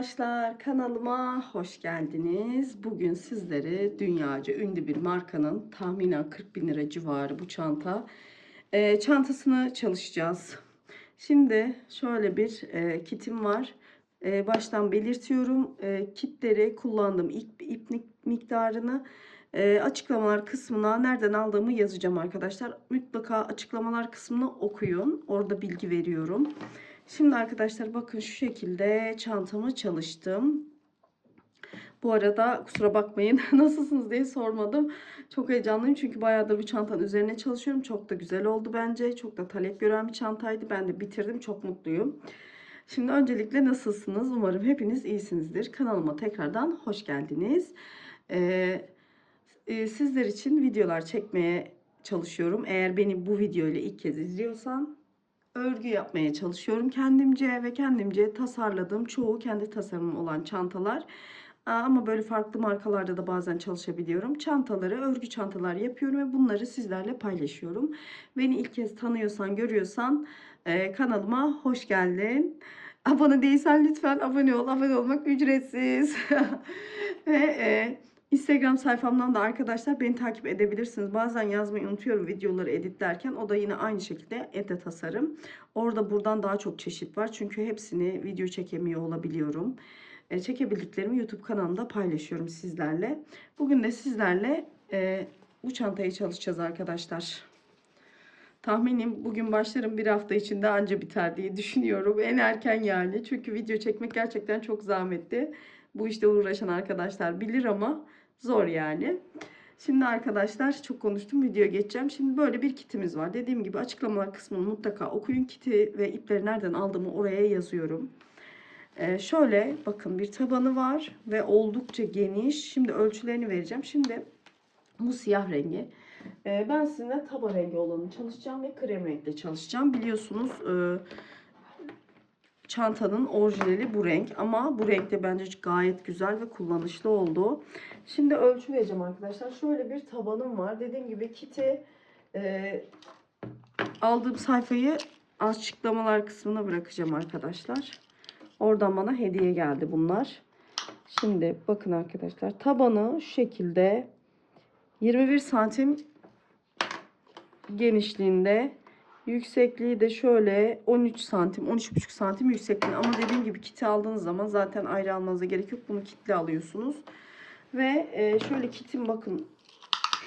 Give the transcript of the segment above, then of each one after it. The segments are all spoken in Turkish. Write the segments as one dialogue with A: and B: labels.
A: arkadaşlar, kanalıma hoş geldiniz. Bugün sizlere dünyaca ünlü bir markanın tahminen 40 bin lira civarı bu çantasını çalışacağız. Şimdi şöyle bir kitim var. Baştan belirtiyorum. Kitleri kullandığım ip miktarını açıklamalar kısmına nereden aldığımı yazacağım arkadaşlar. Mutlaka açıklamalar kısmını okuyun. Orada bilgi veriyorum. Şimdi arkadaşlar bakın şu şekilde çantamı çalıştım. Bu arada kusura bakmayın nasılsınız diye sormadım. Çok heyecanlıyım çünkü bayağıdır bu çantanın üzerine çalışıyorum. Çok da güzel oldu bence. Çok da talep gören bir çantaydı. Ben de bitirdim. Çok mutluyum. Şimdi öncelikle nasılsınız? Umarım hepiniz iyisinizdir. Kanalıma tekrardan hoş geldiniz. Sizler için videolar çekmeye çalışıyorum. Eğer beni bu video ile ilk kez izliyorsan örgü yapmaya çalışıyorum kendimce ve kendimce tasarladığım çoğu kendi tasarımım olan çantalar. Ama böyle farklı markalarda da bazen çalışabiliyorum. Çantaları, örgü çantalar yapıyorum ve bunları sizlerle paylaşıyorum. Beni ilk kez tanıyorsan, görüyorsan kanalıma hoş geldin. Abone değilsen lütfen abone ol. Abone olmak ücretsiz. Ve Instagram sayfamdan da arkadaşlar beni takip edebilirsiniz. Bazen yazmayı unutuyorum videoları editlerken. O da yine aynı şekilde Ede Tasarım. Orada buradan daha çok çeşit var. Çünkü hepsini video çekemiyor olabiliyorum. Çekebildiklerimi YouTube kanalımda paylaşıyorum sizlerle. Bugün de sizlerle bu çantayı çalışacağız arkadaşlar. Tahminim bugün başlarım, bir hafta içinde anca biter diye düşünüyorum. En erken yani. Çünkü video çekmek gerçekten çok zahmetli. Bu işte uğraşan arkadaşlar bilir ama zor yani. Şimdi arkadaşlar çok konuştum, videoya geçeceğim. Şimdi böyle bir kitimiz var. Dediğim gibi açıklamalar kısmını mutlaka okuyun. Kiti ve ipleri nereden aldığımı oraya yazıyorum. Şöyle bakın, bir tabanı var ve oldukça geniş. Şimdi ölçülerini vereceğim. Şimdi bu siyah rengi. Ben sizinle taban rengi olanı çalışacağım ve krem renkle çalışacağım. Biliyorsunuz çantanın orijinali bu renk ama bu renkte bence gayet güzel ve kullanışlı oldu. Şimdi ölçü vereceğim arkadaşlar. Şöyle bir tabanım var. Dediğim gibi kiti aldığım sayfayı açıklamalar kısmına bırakacağım arkadaşlar. Oradan bana hediye geldi bunlar. Şimdi bakın arkadaşlar, tabanı şu şekilde 21 santim genişliğinde, yüksekliği de şöyle 13 santim 13,5 santim yüksekliğinde. Ama dediğim gibi kiti aldığınız zaman zaten ayrı almanıza gerek yok, bunu kitli alıyorsunuz. Ve şöyle kitin bakın,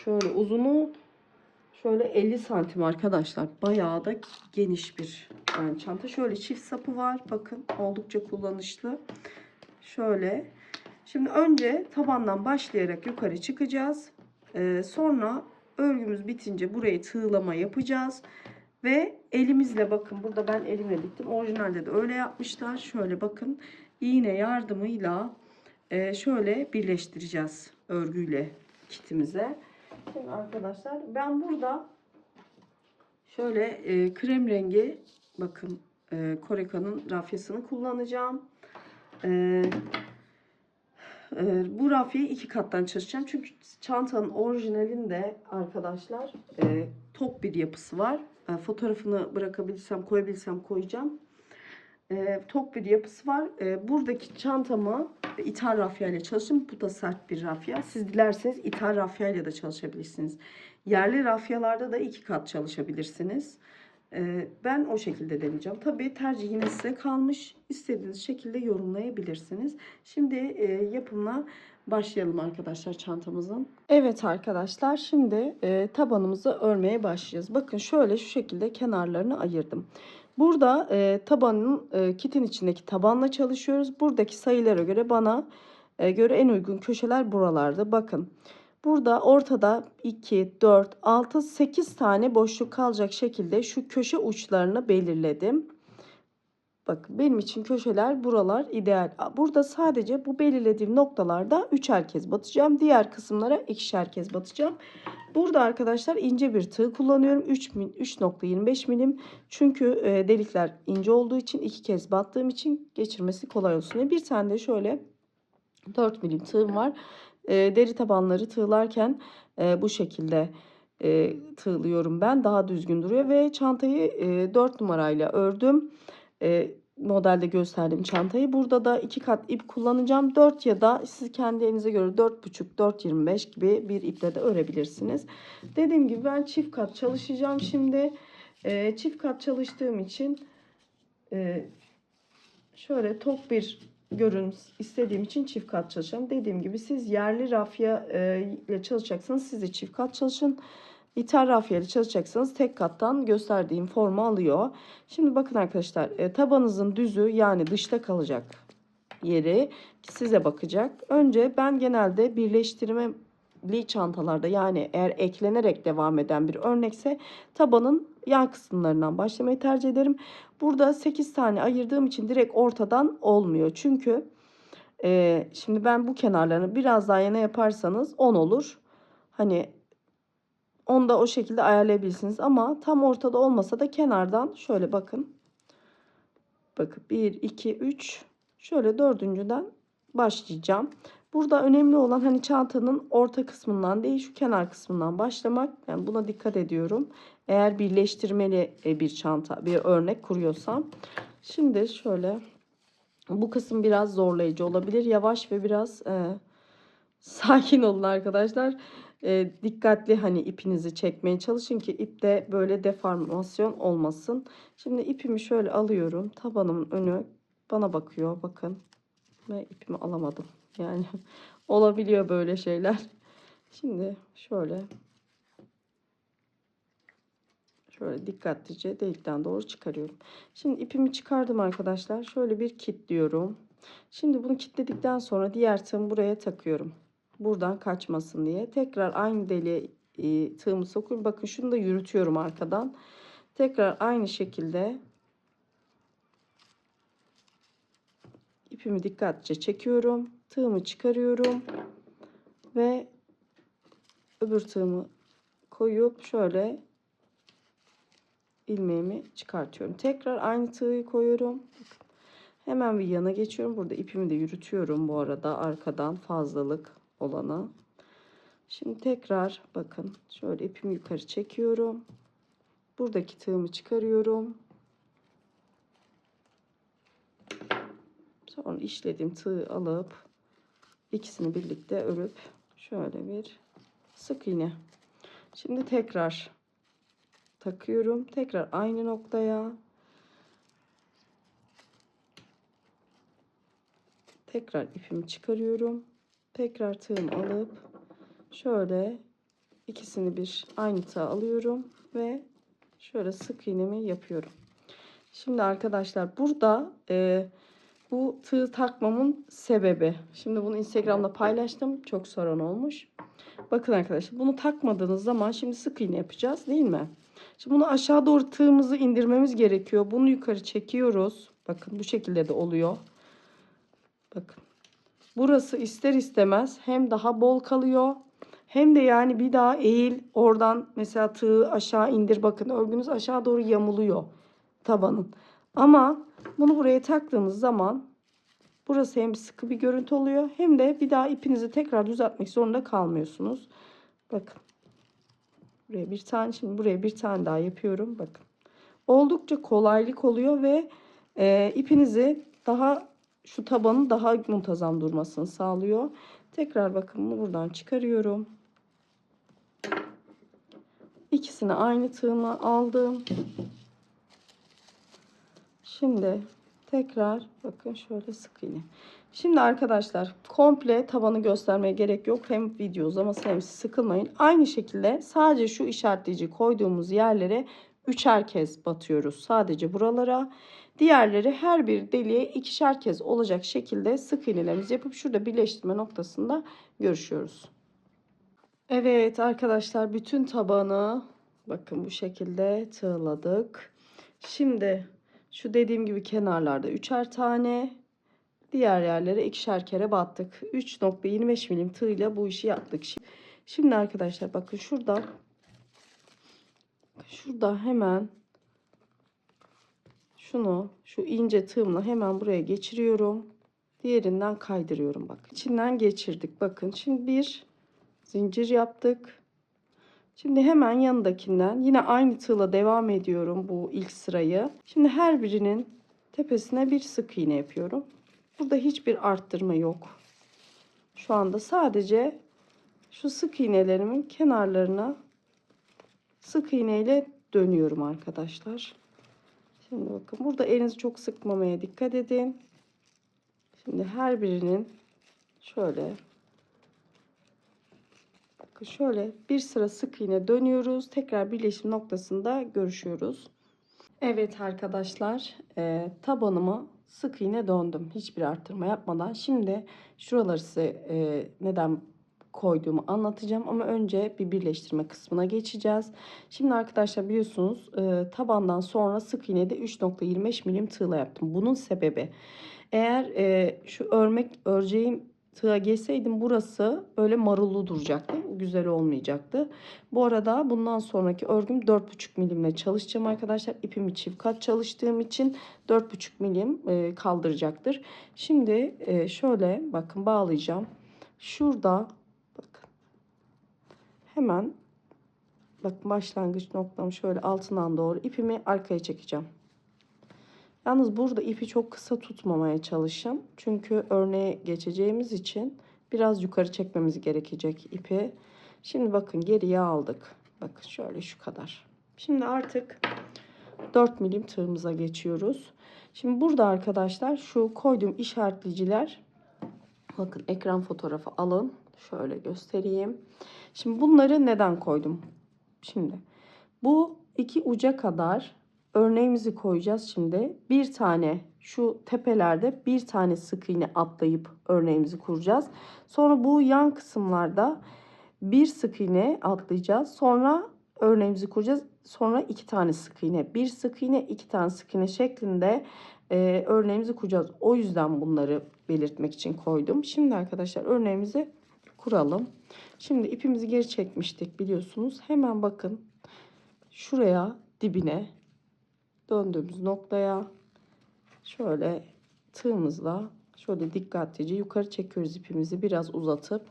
A: şöyle uzunu şöyle 50 santim arkadaşlar, bayağı da geniş bir yani çanta. Şöyle çift sapı var, bakın oldukça kullanışlı. Şöyle şimdi önce tabandan başlayarak yukarı çıkacağız. Sonra örgümüz bitince burayı tığlama yapacağız. Ve elimizle, bakın burada ben elimle diktim. Orijinalde de öyle yapmışlar. Şöyle bakın, iğne yardımıyla şöyle birleştireceğiz örgüyle kitimize. Şimdi arkadaşlar ben burada şöyle krem rengi, bakın Koreka'nın rafyasını kullanacağım. Bu rafyayı iki kattan çalışacağım. Çünkü çantanın orijinalinde arkadaşlar tok bir yapısı var. Fotoğrafını bırakabilirsem, koyabilirsem koyacağım. Tok bir yapısı var. Buradaki çantamı ithal rafya ile çalıştım. Bu da sert bir rafya. Siz dilerseniz ithal rafya ile de çalışabilirsiniz. Yerli rafyalarda da iki kat çalışabilirsiniz. Ben o şekilde deneyeceğim. Tabii tercih yine size kalmış. İstediğiniz şekilde yorumlayabilirsiniz. Şimdi yapımına başlayalım arkadaşlar çantamızın. Evet arkadaşlar, şimdi tabanımızı örmeye başlayacağız. Bakın şöyle şu şekilde kenarlarını ayırdım. Burada tabanın kitin içindeki tabanla çalışıyoruz. Buradaki sayılara göre bana göre en uygun köşeler buralarda. Bakın. Burada ortada 2, 4, 6, 8 tane boşluk kalacak şekilde şu köşe uçlarını belirledim. Bakın benim için köşeler buralar ideal. Burada sadece bu belirlediğim noktalarda 3'er kez batacağım. Diğer kısımlara 2'şer kez batacağım. Burada arkadaşlar ince bir tığ kullanıyorum. 3.25 milim. Çünkü delikler ince olduğu için 2 kez battığım için geçirmesi kolay olsun diye. Bir tane de şöyle 4 milim tığım var. Deri tabanları tığlarken bu şekilde tığlıyorum ben. Daha düzgün duruyor ve çantayı 4 numarayla ördüm. modelde gösterdiğim çantayı. Burada da 2 kat ip kullanacağım. 4 ya da siz kendi elinize göre 4,5, 4,25 gibi bir iple de örebilirsiniz. Dediğim gibi ben çift kat çalışacağım şimdi. Çift kat çalıştığım için şöyle tok bir görün istediğim için çift kat çalışacağım. Dediğim gibi siz yerli rafya ile çalışacaksanız siz de çift kat çalışın. İthal rafya ile çalışacaksanız tek kattan gösterdiğim formu alıyor. Şimdi bakın arkadaşlar, tabanınızın düzü yani dışta kalacak yeri size bakacak. Önce ben genelde birleştirmeli çantalarda, yani eğer eklenerek devam eden bir örnekse tabanın yan kısımlarından başlamayı tercih ederim. Burada 8 tane ayırdığım için direkt ortadan olmuyor. Çünkü şimdi ben bu kenarlarını biraz daha yana yaparsanız 10 olur. Hani onu da o şekilde ayarlayabilirsiniz. Ama tam ortada olmasa da kenardan şöyle bakın. Bakın 1, 2, 3. Şöyle dördüncüden başlayacağım. Burada önemli olan hani çantanın orta kısmından değil şu kenar kısmından başlamak. Yani buna dikkat ediyorum. Eğer birleştirmeli bir çanta, bir örnek kuruyorsam. Şimdi şöyle bu kısım biraz zorlayıcı olabilir. Yavaş ve biraz sakin olun arkadaşlar. Dikkatli hani ipinizi çekmeye çalışın ki ipte böyle deformasyon olmasın. Şimdi ipimi şöyle alıyorum. Tabanımın önü bana bakıyor. Bakın. Ve ipimi alamadım. Yani olabiliyor böyle şeyler. Şimdi şöyle dikkatlice delikten doğru çıkarıyorum. Şimdi ipimi çıkardım arkadaşlar. Şöyle bir kilitliyorum. Şimdi bunu kilitledikten sonra diğer tığımı buraya takıyorum. Buradan kaçmasın diye. Tekrar aynı deliğe tığımı sokuyorum. Bakın şunu da yürütüyorum arkadan. Tekrar aynı şekilde ipimi dikkatlice çekiyorum. Tığımı çıkarıyorum. Ve öbür tığımı koyup şöyle ilmeğimi çıkartıyorum. Tekrar aynı tığı koyuyorum. Hemen bir yana geçiyorum. Burada ipimi de yürütüyorum bu arada arkadan fazlalık olanı. Şimdi tekrar bakın şöyle ipimi yukarı çekiyorum. Buradaki tığımı çıkarıyorum. Sonra işlediğim tığı alıp ikisini birlikte örüp şöyle bir sık iğne. Şimdi tekrar takıyorum. Tekrar aynı noktaya. Tekrar ipimi çıkarıyorum. Tekrar tığımı alıp şöyle ikisini bir aynı tığa alıyorum ve şöyle sık iğnemi yapıyorum. Şimdi arkadaşlar burada bu tığ takmamın sebebi. Şimdi bunu Instagram'da paylaştım. Çok soran olmuş. Bakın arkadaşlar bunu takmadığınız zaman şimdi sık iğne yapacağız değil mi? Şimdi bunu aşağı doğru tığımızı indirmemiz gerekiyor. Bunu yukarı çekiyoruz. Bakın bu şekilde de oluyor. Bakın. Burası ister istemez hem daha bol kalıyor. Hem de yani bir daha eğil oradan mesela tığı aşağı indir. Bakın örgünüz aşağı doğru yamuluyor tabanın. Ama bunu buraya taktığımız zaman burası hem sıkı bir görüntü oluyor hem de bir daha ipinizi tekrar düzeltmek zorunda kalmıyorsunuz. Bakın. Buraya bir tane, şimdi buraya bir tane daha yapıyorum. Bakın. Oldukça kolaylık oluyor ve ipinizi daha şu tabanın daha muntazam durmasını sağlıyor. Tekrar bakın bunu buradan çıkarıyorum. İkisini aynı tığıma aldım. Şimdi tekrar bakın şöyle sık iğne. Şimdi arkadaşlar komple tabanı göstermeye gerek yok. Hem video uzaması hem sıkılmayın. Aynı şekilde sadece şu işaretleyici koyduğumuz yerlere üçer kez batıyoruz. Sadece buralara. Diğerleri her bir deliğe ikişer kez olacak şekilde sık iğnelerimizi yapıp şurada birleştirme noktasında görüşüyoruz. Evet arkadaşlar bütün tabanı bakın bu şekilde tığladık. Şimdi şu dediğim gibi kenarlarda üçer tane, diğer yerlere ikişer kere battık. 3,25 milim tığla bu işi yaptık. Şimdi arkadaşlar bakın şurada hemen şu ince tığımla hemen buraya geçiriyorum. Diğerinden kaydırıyorum bak. İçinden geçirdik. Bakın şimdi bir zincir yaptık. Şimdi hemen yanındakinden yine aynı tığla devam ediyorum bu ilk sırayı. Şimdi her birinin tepesine bir sık iğne yapıyorum. Burada hiçbir arttırma yok. Şu anda sadece şu sık iğnelerimin kenarlarına sık iğne ile dönüyorum arkadaşlar. Şimdi bakın, burada elinizi çok sıkmamaya dikkat edin. Şimdi her birinin şöyle, bakın şöyle bir sıra sık iğne dönüyoruz. Tekrar birleşim noktasında görüşüyoruz. Evet arkadaşlar, tabanımı sık iğne döndüm. Hiçbir arttırma yapmadan. Şimdi şuraları size neden koyduğumu anlatacağım. Ama önce bir birleştirme kısmına geçeceğiz. Şimdi arkadaşlar biliyorsunuz tabandan sonra sık iğnede 3,25 milim tığla yaptım. Bunun sebebi, eğer şu öreceğim tığa geçseydim burası böyle marullu duracaktı. Güzel olmayacaktı. Bu arada bundan sonraki örgüm 4,5 milimle çalışacağım arkadaşlar. İpimi çift kat çalıştığım için 4,5 milim kaldıracaktır. Şimdi şöyle bakın bağlayacağım. Şurada bakın, hemen bakın başlangıç noktamı şöyle altından doğru ipimi arkaya çekeceğim. Yalnız burada ipi çok kısa tutmamaya çalışın. Çünkü örneğe geçeceğimiz için biraz yukarı çekmemiz gerekecek ipi. Şimdi bakın geriye aldık. Bakın şöyle şu kadar. Şimdi artık 4 milim tığımıza geçiyoruz. Şimdi burada arkadaşlar şu koyduğum işaretleyiciler, bakın ekran fotoğrafı alın. Şöyle göstereyim. Şimdi bunları neden koydum? Şimdi bu iki uca kadar örneğimizi koyacağız şimdi. Bir tane şu tepelerde bir tane sık iğne atlayıp örneğimizi kuracağız. Sonra bu yan kısımlarda bir sık iğne atlayacağız. Sonra örneğimizi kuracağız. Sonra iki tane sık iğne, bir sık iğne, iki tane sık iğne şeklinde örneğimizi kuracağız. O yüzden bunları belirtmek için koydum. Şimdi arkadaşlar örneğimizi kuralım. Şimdi ipimizi geri çekmiştik biliyorsunuz. Hemen bakın şuraya dibine döndüğümüz noktaya şöyle tığımızla şöyle dikkatlice yukarı çekiyoruz, ipimizi biraz uzatıp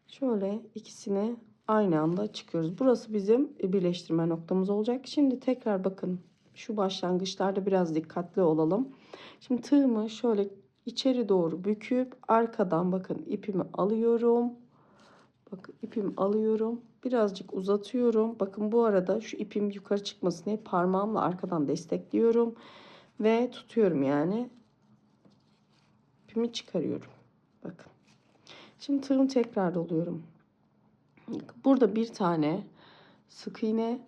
A: şöyle ikisini aynı anda çıkıyoruz. Burası bizim birleştirme noktamız olacak. Şimdi tekrar bakın şu başlangıçlarda biraz dikkatli olalım. Şimdi tığımı şöyle içeri doğru büküp arkadan bakın ipimi alıyorum. Bakın ipimi alıyorum. Birazcık uzatıyorum. Bakın bu arada şu ipim yukarı çıkmasın diye parmağımla arkadan destekliyorum. Ve tutuyorum yani. İpimi çıkarıyorum. Bakın. Şimdi tığımı tekrar doluyorum. Burada bir tane sık iğne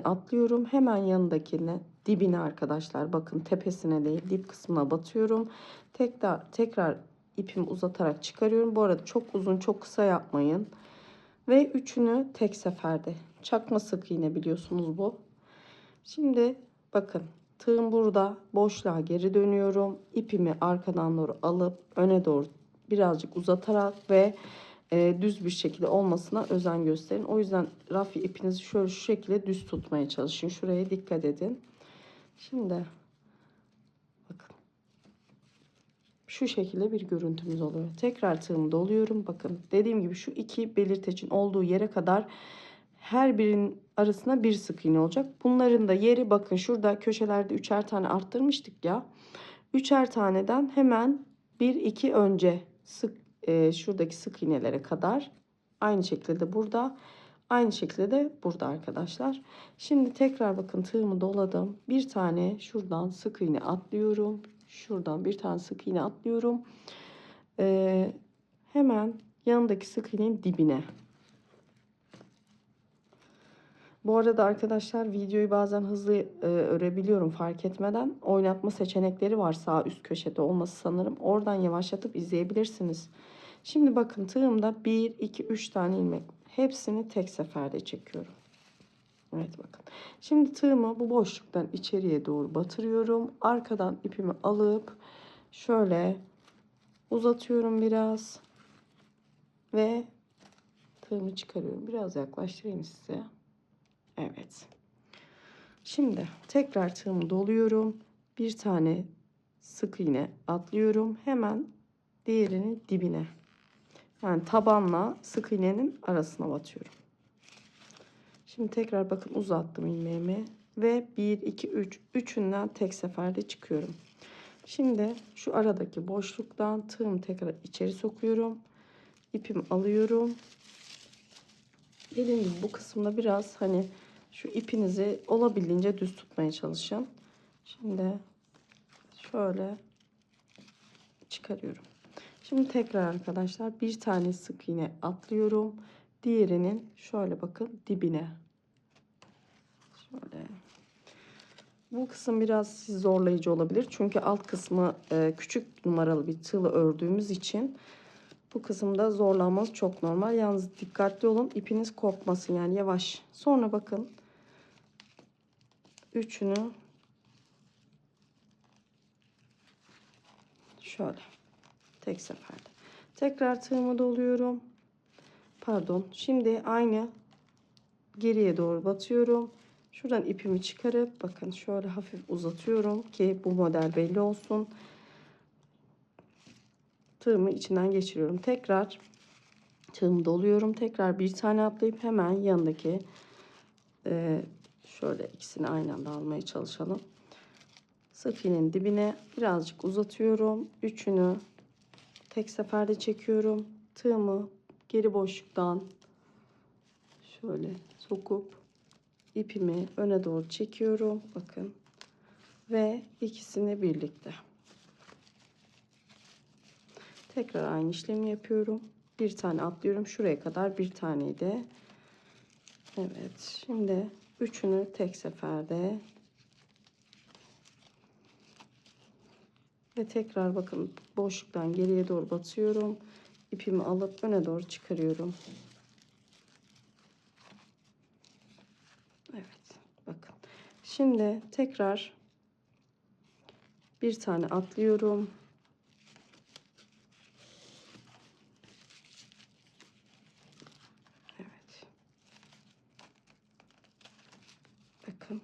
A: atlıyorum. Hemen yanındakine, dibine arkadaşlar. Bakın tepesine değil, dip kısmına batıyorum. Tekrar ipimi uzatarak çıkarıyorum. Bu arada çok uzun çok kısa yapmayın. Ve üçünü tek seferde. Çakma sık iğne biliyorsunuz bu. Şimdi bakın tığım burada, boşluğa geri dönüyorum. İpimi arkadan doğru alıp öne doğru birazcık uzatarak ve düz bir şekilde olmasına özen gösterin. O yüzden rafi ipinizi şöyle şu şekilde düz tutmaya çalışın. Şuraya dikkat edin. Şimdi bakın şu şekilde bir görüntümüz oluyor. Tekrar tığımı doluyorum. Bakın dediğim gibi şu iki belirtecin olduğu yere kadar her birinin arasına bir sık iğne olacak. Bunların da yeri bakın şurada köşelerde üçer tane arttırmıştık ya. Üçer taneden hemen bir iki önce şuradaki sık iğnelere kadar aynı şekilde burada, aynı şekilde de burada arkadaşlar. Şimdi tekrar bakın tığımı doladım. Bir tane şuradan sık iğne atlıyorum. Şuradan bir tane sık iğne atlıyorum. Hemen yanındaki sık iğnenin dibine. Bu arada arkadaşlar videoyu bazen hızlı örebiliyorum fark etmeden. Oynatma seçenekleri var sağ üst köşede olması sanırım. Oradan yavaşlatıp izleyebilirsiniz. Şimdi bakın tığımda 1, 2, 3 tane ilmek. Hepsini tek seferde çekiyorum. Evet bakın. Şimdi tığımı bu boşluktan içeriye doğru batırıyorum. Arkadan ipimi alıp şöyle uzatıyorum biraz. Ve tığımı çıkarıyorum. Biraz yaklaştırayım size. Evet. Şimdi tekrar tığımı doluyorum. Bir tane sık iğne atlıyorum. Hemen diğerinin dibine. Yani tabanla sık iğnenin arasına batıyorum. Şimdi tekrar bakın uzattım ilmeğimi. Ve 1, 2, 3. Üçünden tek seferde çıkıyorum. Şimdi şu aradaki boşluktan tığımı tekrar içeri sokuyorum. İpimi alıyorum. Dediğim gibi bu kısımda biraz hani şu ipinizi olabildiğince düz tutmaya çalışın. Şimdi şöyle çıkarıyorum. Şimdi tekrar arkadaşlar bir tane sık iğne atlıyorum. Diğerinin şöyle bakın dibine. Şöyle. Bu kısım biraz zorlayıcı olabilir. Çünkü alt kısmı küçük numaralı bir tığla ördüğümüz için bu kısımda zorlanmanız çok normal. Yalnız dikkatli olun. İpiniz kopmasın yani yavaş. Sonra bakın. Üçünü şöyle tek seferde. Tekrar tığımı doluyorum. Pardon. Şimdi aynı geriye doğru batıyorum. Şuradan ipimi çıkarıp bakın şöyle hafif uzatıyorum ki bu model belli olsun. Tığımı içinden geçiriyorum. Tekrar tığımı doluyorum. Tekrar bir tane atlayıp hemen yanındaki şöyle ikisini aynı anda almaya çalışalım. Sık iğnenin dibine birazcık uzatıyorum. Üçünü tek seferde çekiyorum. Tığımı geri boşluktan şöyle sokup ipimi öne doğru çekiyorum. Bakın. Ve ikisini birlikte. Tekrar aynı işlemi yapıyorum. Bir tane atlıyorum. Şuraya kadar bir taneydi. Evet. Şimdi üçünü tek seferde. Ve tekrar bakın boşluktan geriye doğru batıyorum. İpimi alıp öne doğru çıkarıyorum. Evet. Bakın. Şimdi tekrar bir tane atlıyorum. Evet. Bakın.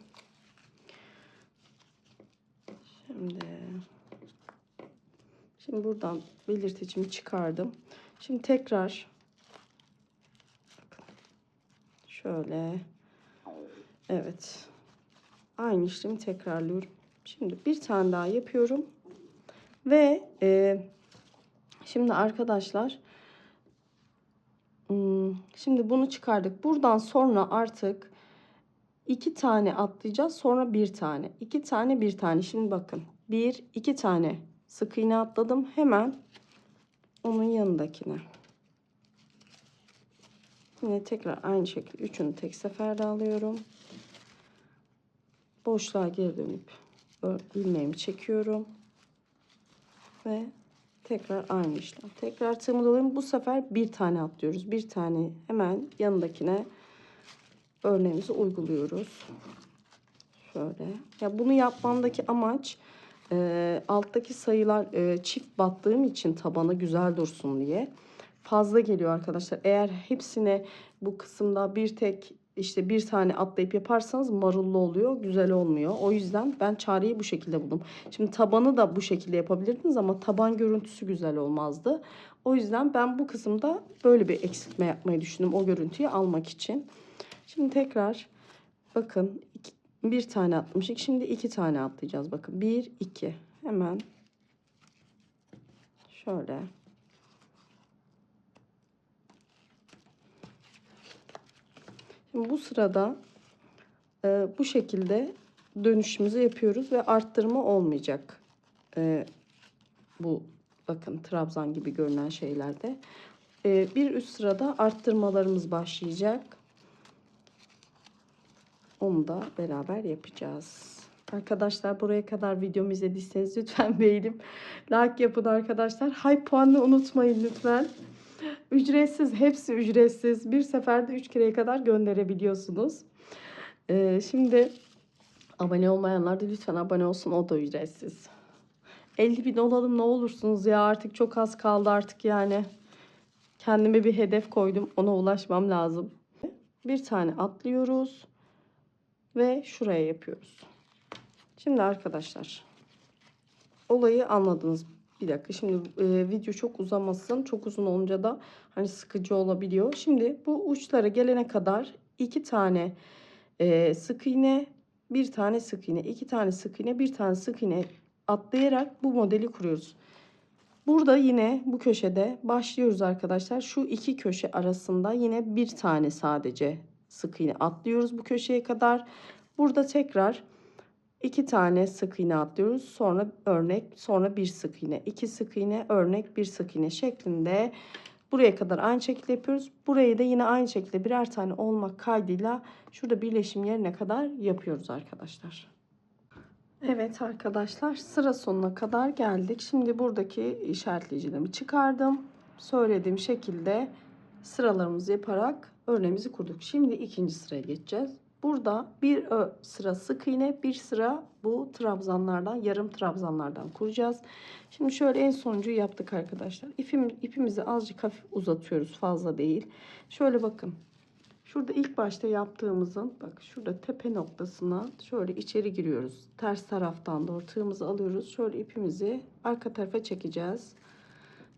A: Şimdi buradan belirticimi çıkardım. Şimdi tekrar bakın, şöyle evet aynı işlemi tekrarlıyorum. Şimdi bir tane daha yapıyorum ve şimdi arkadaşlar şimdi bunu çıkardık. Buradan sonra artık iki tane atlayacağız. Sonra bir tane. İki tane bir tane. Şimdi bakın. Bir, iki tane sık iğne atladım. Hemen onun yanındakine. Yine tekrar aynı şekilde üçünü tek seferde alıyorum. Boşluğa geri dönüp ilmeğimi çekiyorum. Ve tekrar aynı işlem. Tekrar tığımı dolayıyorum. Bu sefer bir tane atlıyoruz. Bir tane hemen yanındakine örneğimizi uyguluyoruz. Şöyle. Ya bunu yapmamdaki amaç alttaki sayılar çift battığım için tabana güzel dursun diye. Fazla geliyor arkadaşlar. Eğer hepsine bu kısımda bir tek işte bir tane atlayıp yaparsanız marullu oluyor. Güzel olmuyor. O yüzden ben çareyi bu şekilde buldum. Şimdi tabanı da bu şekilde yapabilirdiniz ama taban görüntüsü güzel olmazdı. O yüzden ben bu kısımda böyle bir eksiltme yapmayı düşündüm. O görüntüyü almak için. Şimdi tekrar bakın bir tane atmıştık. Şimdi iki tane atlayacağız. Bakın bir iki. Hemen şöyle. Şimdi bu sırada bu şekilde dönüşümüzü yapıyoruz ve arttırma olmayacak. Bu bakın trabzan gibi görünen şeylerde. Bir üst sırada arttırmalarımız başlayacak. Onu da beraber yapacağız. Arkadaşlar buraya kadar videomu izlediyseniz lütfen beğenip like yapın arkadaşlar. Hype puanını unutmayın lütfen. Ücretsiz, hepsi ücretsiz. Bir seferde 3 kereye kadar gönderebiliyorsunuz. Şimdi abone olmayanlar da lütfen abone olsun, o da ücretsiz. 50.000 olalım ne olursunuz ya, artık çok az kaldı artık yani. Kendime bir hedef koydum, ona ulaşmam lazım. Bir tane atlıyoruz ve şuraya yapıyoruz. Şimdi arkadaşlar olayı anladınız. Bir dakika şimdi video çok uzamasın. Çok uzun olunca da hani sıkıcı olabiliyor. Şimdi bu uçlara gelene kadar iki tane sık iğne bir tane sık iğne, iki tane sık iğne, bir tane sık iğne atlayarak bu modeli kuruyoruz. Burada yine bu köşede başlıyoruz arkadaşlar. Şu iki köşe arasında yine bir tane sadece sık iğne atlıyoruz bu köşeye kadar. Burada tekrar iki tane sık iğne atlıyoruz. Sonra örnek, sonra bir sık iğne, iki sık iğne, örnek, bir sık iğne şeklinde buraya kadar aynı şekilde yapıyoruz. Burayı da yine aynı şekilde birer tane olmak kaydıyla şurada birleşim yerine kadar yapıyoruz arkadaşlar. Evet arkadaşlar, sıra sonuna kadar geldik. Şimdi buradaki işaretleyicilerimi çıkardım. Söylediğim şekilde sıralarımızı yaparak örneğimizi kurduk. Şimdi ikinci sıraya geçeceğiz. Burada bir sıra sık iğne, bir sıra bu trabzanlardan, yarım trabzanlardan kuracağız. Şimdi şöyle en sonuncuyu yaptık arkadaşlar. İpimizi azıcık hafif uzatıyoruz, fazla değil. Şöyle bakın. Şurada ilk başta yaptığımızın, bak şurada tepe noktasına şöyle içeri giriyoruz. Ters taraftan doğru tığımızı alıyoruz. Şöyle ipimizi arka tarafa çekeceğiz.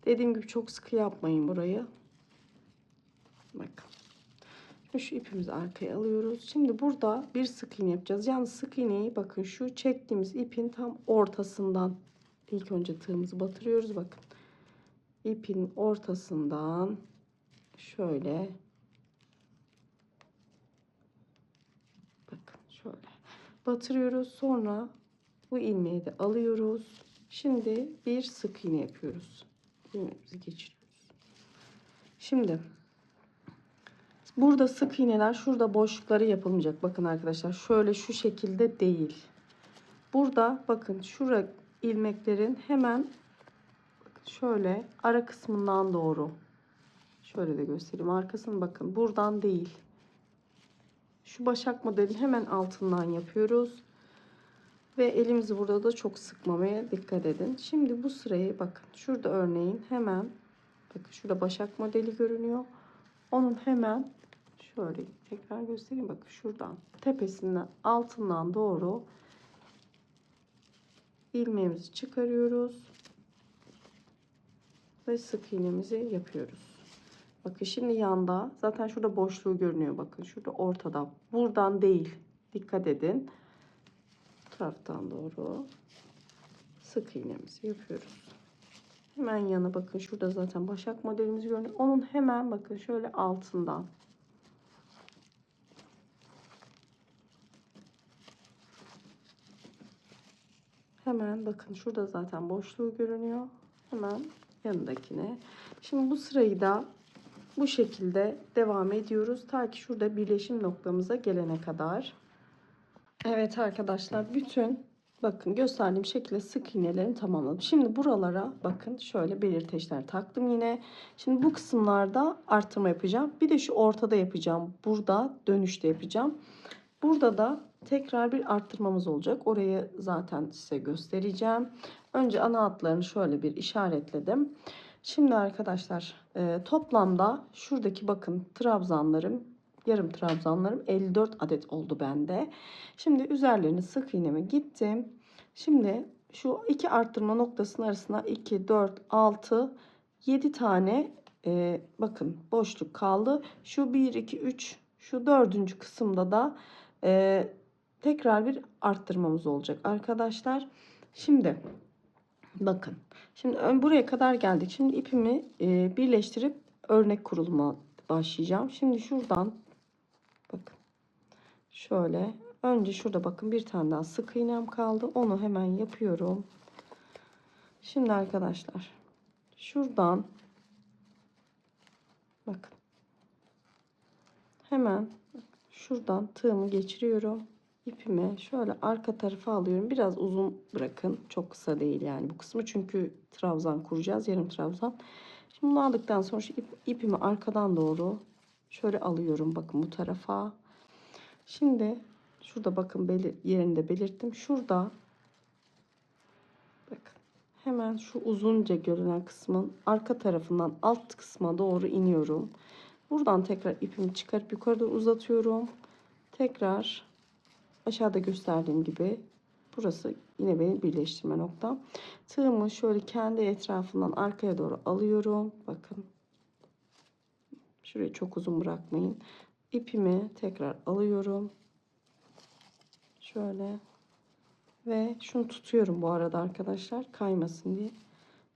A: Dediğim gibi çok sıkı yapmayın burayı. Bakın. Şu ipimizi arkaya alıyoruz. Şimdi burada bir sık iğne yapacağız. Yalnız sık iğneyi bakın şu çektiğimiz ipin tam ortasından ilk önce tığımızı batırıyoruz. Bakın. İpin ortasından şöyle, bakın şöyle batırıyoruz. Sonra bu ilmeği de alıyoruz. Şimdi bir sık iğne yapıyoruz. İlmeğimizi geçiriyoruz. Şimdi burada sık iğneler, şurada boşlukları yapılmayacak. Bakın arkadaşlar, şöyle şu şekilde değil. Burada bakın şura ilmeklerin hemen şöyle ara kısmından doğru. Şöyle de göstereyim. Arkasını bakın. Buradan değil. Şu başak modelin hemen altından yapıyoruz. Ve elimizi burada da çok sıkmamaya dikkat edin. Şimdi bu sırayı bakın. Şurada örneğin hemen, bakın şurada başak modeli görünüyor. Onun hemen şöyle tekrar göstereyim. Bakın şuradan tepesinden altından doğru ilmeğimizi çıkarıyoruz. Ve sık iğnemizi yapıyoruz. Bakın şimdi yanda zaten şurada boşluğu görünüyor. Bakın şurada ortada. Buradan değil. Dikkat edin. Bu taraftan doğru sık iğnemizi yapıyoruz. Hemen yana bakın şurada zaten başak modelimiz görünüyor. Onun hemen bakın şöyle altından. Hemen bakın şurada zaten boşluğu görünüyor. Hemen yanındakine. Şimdi bu sırayı da bu şekilde devam ediyoruz. Ta ki şurada birleşim noktamıza gelene kadar. Evet arkadaşlar, bütün bakın gösterdiğim şekilde sık iğnelerini tamamladım. Şimdi buralara bakın şöyle belirteçler taktım yine. Şimdi bu kısımlarda artırma yapacağım. Bir de şu ortada yapacağım. Burada dönüşte yapacağım. Burada da tekrar bir arttırmamız olacak. Orayı zaten size göstereceğim. Önce ana hatlarını şöyle bir işaretledim. Şimdi arkadaşlar toplamda şuradaki bakın trabzanlarım, yarım trabzanlarım 54 adet oldu bende. Şimdi üzerlerine sık iğneme gittim. Şimdi şu iki arttırma noktasının arasına 2, 4, 6, 7 tane bakın boşluk kaldı. Şu 1, 2, 3, şu dördüncü kısımda da tekrar bir arttırmamız olacak arkadaşlar. Şimdi bakın. Şimdi buraya kadar geldik. Şimdi ipimi birleştirip örnek kuruluma başlayacağım. Şimdi şuradan bakın. Şöyle önce şurada bakın bir tane daha sık iğnem kaldı. Onu hemen yapıyorum. Şimdi arkadaşlar şuradan bakın. Hemen şuradan tığımı geçiriyorum. İpimi şöyle arka tarafa alıyorum. Biraz uzun bırakın. Çok kısa değil yani bu kısmı. Çünkü trabzan kuracağız. Yarım trabzan. Şimdi bunu aldıktan sonra şu ipimi arkadan doğru şöyle alıyorum. Bakın bu tarafa. Şimdi şurada bakın yerinde belirttim. Şurada bakın hemen şu uzunca görünen kısmın arka tarafından alt kısma doğru iniyorum. Buradan tekrar ipimi çıkarıp yukarıda uzatıyorum. Tekrar aşağıda gösterdiğim gibi burası yine benim birleştirme noktam. Tığımı şöyle kendi etrafından arkaya doğru alıyorum. Bakın. Şurayı çok uzun bırakmayın. İpimi tekrar alıyorum. Şöyle. Ve şunu tutuyorum bu arada arkadaşlar, kaymasın diye.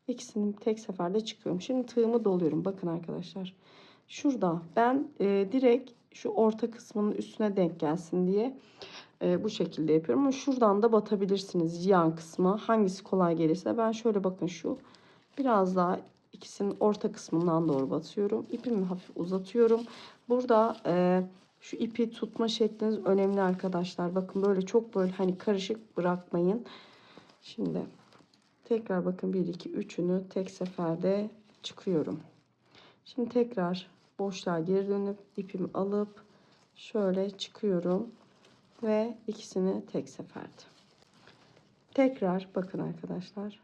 A: İkisini tek seferde çıkıyorum. Şimdi tığımı doluyorum. Bakın arkadaşlar. Şurada ben direkt şu orta kısmının üstüne denk gelsin diye bu şekilde yapıyorum. Ama şuradan da batabilirsiniz yan kısma. Hangisi kolay gelirse. Ben şöyle bakın şu biraz daha ikisinin orta kısmından doğru batıyorum. İpimi hafif uzatıyorum. Burada şu ipi tutma şekliniz önemli arkadaşlar. Bakın böyle çok böyle hani karışık bırakmayın. Şimdi tekrar bakın 1 2 3'ünü tek seferde çıkıyorum. Şimdi tekrar boşluğa geri dönüp ipimi alıp şöyle çıkıyorum ve ikisini tek seferde. Tekrar bakın arkadaşlar.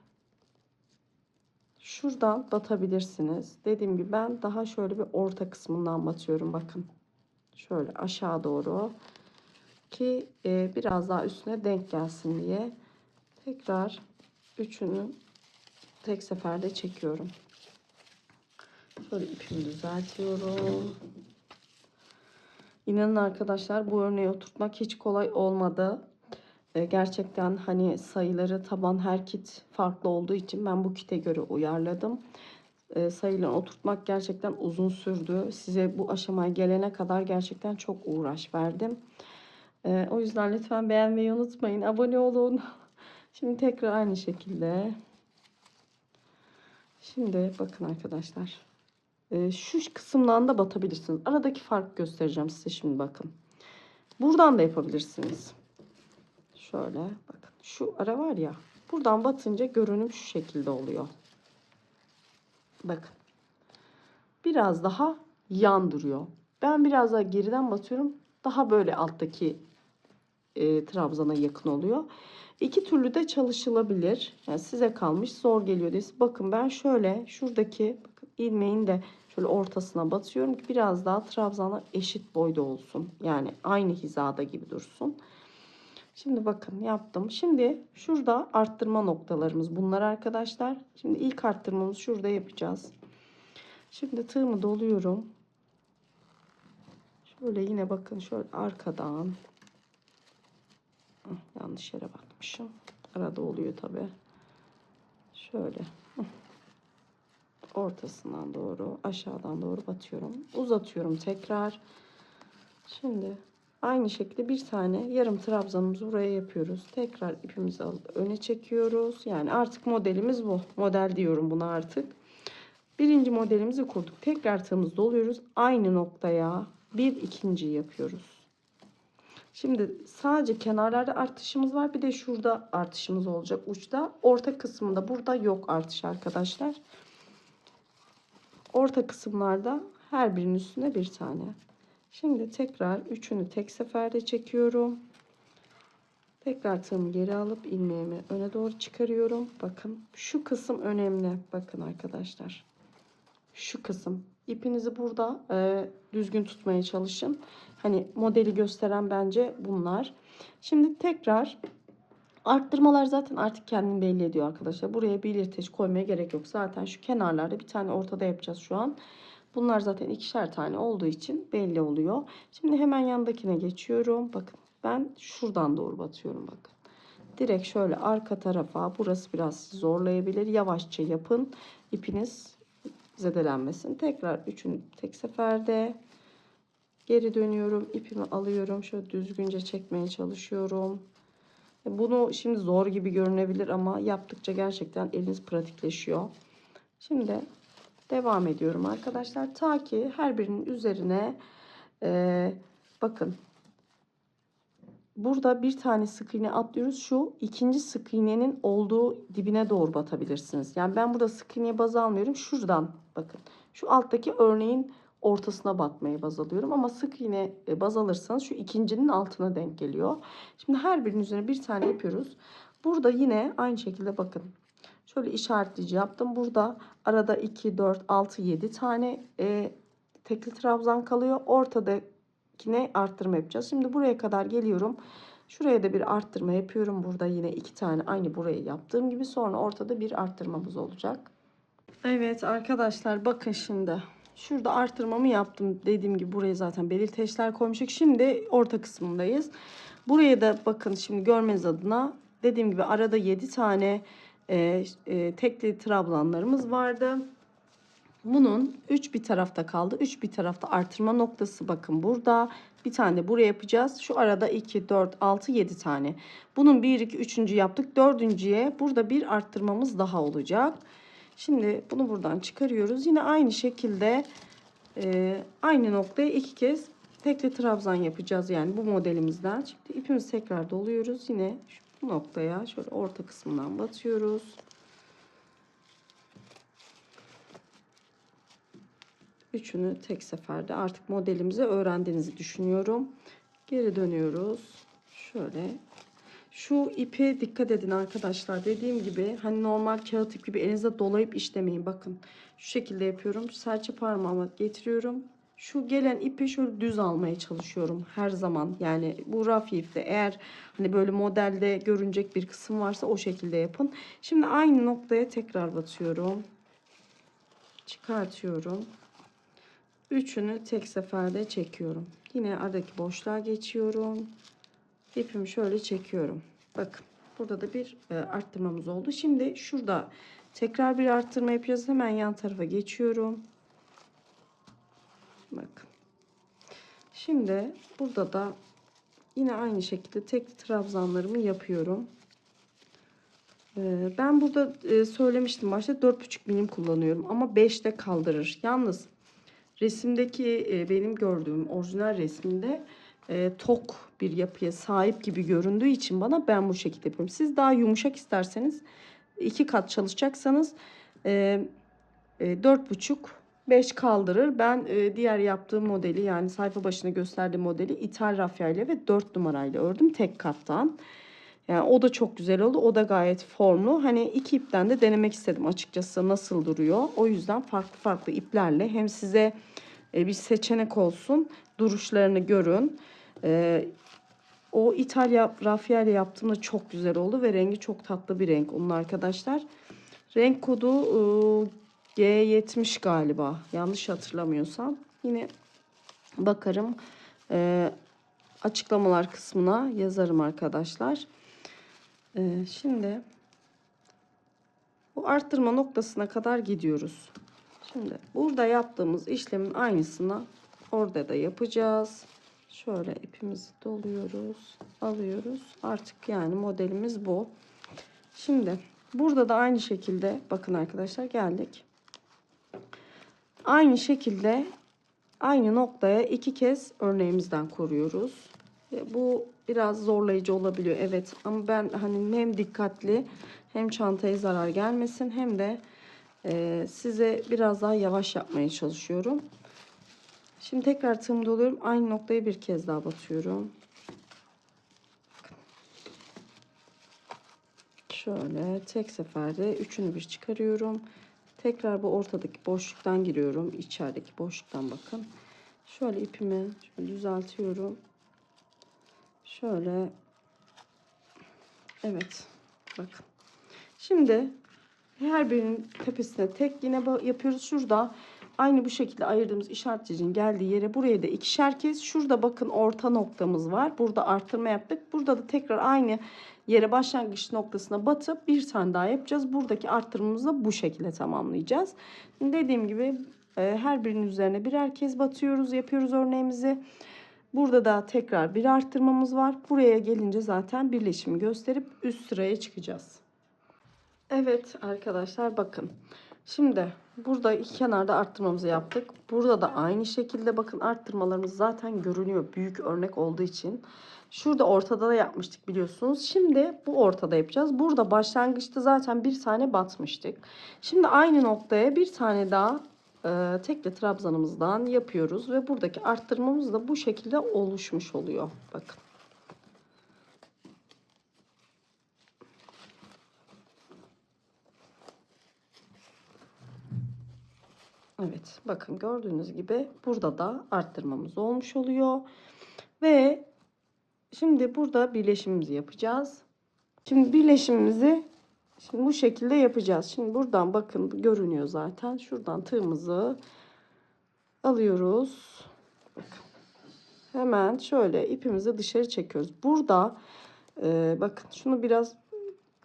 A: Şuradan batabilirsiniz. Dediğim gibi ben daha şöyle bir orta kısmından batıyorum. Bakın. Şöyle aşağı doğru ki biraz daha üstüne denk gelsin diye. Tekrar üçünü tek seferde çekiyorum. Şöyle ipimi düzeltiyorum. İnanın arkadaşlar bu örneği oturtmak hiç kolay olmadı. Gerçekten hani sayıları taban her kit farklı olduğu için ben bu kite göre uyarladım. Sayıları oturtmak gerçekten uzun sürdü. Size bu aşamaya gelene kadar gerçekten çok uğraş verdim. O yüzden lütfen beğenmeyi unutmayın. Abone olun. Şimdi tekrar aynı şekilde. Şimdi bakın arkadaşlar. Şu kısımdan da batabilirsiniz. Aradaki farkı göstereceğim size şimdi bakın. Buradan da yapabilirsiniz. Şöyle bakın. Şu ara var ya. Buradan batınca görünüm şu şekilde oluyor. Bakın. Biraz daha yan duruyor. Ben biraz daha geriden batıyorum. Daha böyle alttaki trabzana yakın oluyor. İki türlü de çalışılabilir. Yani size kalmış, zor geliyor diye. Bakın ben şöyle şuradaki bakın, ilmeğin de şöyle ortasına batıyorum ki biraz daha trabzana eşit boyda olsun. Yani aynı hizada gibi dursun. Şimdi bakın yaptım. Şimdi şurada arttırma noktalarımız bunlar arkadaşlar. Şimdi ilk arttırmamızı şurada yapacağız. Şimdi tığımı doluyorum. Şöyle yine bakın şöyle arkadan. Yanlış yere batmışım. Arada oluyor tabi. Şöyle ortasından doğru aşağıdan doğru batıyorum. Uzatıyorum tekrar. Şimdi aynı şekilde bir tane yarım trabzanımızı buraya yapıyoruz. Tekrar ipimizi alıp öne çekiyoruz. Yani artık modelimiz bu. Model diyorum buna artık. Birinci modelimizi kurduk. Tekrar tığımızı doluyoruz. Aynı noktaya bir ikinci yapıyoruz. Şimdi sadece kenarlarda artışımız var. Bir de şurada artışımız olacak uçta. Orta kısmında burada yok artış arkadaşlar. Orta kısımlarda her birinin üstüne bir tane. Şimdi tekrar üçünü tek seferde çekiyorum. Tekrar tığımı geri alıp ilmeğimi öne doğru çıkarıyorum. Bakın şu kısım önemli. Bakın arkadaşlar. Şu kısım. İpinizi burada düzgün tutmaya çalışın. Hani modeli gösteren bence bunlar. Şimdi tekrar arttırmalar zaten artık kendini belli ediyor arkadaşlar. Buraya bir yırteç koymaya gerek yok. Zaten şu kenarlarda bir tane ortada yapacağız şu an. Bunlar zaten ikişer tane olduğu için belli oluyor. Şimdi hemen yandakine geçiyorum. Bakın ben şuradan doğru batıyorum bakın. Direkt şöyle arka tarafa, burası biraz zorlayabilir. Yavaşça yapın. İpiniz zedelenmesin. Tekrar üçünü tek seferde geri dönüyorum. İpimi alıyorum. Şöyle düzgünce çekmeye çalışıyorum. Bunu şimdi zor gibi görünebilir ama yaptıkça gerçekten eliniz pratikleşiyor. Şimdi devam ediyorum arkadaşlar. Ta ki her birinin üzerine bakın. Burada bir tane sık iğne atlıyoruz. Şu ikinci sık iğnenin olduğu dibine doğru batabilirsiniz. Yani ben burada sık iğneyi baz almıyorum. Şuradan bakın. Şu alttaki örneğin ortasına batmayı baz alıyorum. Ama sık iğne baz alırsanız şu ikincinin altına denk geliyor. Şimdi her birinin üzerine bir tane yapıyoruz. Burada yine aynı şekilde bakın. Şöyle işaretleyici yaptım. Burada arada 2, 4, 6, 7 tane tekli trabzan kalıyor. Ortadakine arttırma yapacağız. Şimdi buraya kadar geliyorum. Şuraya da bir arttırma yapıyorum. Burada yine 2 tane aynı burayı yaptığım gibi. Sonra ortada bir arttırmamız olacak. Evet arkadaşlar bakın şimdi. Şurada arttırmamı yaptım. Dediğim gibi buraya zaten belirteçler koymuştuk. Şimdi orta kısmındayız. Buraya da bakın şimdi görmeniz adına dediğim gibi arada 7 tane tekli trabzanlarımız vardı. Bunun 3 bir tarafta kaldı. 3 bir tarafta artırma noktası bakın burada. Bir tane de buraya yapacağız. Şu arada 2, 4, 6, 7 tane. Bunun 1, 2, 3. yaptık. Dördüncüye burada bir arttırmamız daha olacak. Şimdi bunu buradan çıkarıyoruz. Yine aynı şekilde aynı noktaya 2 kez tekli trabzan yapacağız. Yani bu modelimizden. Şimdi ipimizi tekrar doluyoruz. Yine bu noktaya şöyle orta kısmından batıyoruz. Üçünü tek seferde artık modelimizi öğrendiğinizi düşünüyorum. Geri dönüyoruz. Şöyle. Şu ipi dikkat edin arkadaşlar. Dediğim gibi hani normal kağıt ip gibi elinize dolayıp işlemeyin. Bakın şu şekilde yapıyorum. Serçe parmağıma getiriyorum. Şu gelen ipi şöyle düz almaya çalışıyorum her zaman. Yani bu raf ipte eğer hani böyle modelde görünecek bir kısım varsa o şekilde yapın. Şimdi aynı noktaya tekrar batıyorum. Çıkartıyorum. Üçünü tek seferde çekiyorum. Yine aradaki boşluğa geçiyorum. İpimi şöyle çekiyorum. Bakın burada da bir arttırmamız oldu. Şimdi şurada tekrar bir arttırma yapacağız. Hemen yan tarafa geçiyorum. Bakın. Şimdi burada da yine aynı şekilde tek trabzanlarımı yapıyorum. Ben burada söylemiştim başta 4,5 milim kullanıyorum ama 5'te kaldırır. Yalnız resimdeki benim gördüğüm orijinal resminde tok bir yapıya sahip gibi göründüğü için bana ben bu şekilde yapıyorum. Siz daha yumuşak isterseniz 2 kat çalışacaksanız 4,5-5 kaldırır. Ben diğer yaptığım modeli yani sayfa başına gösterdiğim modeli ithal rafya ile ve 4 numarayla ördüm tek kattan. Yani o da çok güzel oldu. O da gayet formlu. Hani iki ipten de denemek istedim açıkçası nasıl duruyor. O yüzden farklı farklı iplerle hem size bir seçenek olsun. Duruşlarını görün. O İtalya rafya ile yaptığımda çok güzel oldu ve rengi çok tatlı bir renk onun arkadaşlar. Renk kodu G70 galiba. Yanlış hatırlamıyorsam. Yine bakarım. Açıklamalar kısmına yazarım arkadaşlar. Şimdi bu arttırma noktasına kadar gidiyoruz. Şimdi burada yaptığımız işlemin aynısını orada da yapacağız. Şöyle ipimizi doluyoruz, alıyoruz. Artık yani modelimiz bu. Şimdi burada da aynı şekilde bakın arkadaşlar geldik. Aynı şekilde aynı noktaya 2 kez örneğimizden koruyoruz. Bu biraz zorlayıcı olabiliyor evet ama ben hani hem dikkatli hem çantaya zarar gelmesin hem de size biraz daha yavaş yapmaya çalışıyorum. Şimdi tekrar tığımı doluyorum. Aynı noktaya bir kez daha batıyorum. Şöyle tek seferde üçünü bir çıkarıyorum. Tekrar bu ortadaki boşluktan giriyorum. İçerideki boşluktan bakın. Şöyle ipimi şöyle düzeltiyorum. Şöyle. Evet. Bakın. Şimdi her birinin tepesine tek yine yapıyoruz. Şurada aynı bu şekilde ayırdığımız işareticinin geldiği yere buraya da ikişer kez. Şurada bakın orta noktamız var. Burada arttırma yaptık. Burada da tekrar aynı yere başlangıç noktasına batıp bir tane daha yapacağız. Buradaki arttırmamızı da bu şekilde tamamlayacağız. Şimdi dediğim gibi her birinin üzerine birer kez batıyoruz. Yapıyoruz örneğimizi. Burada da tekrar bir arttırmamız var. Buraya gelince zaten birleşimi gösterip üst sıraya çıkacağız. Evet arkadaşlar bakın. Şimdi burada iki kenarda arttırmamızı yaptık. Burada da aynı şekilde bakın arttırmalarımız zaten görünüyor. Büyük örnek olduğu için. Şurada ortada da yapmıştık biliyorsunuz. Şimdi bu ortada yapacağız. Burada başlangıçta zaten bir tane batmıştık. Şimdi aynı noktaya bir tane daha tekli trabzanımızdan yapıyoruz. Ve buradaki arttırmamız da bu şekilde oluşmuş oluyor. Bakın. Evet bakın gördüğünüz gibi burada da arttırmamız olmuş oluyor. Ve şimdi burada birleşimimizi yapacağız. Şimdi birleşimimizi bu şekilde yapacağız. Şimdi buradan bakın görünüyor zaten. Şuradan tığımızı alıyoruz. Bakın. hemen şöyle ipimizi dışarı çekiyoruz. Burada bakın şunu biraz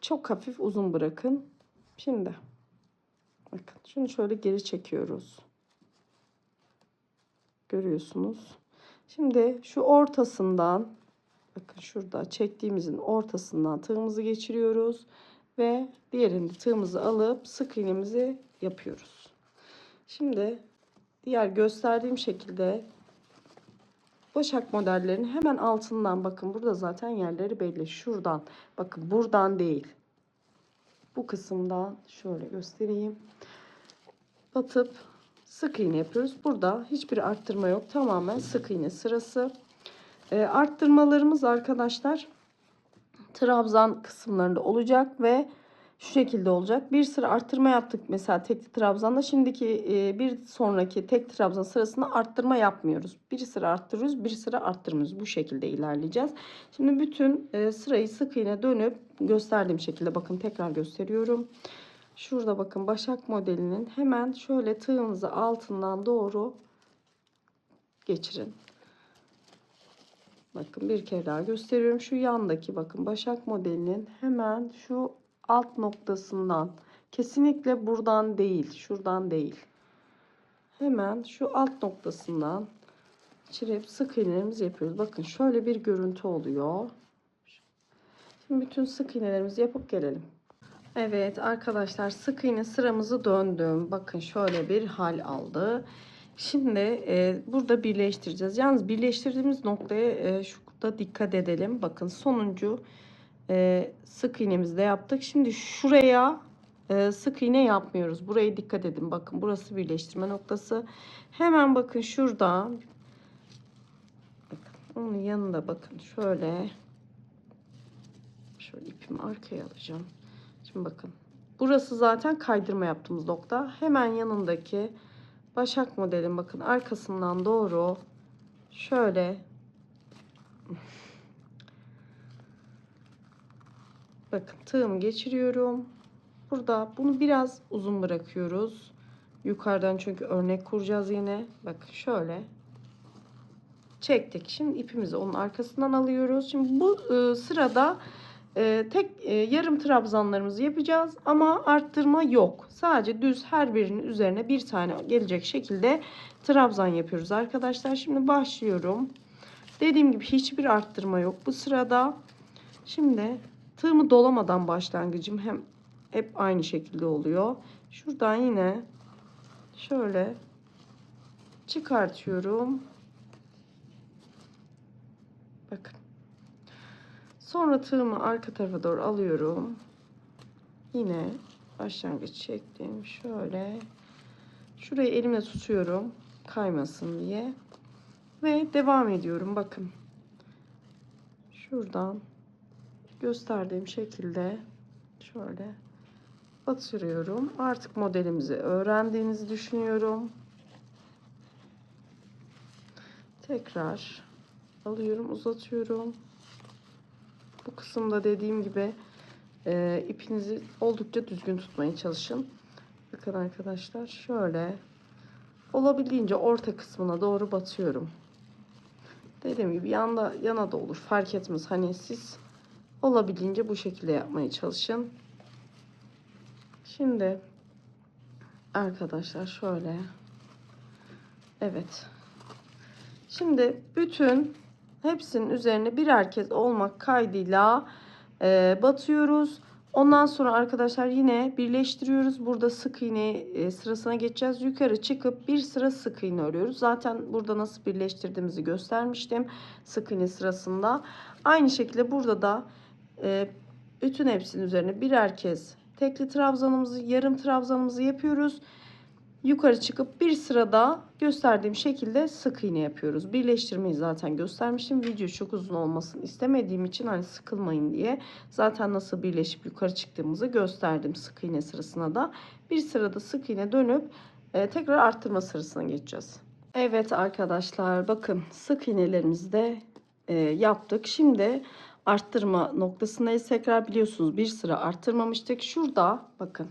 A: çok hafif uzun bırakın. Şimdi bakın şunu şöyle geri çekiyoruz. Görüyorsunuz. Şimdi şu ortasından, bakın şurada çektiğimizin ortasından tığımızı geçiriyoruz ve diğerinde tığımızı alıp sık iğnemizi yapıyoruz. Şimdi diğer gösterdiğim şekilde başak modellerinin hemen altından, bakın burada zaten yerleri belli. Şuradan, bakın buradan değil, bu kısımdan şöyle göstereyim. Batıp sık iğne yapıyoruz. Burada hiçbir arttırma yok. Tamamen sık iğne sırası. Arttırmalarımız arkadaşlar trabzan kısımlarında olacak ve şu şekilde olacak. Bir sıra arttırma yaptık mesela tekli trabzanda. Şimdiki bir sonraki tek trabzan sırasında arttırma yapmıyoruz. Bir sıra arttırıyoruz, bir sıra arttırmıyoruz. Bu şekilde ilerleyeceğiz. Şimdi bütün sırayı sık iğne dönüp gösterdiğim şekilde, bakın tekrar gösteriyorum. Şurada bakın başak modelinin hemen şöyle tığımızı altından doğru geçirin. Bakın bir kere daha gösteriyorum. Şu yandaki, bakın başak modelinin hemen şu alt noktasından, kesinlikle buradan değil, şuradan değil. Hemen şu alt noktasından geçirip sık iğnelerimizi yapıyoruz. Bakın şöyle bir görüntü oluyor. Şimdi bütün sık iğnelerimizi yapıp gelelim. Evet arkadaşlar, sık iğne sıramızı döndüm. Bakın şöyle bir hal aldı. Şimdi burada birleştireceğiz. Yalnız birleştirdiğimiz noktaya şurada dikkat edelim. Bakın sonuncu sık iğnemizi de yaptık. Şimdi şuraya sık iğne yapmıyoruz. Buraya dikkat edin. Bakın burası birleştirme noktası. Hemen bakın şurada. Bakın onun yanında, bakın şöyle ipimi arkaya alacağım. Şimdi bakın burası zaten kaydırma yaptığımız nokta. Hemen yanındaki başak modelin bakın arkasından doğru şöyle bakın tığımı geçiriyorum. Burada bunu biraz uzun bırakıyoruz. Yukarıdan çünkü örnek kuracağız yine. Bakın şöyle çektik. Şimdi ipimizi onun arkasından alıyoruz. Şimdi bu sırada tek yarım trabzanlarımızı yapacağız ama arttırma yok. Sadece düz her birinin üzerine bir tane gelecek şekilde trabzan yapıyoruz arkadaşlar. Şimdi başlıyorum. Dediğim gibi hiçbir arttırma yok bu sırada. Şimdi tığımı dolamadan başlangıcım hep aynı şekilde oluyor. Şuradan yine şöyle çıkartıyorum. Bakın. Sonra tığımı arka tarafa doğru alıyorum. Yine başlangıç çektim. Şöyle şurayı elimle tutuyorum kaymasın diye. Ve devam ediyorum. Bakın. Şuradan gösterdiğim şekilde şöyle batırıyorum. Artık modelimizi öğrendiğinizi düşünüyorum. Tekrar alıyorum, uzatıyorum. Bu kısımda dediğim gibi ipinizi oldukça düzgün tutmaya çalışın. Bakın arkadaşlar şöyle olabildiğince orta kısmına doğru batıyorum. Dediğim gibi yana da olur, fark etmez. Hani siz olabildiğince bu şekilde yapmaya çalışın. Şimdi arkadaşlar şöyle, evet. Şimdi bütün hepsinin üzerine birer kez olmak kaydıyla batıyoruz. Ondan sonra arkadaşlar yine birleştiriyoruz. Burada sık iğne sırasına geçeceğiz. Yukarı çıkıp bir sıra sık iğne örüyoruz. Zaten burada nasıl birleştirdiğimizi göstermiştim sık iğne sırasında. Aynı şekilde burada da bütün hepsinin üzerine birer kez tekli trabzanımızı, yarım trabzanımızı yapıyoruz. Yukarı çıkıp bir sırada gösterdiğim şekilde sık iğne yapıyoruz. Birleştirmeyi zaten göstermiştim. Video çok uzun olmasını istemediğim için, hani sıkılmayın diye, zaten nasıl birleşip yukarı çıktığımızı gösterdim sık iğne sırasına da. Bir sırada sık iğne dönüp tekrar arttırma sırasına geçeceğiz. Evet arkadaşlar, bakın sık iğnelerimizi de yaptık. Şimdi arttırma noktasındayız. Tekrar biliyorsunuz bir sıra arttırmamıştık. Şurada bakın.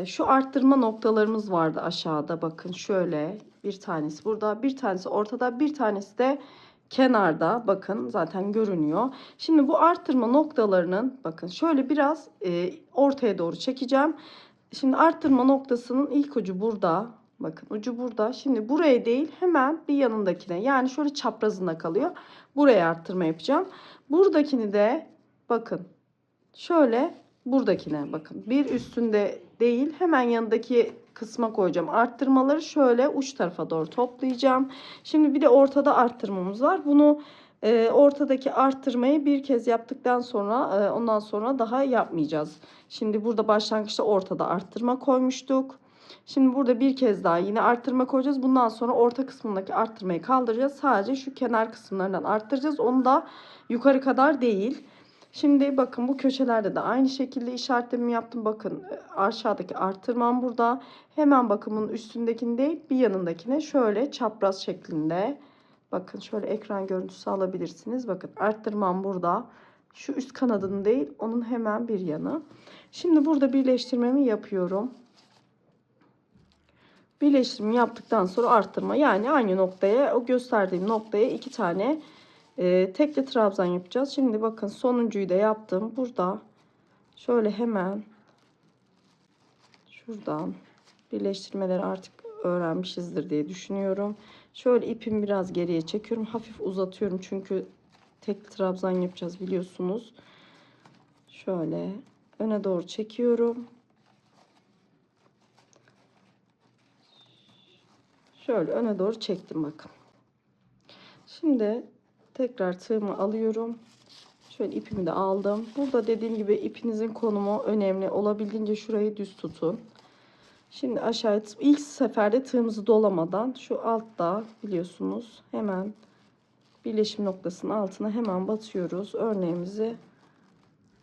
A: Şu arttırma noktalarımız vardı aşağıda, bakın şöyle Bir tanesi burada, bir tanesi ortada, bir tanesi de kenarda. Bakın zaten görünüyor. Şimdi bu arttırma noktalarının bakın şöyle biraz ortaya doğru çekeceğim. Şimdi arttırma noktasının ilk ucu burada. Bakın ucu burada. Şimdi buraya değil hemen bir yanındakine, yani şöyle çaprazında kalıyor. Buraya arttırma yapacağım. Buradakini de bakın şöyle buradakine bakın. Bir üstünde değil hemen yanındaki kısma koyacağım. Arttırmaları şöyle uç tarafa doğru toplayacağım. Şimdi bir de ortada arttırmamız var. Bunu ortadaki arttırmayı bir kez yaptıktan sonra ondan sonra daha yapmayacağız. Şimdi burada başlangıçta ortada arttırma koymuştuk. Şimdi burada bir kez daha yine arttırma koyacağız. Bundan sonra orta kısmındaki arttırmayı kaldıracağız. Sadece şu kenar kısımlarından arttıracağız. Onu da yukarı kadar değil. Şimdi bakın bu köşelerde de aynı şekilde işaretlerimi yaptım. Bakın aşağıdaki arttırmam burada. Hemen bakın bunun üstündekini değil bir yanındakine şöyle çapraz şeklinde. Bakın şöyle ekran görüntüsü alabilirsiniz. Bakın arttırmam burada. Şu üst kanadının değil onun hemen bir yanı. Şimdi burada birleştirmemi yapıyorum. Birleştirme yaptıktan sonra arttırma, yani aynı noktaya, o gösterdiğim noktaya iki tane tekli trabzan yapacağız. Şimdi bakın sonuncuyu da yaptım. Burada şöyle hemen şuradan birleştirmeleri artık öğrenmişizdir diye düşünüyorum. Şöyle ipimi biraz geriye çekiyorum. Hafif uzatıyorum çünkü tekli trabzan yapacağız biliyorsunuz. Şöyle öne doğru çekiyorum. Şöyle öne doğru çektim bakın. Şimdi tekrar tığımı alıyorum. Şöyle ipimi de aldım. Burada dediğim gibi ipinizin konumu önemli. Olabildiğince şurayı düz tutun. Şimdi aşağıya ilk seferde tığımızı dolamadan şu altta biliyorsunuz hemen birleşim noktasının altına hemen batıyoruz. Örneğimizi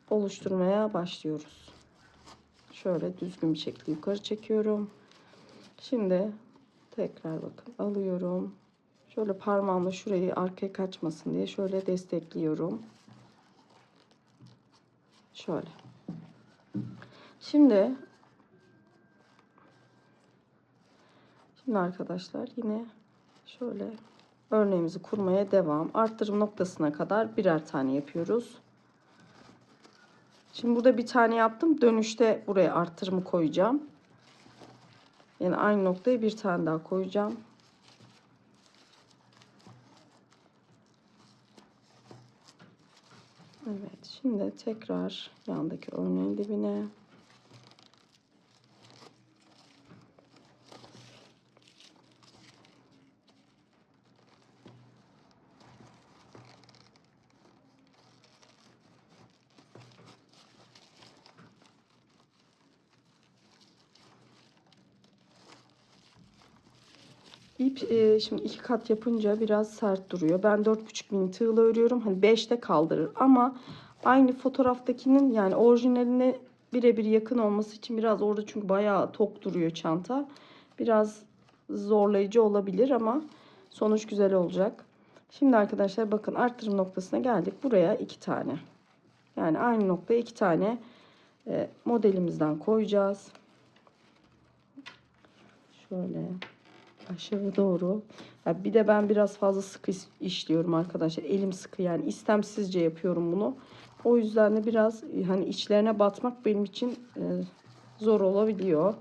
A: oluşturmaya başlıyoruz. Şöyle düzgün bir şekilde yukarı çekiyorum. Şimdi tekrar bakın alıyorum. Şöyle parmağımla şurayı arkaya kaçmasın diye şöyle destekliyorum. Şöyle. Şimdi arkadaşlar yine şöyle örneğimizi kurmaya devam. Arttırım noktasına kadar birer tane yapıyoruz. Şimdi burada bir tane yaptım. Dönüşte buraya arttırımı koyacağım. Yani aynı noktaya bir tane daha koyacağım. Evet, şimdi tekrar yandaki örneğin dibine. İp şimdi iki kat yapınca biraz sert duruyor. Ben 4,5 milim tığla örüyorum. Hani 5'te kaldırır ama aynı fotoğraftakinin yani orijinaline birebir yakın olması için biraz orada, çünkü bayağı tok duruyor çanta. Biraz zorlayıcı olabilir ama sonuç güzel olacak. Şimdi arkadaşlar bakın arttırım noktasına geldik. Buraya iki tane. Yani aynı noktaya iki tane modelimizden koyacağız. Şöyle aşağı doğru. Ya bir de ben biraz fazla sıkı işliyorum arkadaşlar. Elim sıkı, yani istemsizce yapıyorum bunu. O yüzden de biraz hani içlerine batmak benim için zor olabiliyor.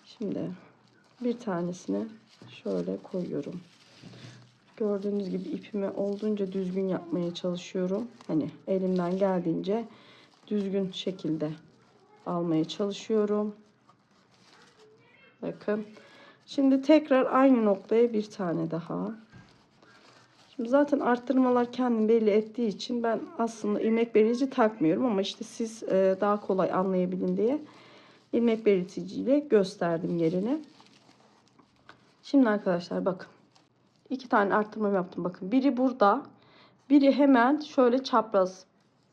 A: Şimdi bir tanesini şöyle koyuyorum. Gördüğünüz gibi ipimi olduğunca düzgün yapmaya çalışıyorum. Hani elimden geldiğince düzgün şekilde almaya çalışıyorum. Bakın. Şimdi tekrar aynı noktaya bir tane daha. Şimdi zaten arttırmalar kendini belli ettiği için ben aslında ilmek belirleyici takmıyorum ama işte siz daha kolay anlayabilin diye ilmek belirleyiciyle gösterdim yerini. Şimdi arkadaşlar bakın. İki tane arttırma yaptım. Bakın biri burada. Biri hemen şöyle çapraz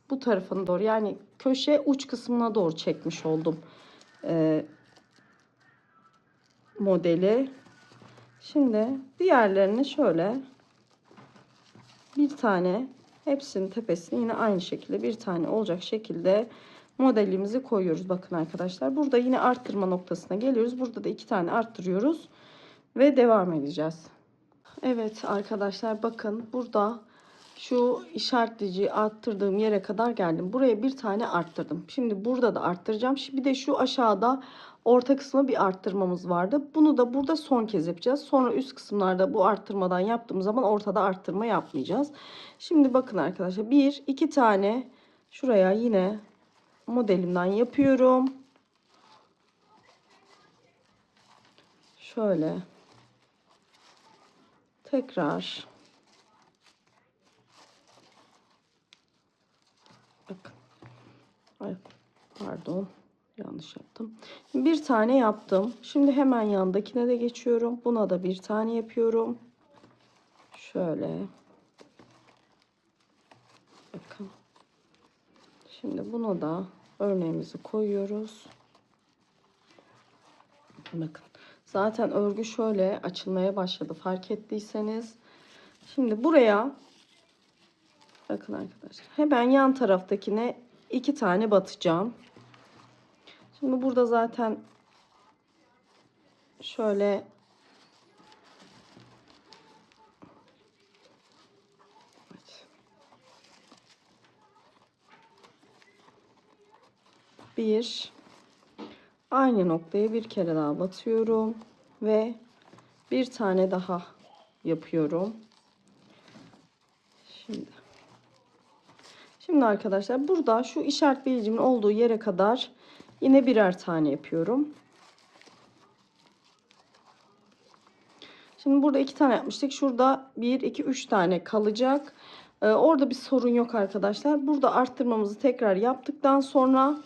A: bu tarafına doğru, yani köşe uç kısmına doğru çekmiş oldum modeli. Şimdi diğerlerini şöyle bir tane, hepsinin tepesine yine aynı şekilde bir tane olacak şekilde modelimizi koyuyoruz. Bakın arkadaşlar burada yine arttırma noktasına geliyoruz. Burada da iki tane arttırıyoruz. ve devam edeceğiz. Evet arkadaşlar, bakın burada şu işaretleyici arttırdığım yere kadar geldim. Buraya bir tane arttırdım. Şimdi burada da arttıracağım. Şimdi bir de şu aşağıda orta kısmı bir arttırmamız vardı. Bunu da burada son kez yapacağız. Sonra üst kısımlarda bu arttırmadan yaptığımız zaman ortada arttırma yapmayacağız. Şimdi bakın arkadaşlar, bir iki tane şuraya yine modelimden yapıyorum. Şöyle tekrar bakın. Ay, pardon, yanlış yaptım. Bir tane yaptım. Şimdi hemen yandakine de geçiyorum. Buna da bir tane yapıyorum. Şöyle. Bakın. Şimdi buna da örneğimizi koyuyoruz. Bakın. Zaten örgü şöyle açılmaya başladı, fark ettiyseniz. Şimdi buraya bakın arkadaşlar. Hemen yan taraftakine 2 tane batacağım. Şimdi burada zaten şöyle bir aynı noktaya bir kere daha batıyorum ve bir tane daha yapıyorum. Şimdi arkadaşlar, burada şu işaretleyicimin olduğu yere kadar yine birer tane yapıyorum. Şimdi burada 2 tane yapmıştık. Şurada 1, 2, 3 tane kalacak. Orada bir sorun yok arkadaşlar. Burada arttırmamızı tekrar yaptıktan sonra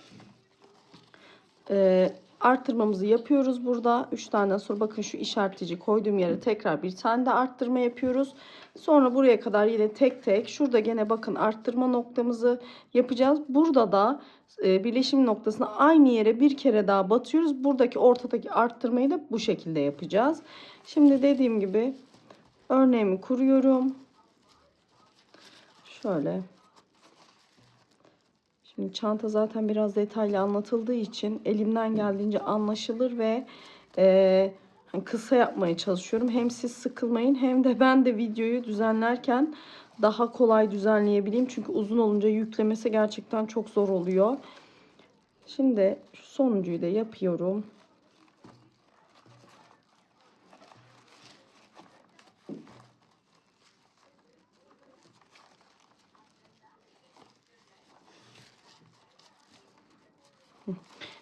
A: arttırmamızı yapıyoruz burada. 3 tane sonra bakın şu işaretleyici koyduğum yere tekrar bir tane de arttırma yapıyoruz. Sonra buraya kadar yine tek tek şurada gene bakın arttırma noktamızı yapacağız. Burada da birleşim noktasına aynı yere bir kere daha batıyoruz. Buradaki ortadaki arttırmayı da bu şekilde yapacağız. Şimdi dediğim gibi örneğimi kuruyorum. Şöyle. Şimdi çanta zaten biraz detaylı anlatıldığı için elimden geldiğince anlaşılır ve hani kısa yapmaya çalışıyorum. Hem siz sıkılmayın hem de ben de videoyu düzenlerken daha kolay düzenleyebileyim. Çünkü uzun olunca yüklemesi gerçekten çok zor oluyor. Şimdi şu sonuncuyu da yapıyorum.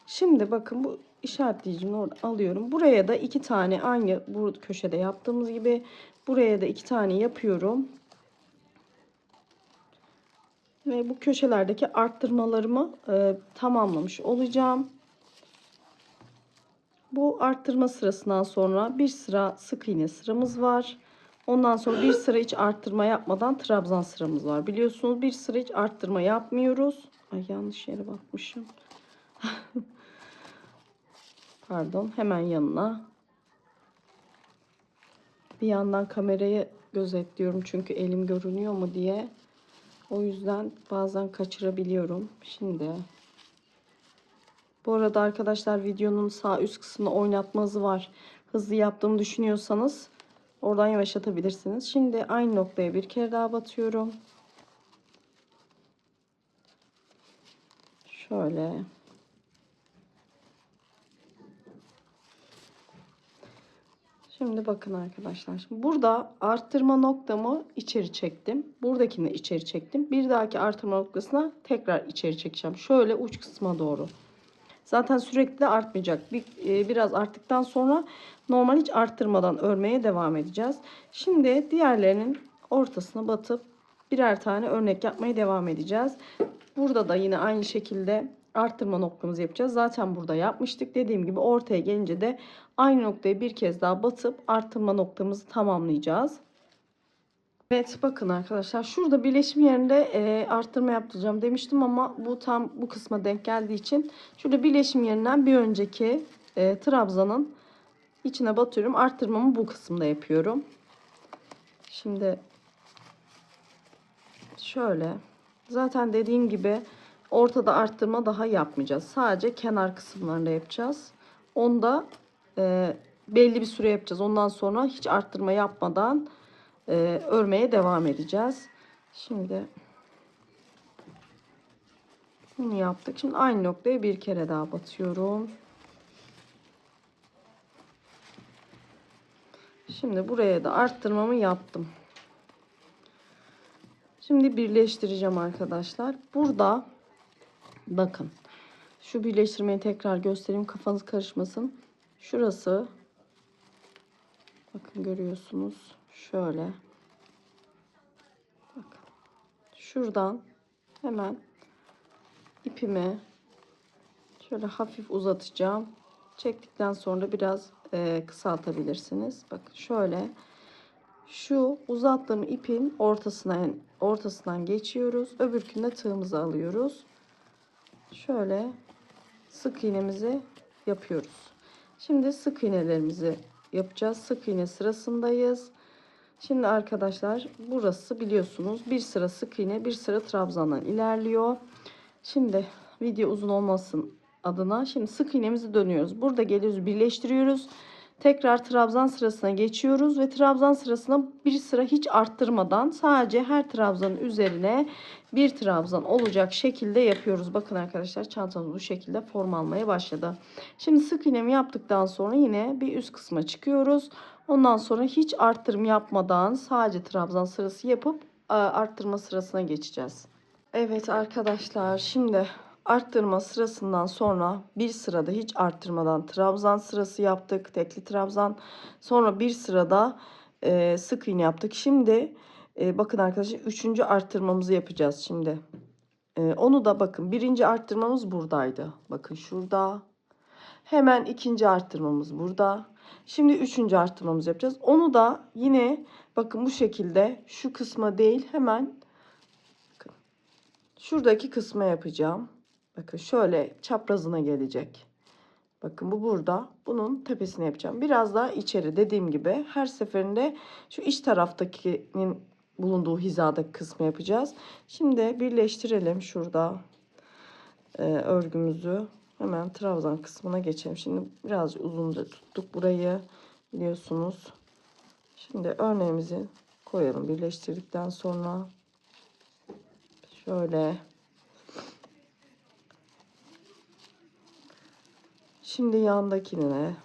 A: Şimdi bakın bu işaretleyicimi orada alıyorum. Buraya da 2 tane aynı bu köşede yaptığımız gibi buraya da 2 tane yapıyorum. Ve bu köşelerdeki arttırmalarımı tamamlamış olacağım. Bu arttırma sırasından sonra bir sıra sık iğne sıramız var. Ondan sonra bir sıra hiç arttırma yapmadan trabzan sıramız var. Biliyorsunuz bir sıra hiç arttırma yapmıyoruz. Ay, yanlış yere bakmışım. Pardon, hemen yanına. Bir yandan kamerayı gözetliyorum çünkü elim görünüyor mu diye. O yüzden bazen kaçırabiliyorum. Şimdi bu arada arkadaşlar, videonun sağ üst kısmında oynatma hızı var. Hızlı yaptığımı düşünüyorsanız oradan yavaşlatabilirsiniz. Şimdi aynı noktaya bir kere daha batıyorum. Şöyle. Şimdi bakın arkadaşlar. Şimdi burada arttırma noktamı içeri çektim. Buradakini içeri çektim. Bir dahaki arttırma noktasına tekrar içeri çekeceğim. Şöyle uç kısma doğru. Zaten sürekli artmayacak. Biraz arttıktan sonra normal hiç arttırmadan örmeye devam edeceğiz. Şimdi diğerlerinin ortasına batıp birer tane örnek yapmaya devam edeceğiz. Burada da yine aynı şekilde arttırma noktamızı yapacağız. Zaten burada yapmıştık. Dediğim gibi ortaya gelince de aynı noktaya bir kez daha batıp arttırma noktamızı tamamlayacağız. Evet, bakın arkadaşlar, şurada birleşim yerinde arttırma yaptıracağım demiştim ama bu tam bu kısma denk geldiği için şurada birleşim yerinden bir önceki trabzanın içine batıyorum. Arttırmamı bu kısımda yapıyorum. Şimdi şöyle, zaten dediğim gibi ortada arttırma daha yapmayacağız. Sadece kenar kısımlarında yapacağız. Onda belli bir süre yapacağız. Ondan sonra hiç arttırma yapmadan örmeye devam edeceğiz. Şimdi bunu yaptık. Şimdi aynı noktaya bir kere daha batıyorum. Şimdi buraya da arttırmamı yaptım. Şimdi birleştireceğim arkadaşlar. Burada bakın. Şu birleştirmeyi tekrar göstereyim. Kafanız karışmasın. Şurası. Bakın görüyorsunuz. Şöyle. Bakın. Şuradan hemen ipimi şöyle hafif uzatacağım. Çektikten sonra biraz kısaltabilirsiniz. Bakın şöyle. Şu uzattığım ipin ortasından geçiyoruz. Öbürkünde tığımızı alıyoruz. Şöyle sık iğnemizi yapıyoruz. Şimdi sık iğnelerimizi yapacağız. Sık iğne sırasındayız. Şimdi arkadaşlar burası biliyorsunuz bir sıra sık iğne bir sıra trabzandan ilerliyor. Şimdi video uzun olmasın adına şimdi sık iğnemizi dönüyoruz. Burada geliyoruz, birleştiriyoruz. Tekrar trabzan sırasına geçiyoruz ve trabzan sırasına bir sıra hiç arttırmadan sadece her trabzanın üzerine bir trabzan olacak şekilde yapıyoruz. Bakın arkadaşlar çantamız bu şekilde form almaya başladı. Şimdi sık iğnemi yaptıktan sonra yine bir üst kısma çıkıyoruz. Ondan sonra hiç arttırım yapmadan sadece trabzan sırası yapıp arttırma sırasına geçeceğiz. Evet arkadaşlar şimdi arttırma sırasından sonra bir sırada hiç arttırmadan trabzan sırası yaptık. Tekli trabzan. Sonra bir sırada sık iğne yaptık. Şimdi bakın arkadaşlar 3. arttırmamızı yapacağız şimdi. Onu da bakın birinci arttırmamız buradaydı. Bakın şurada. Hemen ikinci arttırmamız burada. Şimdi üçüncü arttırmamızı yapacağız. Onu da yine bakın bu şekilde şu kısma değil hemen şuradaki kısma yapacağım. Bakın şöyle çaprazına gelecek. Bakın bu burada. Bunun tepesine yapacağım. Biraz daha içeri dediğim gibi her seferinde şu iç taraftakinin bulunduğu hizadaki kısmı yapacağız. Şimdi birleştirelim şurada örgümüzü. Hemen trabzan kısmına geçelim. Şimdi biraz uzunca tuttuk burayı biliyorsunuz. Şimdi örneğimizi koyalım birleştirdikten sonra. Şöyle. Şimdi yandakine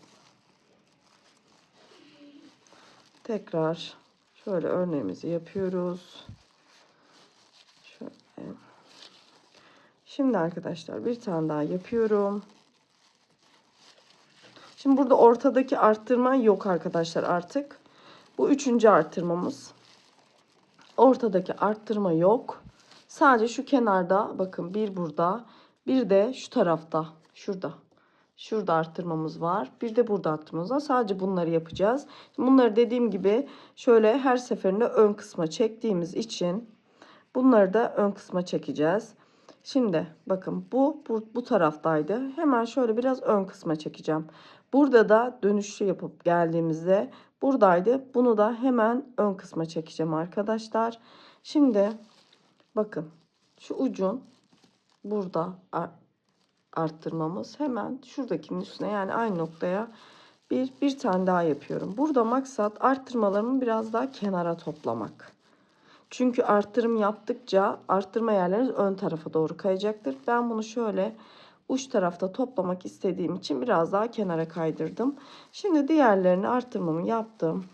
A: tekrar şöyle örneğimizi yapıyoruz. Şöyle. Şimdi arkadaşlar bir tane daha yapıyorum. Şimdi burada ortadaki arttırma yok arkadaşlar artık. Bu üçüncü arttırmamız. Ortadaki arttırma yok. Sadece şu kenarda bakın bir burada bir de şu tarafta şurada. Şurada arttırmamız var. Bir de burada arttırmamız var. Sadece bunları yapacağız. Bunları dediğim gibi şöyle her seferinde ön kısma çektiğimiz için bunları da ön kısma çekeceğiz. Şimdi bakın bu taraftaydı. Hemen şöyle biraz ön kısma çekeceğim. Burada da dönüşü yapıp geldiğimizde buradaydı. Bunu da hemen ön kısma çekeceğim arkadaşlar. Şimdi bakın şu ucun burada arttırmamız hemen şuradakinin üstüne yani aynı noktaya bir tane daha yapıyorum. Burada maksat arttırmalarımı biraz daha kenara toplamak. Çünkü arttırım yaptıkça arttırma yerleriniz ön tarafa doğru kayacaktır. Ben bunu şöyle uç tarafta toplamak istediğim için biraz daha kenara kaydırdım. Şimdi diğerlerini arttırmamı yaptım.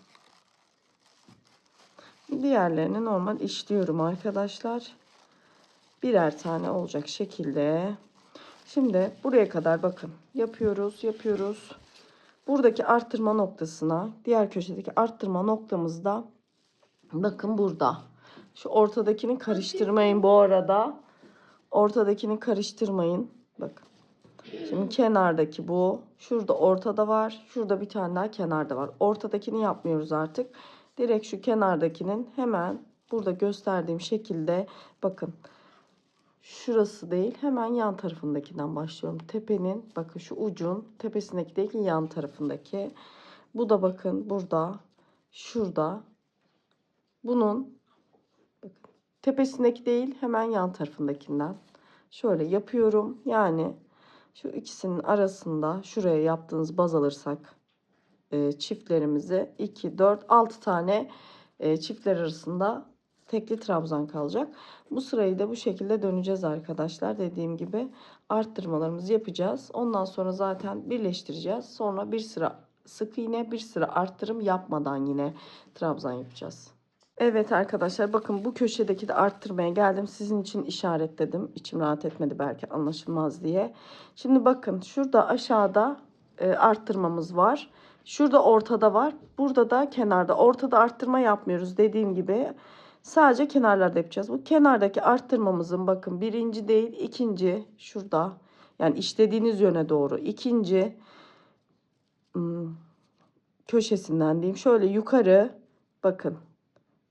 A: Diğerlerini normal işliyorum arkadaşlar. Birer tane olacak şekilde. Şimdi buraya kadar bakın yapıyoruz. Buradaki arttırma noktasına diğer köşedeki arttırma noktamızda bakın burada. Şu ortadakini karıştırmayın bu arada. Ortadakini karıştırmayın. Bakın. Şimdi kenardaki bu. Şurada ortada var. Şurada bir tane daha kenarda var. Ortadakini yapmıyoruz artık. Direkt şu kenardakinin hemen burada gösterdiğim şekilde bakın. Şurası değil hemen yan tarafındakinden başlıyorum. Tepenin bakın şu ucun tepesindeki değil yan tarafındaki. Bu da bakın burada. Şurada. Bunun bakın, tepesindeki değil hemen yan tarafındakinden. Şöyle yapıyorum. Yani şu ikisinin arasında şuraya yaptığınız baz alırsak çiftlerimizi 2, 4, 6 tane çiftler arasında tekli trabzan kalacak. Bu sırayı da bu şekilde döneceğiz arkadaşlar. Dediğim gibi arttırmalarımızı yapacağız. Ondan sonra zaten birleştireceğiz. Sonra bir sıra sık iğne, bir sıra arttırım yapmadan yine trabzan yapacağız. Evet arkadaşlar, bakın bu köşedeki de arttırmaya geldim. Sizin için işaretledim. İçim rahat etmedi belki anlaşılmaz diye. Şimdi bakın şurada aşağıda arttırmamız var. Şurada ortada var. Burada da kenarda. Ortada arttırma yapmıyoruz dediğim gibi. Sadece kenarlarda yapacağız. Bu kenardaki arttırmamızın bakın birinci değil ikinci şurada. Yani işlediğiniz yöne doğru ikinci köşesinden diyeyim. Şöyle yukarı bakın.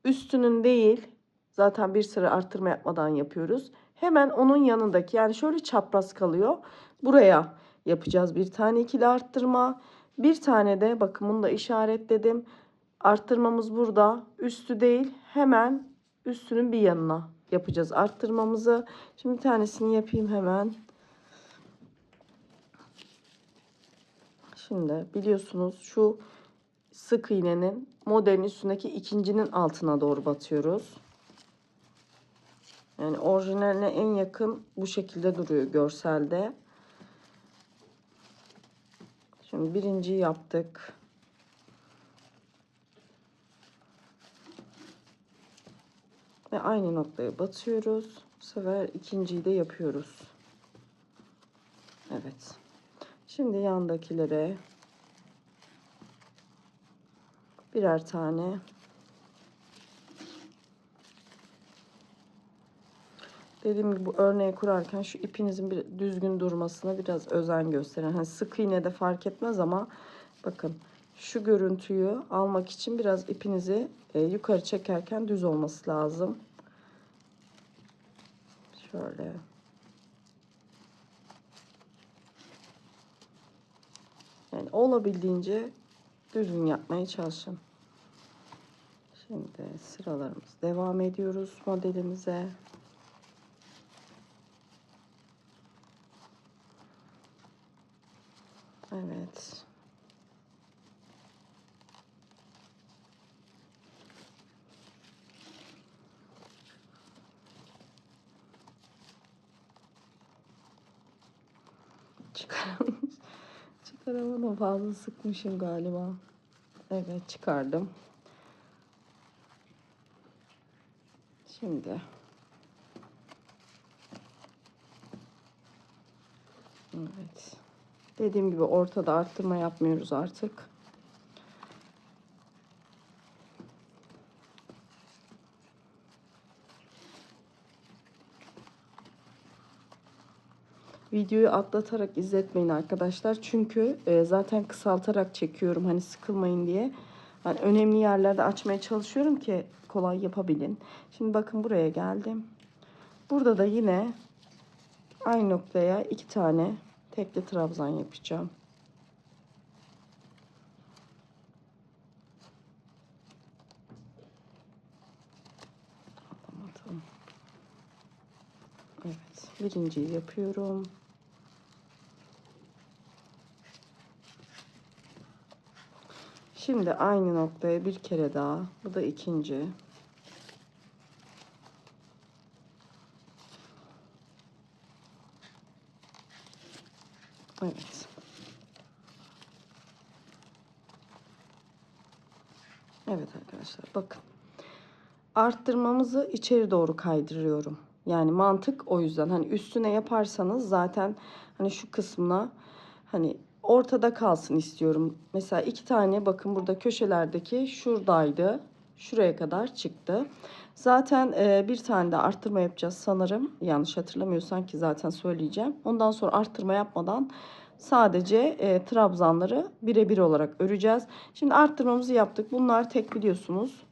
A: Üstünün değil, zaten bir sıra arttırma yapmadan yapıyoruz. Hemen onun yanındaki, yani şöyle çapraz kalıyor. Buraya yapacağız bir tane ikili arttırma. Bir tane de bakın bunu da işaretledim. Arttırmamız burada. Üstü değil, hemen üstünün bir yanına yapacağız arttırmamızı. Şimdi bir tanesini yapayım hemen. Şimdi biliyorsunuz şu sık iğnenin modelin üstündeki ikincinin altına doğru batıyoruz. Yani orijinaline en yakın bu şekilde duruyor görselde. Şimdi birinciyi yaptık. Ve aynı noktaya batıyoruz. Bu sefer ikinciyi de yapıyoruz. Evet. Şimdi yandakilere birer tane dediğim gibi bu örneği kurarken şu ipinizin bir düzgün durmasına biraz özen gösterin. Hani sık iğne de fark etmez ama bakın şu görüntüyü almak için biraz ipinizi yukarı çekerken düz olması lazım. Şöyle. Yani olabildiğince düzgün yapmaya çalışın. Şimdi sıralarımız devam ediyoruz modelimize. Evet. Çıkaramadım, fazla sıkmışım galiba. Evet, çıkardım. Şimdi evet. Dediğim gibi ortada arttırma yapmıyoruz artık. Videoyu atlatarak izletmeyin arkadaşlar. Çünkü zaten kısaltarak çekiyorum hani sıkılmayın diye. Yani önemli yerlerde açmaya çalışıyorum ki kolay yapabilin. Şimdi bakın buraya geldim. Burada da yine aynı noktaya 2 tane tekli trabzan yapacağım. Evet, birinciyi yapıyorum. Şimdi aynı noktaya bir kere daha. Bu da ikinci. Evet. Evet arkadaşlar bakın. Arttırmamızı içeri doğru kaydırıyorum. Yani mantık o yüzden. Hani üstüne yaparsanız zaten hani şu kısmına hani ortada kalsın istiyorum. Mesela 2 tane bakın burada köşelerdeki şuradaydı. Şuraya kadar çıktı. Zaten bir tane de arttırma yapacağız sanırım. Yanlış hatırlamıyorsam ki zaten söyleyeceğim. Ondan sonra arttırma yapmadan sadece trabzanları birebir olarak öreceğiz. Şimdi arttırmamızı yaptık. Bunlar tek biliyorsunuz.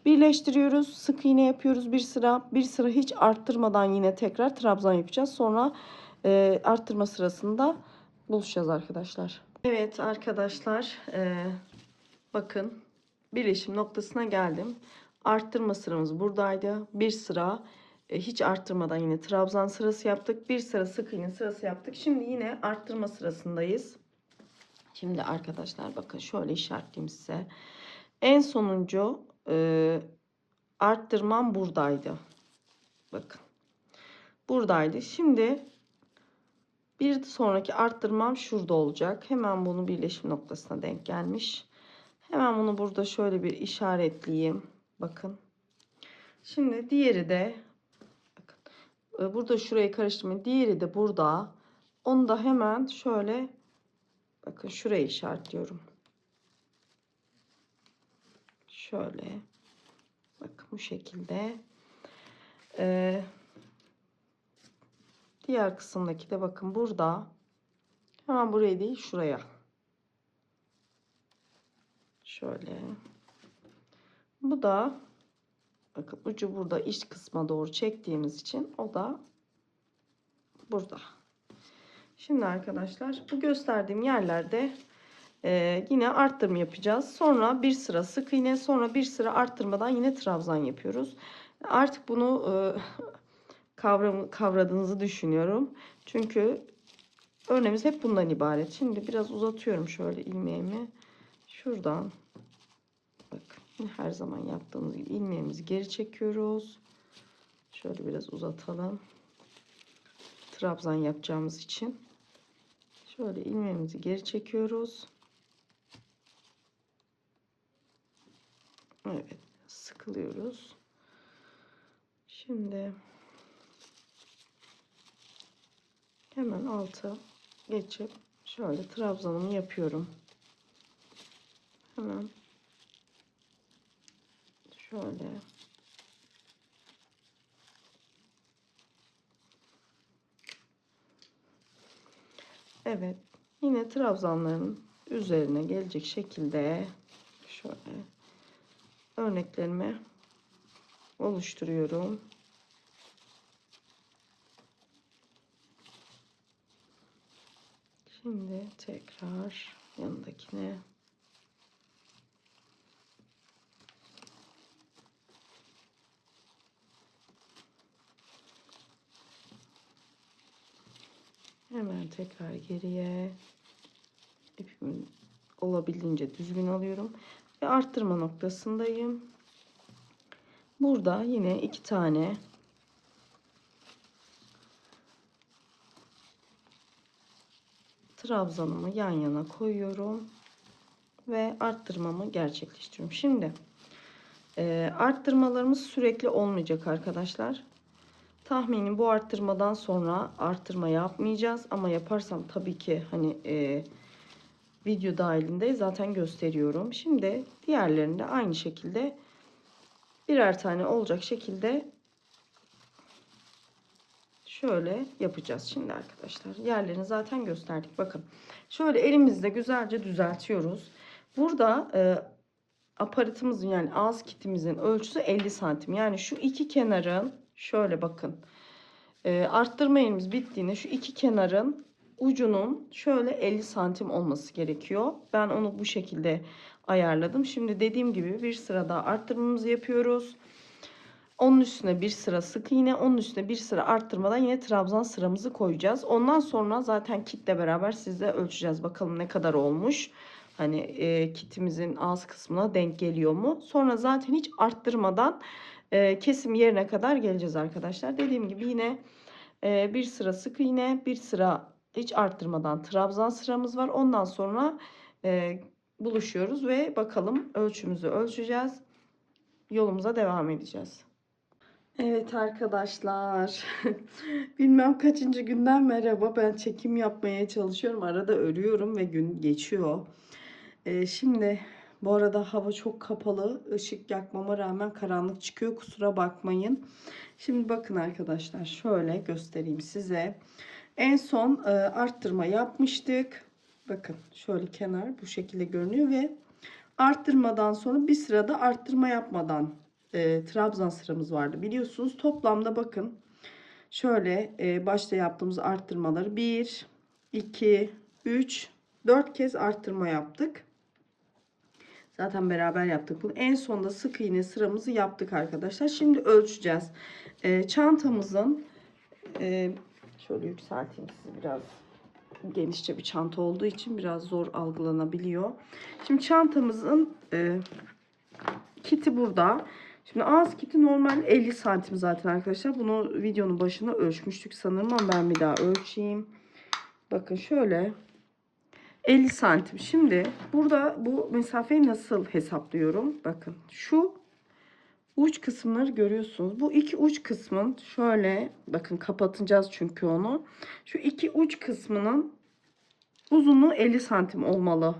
A: Birleştiriyoruz. Sık iğne yapıyoruz bir sıra. Bir sıra hiç arttırmadan yine tekrar trabzan yapacağız. Sonra arttırma sırasında buluşacağız arkadaşlar. Evet arkadaşlar, bakın birleşim noktasına geldim. Arttırma sıramız buradaydı. Bir sıra hiç arttırmadan yine trabzan sırası yaptık. Bir sıra sık iğne sırası yaptık. Şimdi yine arttırma sırasındayız. Şimdi arkadaşlar bakın şöyle işaretleyeyim size. En sonuncu arttırmam buradaydı. Bakın. Buradaydı. Şimdi bir sonraki arttırmam şurada olacak. Hemen bunu birleşim noktasına denk gelmiş. Hemen bunu burada şöyle bir işaretleyeyim. Bakın. Şimdi diğeri de bakın. Burada şurayı karıştırmayın. Diğeri de burada. Onu da hemen şöyle bakın şurayı işaretliyorum. Şöyle. Bakın bu şekilde. Diğer kısımdaki de bakın burada. Hemen buraya değil şuraya. Şöyle. Bu da bakın ucu burada iç kısma doğru çektiğimiz için o da burada. Şimdi arkadaşlar bu gösterdiğim yerlerde yine arttırma yapacağız. Sonra bir sıra sık iğne, sonra bir sıra arttırmadan yine trabzan yapıyoruz. Artık bunu kavradığınızı düşünüyorum. Çünkü örneğimiz hep bundan ibaret. Şimdi biraz uzatıyorum şöyle ilmeğimi. Şuradan bakın her zaman yaptığımız gibi ilmeğimizi geri çekiyoruz. Şöyle biraz uzatalım. Trabzan yapacağımız için. Şöyle ilmeğimizi geri çekiyoruz. Evet, sıkılıyoruz. Şimdi hemen alta geçip şöyle trabzanımı yapıyorum. Hemen şöyle evet, yine trabzanların üzerine gelecek şekilde şöyle örneklerimi oluşturuyorum. Şimdi tekrar yanındakine hemen tekrar geriye ipimi olabildiğince düzgün alıyorum ve arttırma noktasındayım. Burada yine 2 tane trabzanımı yan yana koyuyorum ve arttırmamı gerçekleştiriyorum. Şimdi arttırmalarımız sürekli olmayacak arkadaşlar. Tahminim bu arttırmadan sonra arttırma yapmayacağız ama yaparsam tabii ki hani video dahilinde zaten gösteriyorum. Şimdi diğerlerini de aynı şekilde birer tane olacak şekilde şöyle yapacağız şimdi arkadaşlar. Yerlerini zaten gösterdik. Bakın şöyle elimizle güzelce düzeltiyoruz. Burada aparatımızın yani ağız kitimizin ölçüsü 50 santim. Yani şu iki kenarın şöyle bakın arttırma elimiz bittiğinde şu iki kenarın ucunun şöyle 50 santim olması gerekiyor. Ben onu bu şekilde ayarladım. Şimdi dediğim gibi bir sıra daha arttırmamızı yapıyoruz. Onun üstüne bir sıra sık iğne, onun üstüne bir sıra arttırmadan yine trabzan sıramızı koyacağız. Ondan sonra zaten kitle beraber sizle ölçeceğiz. Bakalım ne kadar olmuş. Hani kitimizin ağız kısmına denk geliyor mu? Sonra zaten hiç arttırmadan kesim yerine kadar geleceğiz arkadaşlar. Dediğim gibi yine bir sıra sık iğne, bir sıra hiç arttırmadan trabzan sıramız var. Ondan sonra buluşuyoruz ve bakalım ölçümüzü ölçeceğiz. Yolumuza devam edeceğiz. Evet arkadaşlar. Bilmem kaçıncı günden merhaba. Ben çekim yapmaya çalışıyorum. Arada örüyorum ve gün geçiyor. Şimdi bu arada hava çok kapalı. Işık yakmama rağmen karanlık çıkıyor. Kusura bakmayın. Şimdi bakın arkadaşlar şöyle göstereyim size. En son arttırma yapmıştık. Bakın şöyle kenar bu şekilde görünüyor ve arttırmadan sonra bir sırada arttırma yapmadan trabzan sıramız vardı. Biliyorsunuz toplamda bakın şöyle başta yaptığımız arttırmaları 1, 2, 3, 4 kez arttırma yaptık. Zaten beraber yaptık bunu. En sonda sık iğne sıramızı yaptık arkadaşlar. Şimdi ölçeceğiz. Çantamızın şöyle yükselteyim sizi biraz. genişçe bir çanta olduğu için biraz zor algılanabiliyor. Şimdi çantamızın kiti burada. Şimdi ağız kiti normal 50 santim zaten arkadaşlar. Bunu videonun başında ölçmüştük sanırım ama ben bir daha ölçeyim. Bakın şöyle 50 santim. Şimdi burada bu mesafeyi nasıl hesaplıyorum? Bakın şu uç kısımları görüyorsunuz. Bu iki uç kısmın şöyle bakın kapatacağız çünkü onu. Şu iki uç kısmının uzunluğu 50 santim olmalı.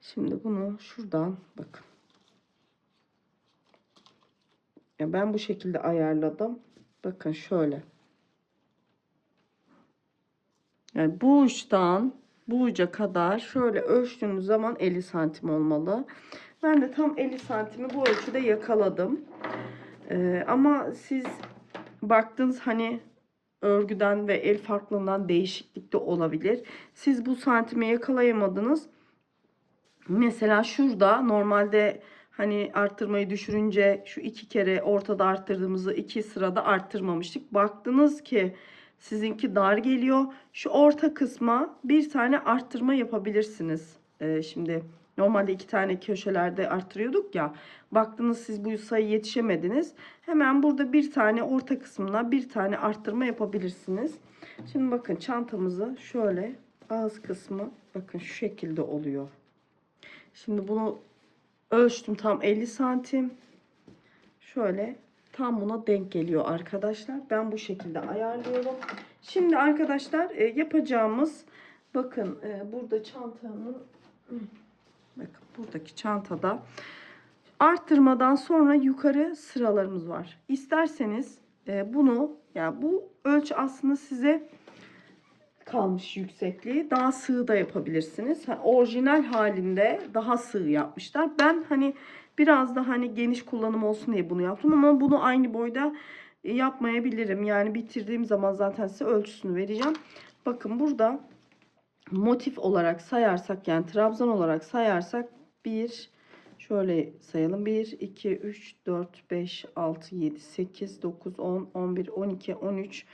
A: Şimdi bunu şuradan bakın. Ya ben bu şekilde ayarladım. Bakın şöyle. Yani bu uçtan bu uca kadar şöyle ölçtüğünüz zaman 50 santim olmalı. Ben de tam 50 santimi bu ölçüde yakaladım. Ama siz baktınız hani örgüden ve el farklılığından değişiklik de olabilir. Siz bu santimi yakalayamadınız. Mesela şurada normalde hani arttırmayı düşürünce şu iki kere ortada arttırdığımızı iki sırada arttırmamıştık. Baktınız ki sizinki dar geliyor. Şu orta kısma bir tane arttırma yapabilirsiniz. Şimdi normalde iki tane köşelerde arttırıyorduk ya. Baktınız siz bu sayı yetişemediniz. Hemen burada bir tane orta kısmına bir tane arttırma yapabilirsiniz. Şimdi bakın çantamızı şöyle ağız kısmı bakın şu şekilde oluyor. Şimdi bunu ölçtüm tam 50 santim. Şöyle tam buna denk geliyor arkadaşlar. Ben bu şekilde ayarlıyorum. Şimdi arkadaşlar yapacağımız bakın burada çantamın bakın buradaki çantada arttırmadan sonra yukarı sıralarımız var. İsterseniz bunu yani bu ölçü aslında size kalmış yüksekliği daha sığ da yapabilirsiniz. Orijinal halinde daha sığ yapmışlar. Ben hani biraz da hani geniş kullanım olsun diye bunu yaptım ama bunu aynı boyda yapmayabilirim. Yani bitirdiğim zaman zaten size ölçüsünü vereceğim. Bakın burada motif olarak sayarsak yani trabzan olarak sayarsak 1 şöyle sayalım 1 2 3 4 5 6 7 8 9 10 11 12 13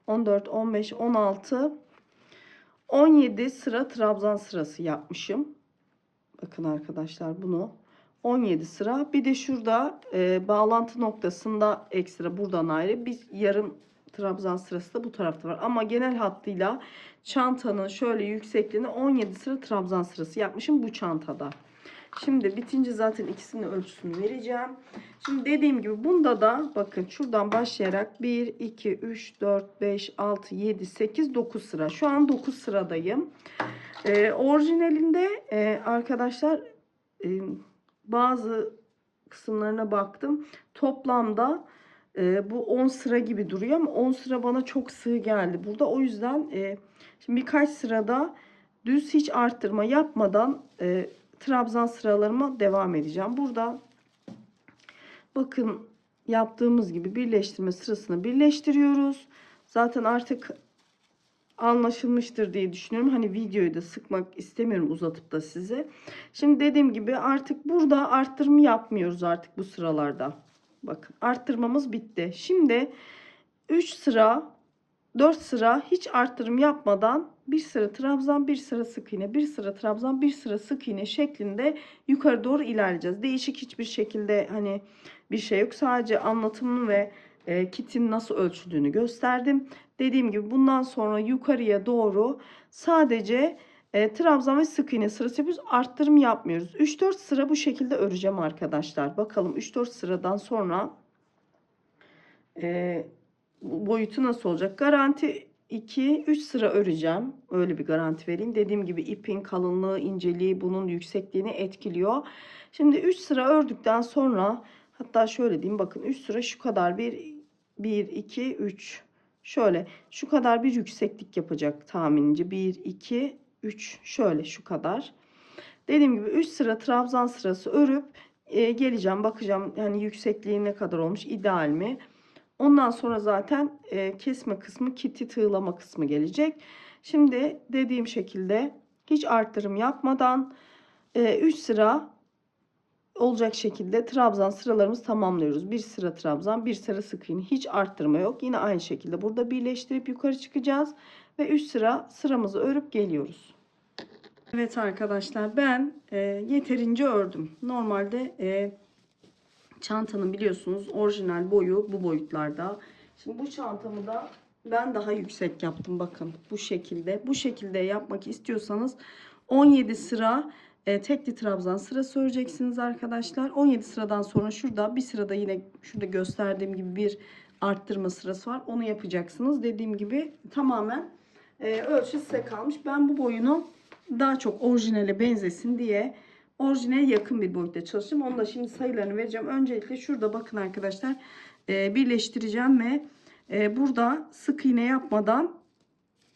A: 14 15 16 17 sıra trabzan sırası yapmışım. Bakın arkadaşlar bunu 17 sıra. Bir de şurada bağlantı noktasında ekstra buradan ayrı bir yarım trabzan sırası da bu tarafta var. Ama genel hattıyla çantanın şöyle yüksekliğini 17 sıra trabzan sırası yapmışım bu çantada. Şimdi bitince zaten ikisinin ölçüsünü vereceğim. Şimdi dediğim gibi bunda da bakın şuradan başlayarak 1, 2, 3, 4, 5, 6, 7, 8, 9 sıra. Şu an 9 sıradayım. Orijinalinde arkadaşlar bazı kısımlarına baktım. Toplamda bu 10 sıra gibi duruyor ama 10 sıra bana çok sığ geldi. Burada o yüzden şimdi birkaç sırada düz hiç arttırma yapmadan trabzan sıralarıma devam edeceğim. Burada bakın yaptığımız gibi birleştirme sırasını birleştiriyoruz. Zaten artık anlaşılmıştır diye düşünüyorum. Hani videoyu da sıkmak istemiyorum uzatıp da size. Şimdi dediğim gibi artık burada arttırma yapmıyoruz artık bu sıralarda. Bakın arttırmamız bitti. Şimdi 3 sıra 4 sıra hiç arttırım yapmadan bir sıra trabzan, bir sıra sık iğne, bir sıra trabzan, bir sıra sık iğne şeklinde yukarı doğru ilerleyeceğiz. Değişik hiçbir şekilde hani bir şey yok. Sadece anlatımını ve kitin nasıl ölçüldüğünü gösterdim. Dediğim gibi bundan sonra yukarıya doğru sadece trabzan ve sık iğne sırası yapıyoruz. Arttırım yapmıyoruz. 3-4 sıra bu şekilde öreceğim arkadaşlar. Bakalım 3-4 sıradan sonra boyutu nasıl olacak? Garanti 2-3 sıra öreceğim. Öyle bir garanti vereyim. Dediğim gibi ipin kalınlığı, inceliği bunun yüksekliğini etkiliyor. Şimdi 3 sıra ördükten sonra hatta şöyle diyeyim bakın 3 sıra şu kadar 1 2 3 şöyle şu kadar bir yükseklik yapacak tahminimce 1 2 3 şöyle şu kadar. Dediğim gibi 3 sıra trabzan sırası örüp geleceğim bakacağım yani yüksekliği ne kadar olmuş ideal mi? Ondan sonra zaten kesme kısmı, kiti tığlama kısmı gelecek. Şimdi dediğim şekilde hiç arttırım yapmadan 3 sıra olacak şekilde trabzan sıralarımızı tamamlıyoruz. Bir sıra trabzan, bir sıra sık iğne. Hiç arttırma yok. Yine aynı şekilde burada birleştirip yukarı çıkacağız ve 3 sıra sıramızı örüp geliyoruz. Evet arkadaşlar, ben yeterince ördüm. Normalde çantanın biliyorsunuz orijinal boyu bu boyutlarda. Şimdi bu çantamı da ben daha yüksek yaptım. Bakın bu şekilde. Bu şekilde yapmak istiyorsanız 17 sıra tekli trabzan sırası öreceksiniz arkadaşlar. 17 sıradan sonra şurada bir sırada yine şurada gösterdiğim gibi bir arttırma sırası var. Onu yapacaksınız. Dediğim gibi tamamen ölçü size kalmış. Ben bu boyunu daha çok orijinale benzesin diye orijinale yakın bir boyutta çalıştım. Onu da şimdi sayılarını vereceğim. Öncelikle şurada bakın arkadaşlar, birleştireceğim ve burada sık iğne yapmadan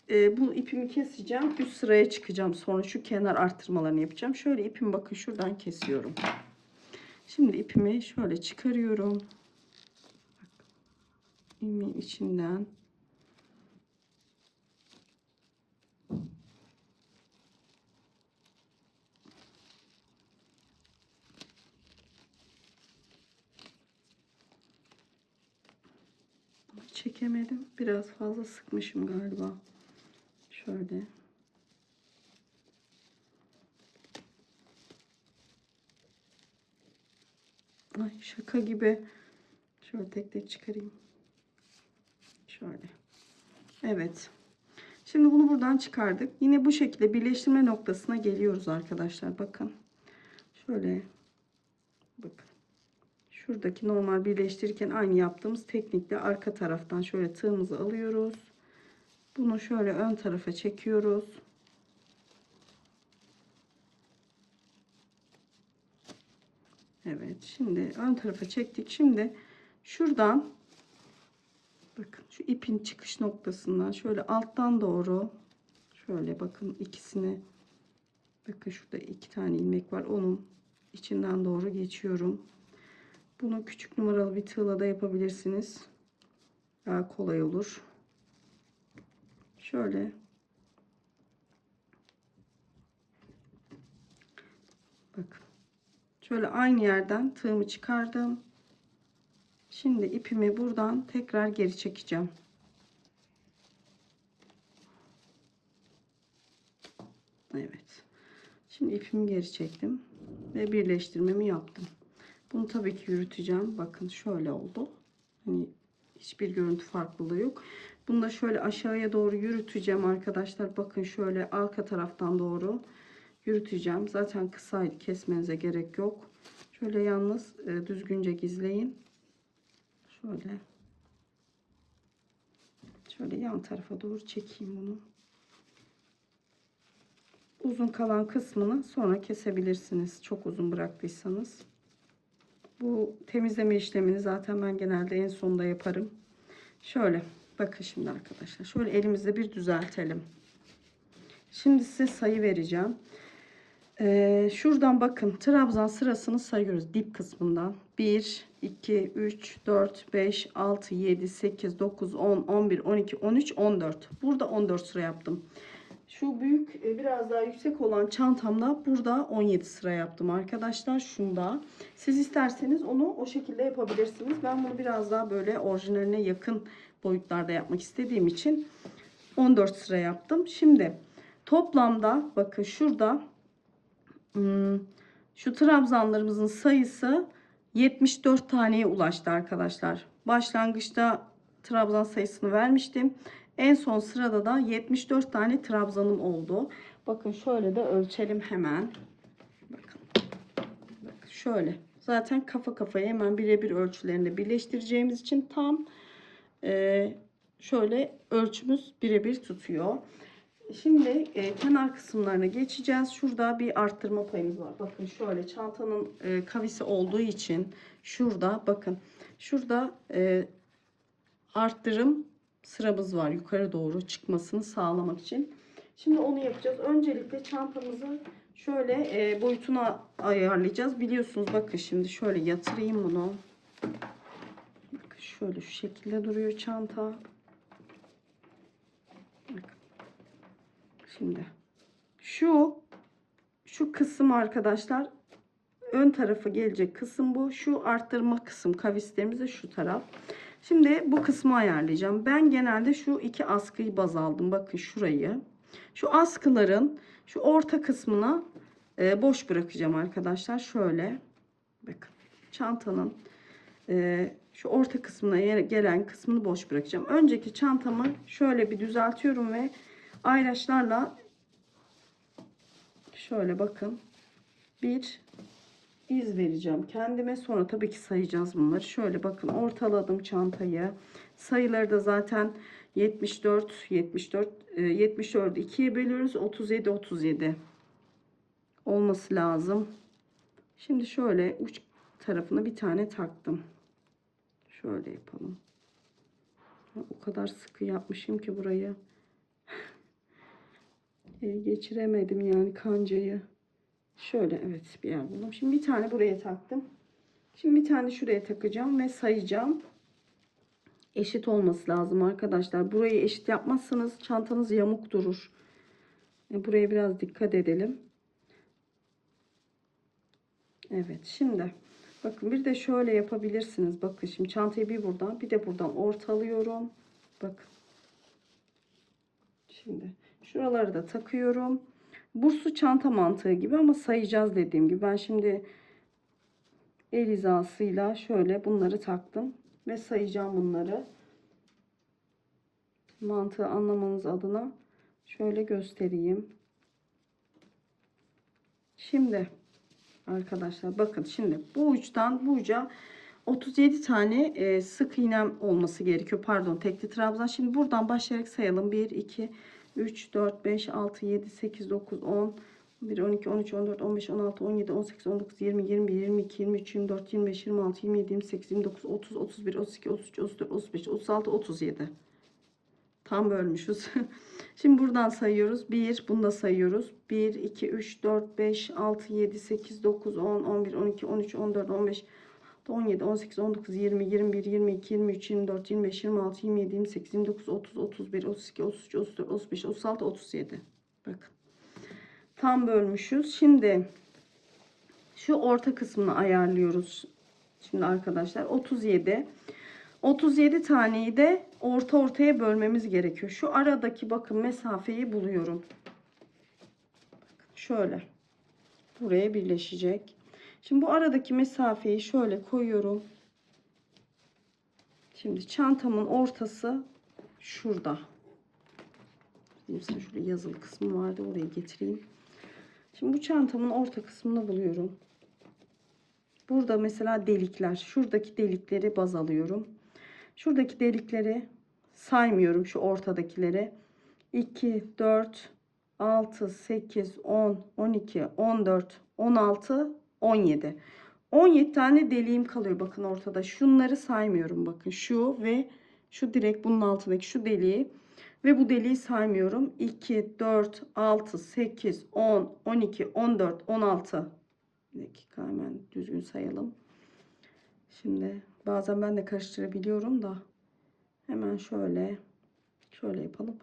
A: bu ipimi keseceğim. Üst sıraya çıkacağım. Sonra şu kenar arttırmalarını yapacağım. Şöyle ipimi bakın şuradan kesiyorum. Şimdi ipimi şöyle çıkarıyorum. İlmeğin içinden. Çekemedim. Biraz fazla sıkmışım galiba. Şöyle. Ay şaka gibi. Şöyle tek tek çıkarayım. Şöyle. Evet. Şimdi bunu buradan çıkardık. Yine bu şekilde birleştirme noktasına geliyoruz arkadaşlar. Bakın. Şöyle. Bakın. Şuradaki normal birleştirirken aynı yaptığımız teknikle arka taraftan şöyle tığımızı alıyoruz. Bunu şöyle ön tarafa çekiyoruz. Evet. Şimdi ön tarafa çektik. Şimdi şuradan bakın şu ipin çıkış noktasından şöyle alttan doğru şöyle bakın ikisini, bakın şurada 2 tane ilmek var, onun içinden doğru geçiyorum. Bunu küçük numaralı bir tığla da yapabilirsiniz. Daha kolay olur. Şöyle bakın. Şöyle aynı yerden tığımı çıkardım. Şimdi ipimi buradan tekrar geri çekeceğim. Evet. Şimdi ipimi geri çektim ve birleştirmemi yaptım. Bunu tabii ki yürüteceğim. Bakın şöyle oldu. Hani hiçbir görüntü farklılığı yok. Bunu da şöyle aşağıya doğru yürüteceğim arkadaşlar. Bakın şöyle arka taraftan doğru yürüteceğim. Zaten kısaydı, kesmenize gerek yok. Şöyle yalnız düzgünce gizleyin. Şöyle yan tarafa doğru çekeyim bunu. Uzun kalan kısmını sonra kesebilirsiniz. Çok uzun bıraktıysanız. Bu temizleme işlemini zaten ben genelde en sonda yaparım. Şöyle bakın şimdi arkadaşlar. Şöyle elimizde bir düzeltelim. Şimdi size sayı vereceğim. Şuradan bakın trabzan sırasını sayıyoruz dip kısmından. 1, 2, 3, 4, 5, 6, 7, 8, 9, 10, 11, 12, 13, 14. Burada 14 sıra yaptım. Şu büyük biraz daha yüksek olan çantamda burada 17 sıra yaptım arkadaşlar. Şunda. Siz isterseniz onu o şekilde yapabilirsiniz. Ben bunu biraz daha böyle orijinaline yakın boyutlarda yapmak istediğim için 14 sıra yaptım. Şimdi toplamda bakın şurada şu trabzanlarımızın sayısı 74 taneye ulaştı arkadaşlar. Başlangıçta trabzan sayısını vermiştim. En son sırada da 74 tane trabzanım oldu. Bakın şöyle de ölçelim hemen. Bakın. Bakın şöyle. Zaten kafa kafaya hemen birebir ölçülerini birleştireceğimiz için tam şöyle ölçümüz birebir tutuyor. Şimdi kenar kısımlarına geçeceğiz. Şurada bir arttırma payımız var. Bakın şöyle çantanın kavisi olduğu için şurada bakın şurada arttırım sıramız var yukarı doğru çıkmasını sağlamak için. Şimdi onu yapacağız. Öncelikle çantamızı şöyle boyutuna ayarlayacağız. Biliyorsunuz bakın şimdi şöyle yatırayım bunu. Bakın şöyle şu şekilde duruyor çanta. Bakın. Şimdi şu kısım arkadaşlar ön tarafı gelecek kısım bu. Şu arttırma kısım kavislerimiz de şu taraf. Şimdi bu kısmı ayarlayacağım. Ben genelde şu iki askıyı baz aldım. Bakın şurayı. Şu askıların şu orta kısmına boş bırakacağım arkadaşlar. Şöyle. Bakın. Çantanın şu orta kısmına gelen kısmını boş bırakacağım. Önceki çantamı şöyle bir düzeltiyorum ve ayraçlarla şöyle bakın bir iz vereceğim kendime. Sonra tabii ki sayacağız bunları. Şöyle bakın ortaladım çantayı. Sayıları da zaten 74 74'ü 2'ye bölüyoruz. 37 37 olması lazım. Şimdi şöyle uç tarafına bir tane taktım. Şöyle yapalım. O kadar sıkı yapmışım ki burayı. Geçiremedim yani kancayı. Şöyle evet bir yer buldum. Şimdi bir tane buraya taktım. Şimdi bir tane şuraya takacağım ve sayacağım. Eşit olması lazım arkadaşlar. Burayı eşit yapmazsanız çantanız yamuk durur. Buraya biraz dikkat edelim. Evet şimdi bakın bir de şöyle yapabilirsiniz. Bakın şimdi çantayı bir buradan bir de buradan ortalıyorum. Bakın. Şimdi şuraları da takıyorum. Burslu çanta mantığı gibi ama sayacağız dediğim gibi. Ben şimdi el hizasıyla şöyle bunları taktım ve sayacağım bunları. Mantığı anlamanız adına şöyle göstereyim. Şimdi arkadaşlar bakın şimdi bu uçtan bu uca 37 tane sık iğnem olması gerekiyor. Pardon tekli trabzan. Şimdi buradan başlayarak sayalım. 1, 2, 3, 4, 5, 6, 7, 8, 9, 10, 11, 12, 13, 14, 15, 16, 17, 18, 19, 20, 21, 22, 23, 24, 25, 26, 27, 28, 29, 30, 31, 32, 33, 34, 35, 36, 37. Tam bölmüşüz. Şimdi buradan sayıyoruz. 1, bunu da sayıyoruz. 1, 2, 3, 4, 5, 6, 7, 8, 9, 10, 11, 12, 13, 14, 15, 17, 18, 19, 20, 21, 22, 23, 24, 25, 26, 27, 28, 29, 30, 31, 32, 33, 34, 35, 36, 37. Bakın. Tam bölmüşüz. Şimdi şu orta kısmını ayarlıyoruz. Şimdi arkadaşlar 37. 37 taneyi de ortaya bölmemiz gerekiyor. Şu aradaki bakın mesafeyi buluyorum. Şöyle. Buraya birleşecek. Şimdi bu aradaki mesafeyi şöyle koyuyorum. Şimdi çantamın ortası şurada. Mesela şurada yazılı kısmı vardı. Oraya getireyim. Şimdi bu çantamın orta kısmını buluyorum. Burada mesela delikler. Şuradaki delikleri baz alıyorum. Şuradaki delikleri saymıyorum. Şu ortadakileri. 2, 4, 6, 8, 10, 12, 14, 16, 17. 17 tane deliğim kalıyor bakın ortada. Şunları saymıyorum bakın. Şu ve şu direkt bunun altındaki şu deliği ve bu deliği saymıyorum. 2, 4, 6, 8, 10, 12, 14, 16. Bir dakika hemen düzgün sayalım. Şimdi bazen ben de karıştırabiliyorum da. Hemen şöyle yapalım.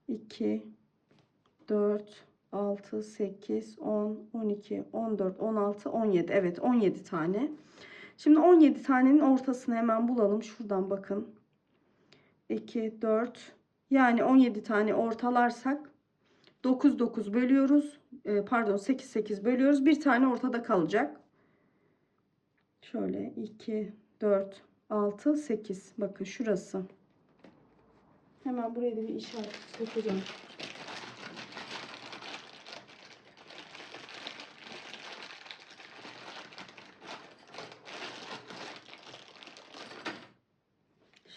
A: 2, 4, 6, 8, 10, 12, 14, 16, 17. Evet 17 tane. Şimdi 17 tanenin ortasını hemen bulalım. Şuradan bakın. 2, 4. Yani 17 tane ortalarsak 9, 9 bölüyoruz. Pardon 8, 8 bölüyoruz. Bir tane ortada kalacak. Şöyle 2, 4, 6, 8. Bakın şurası. Hemen buraya da bir işaret sokacağım.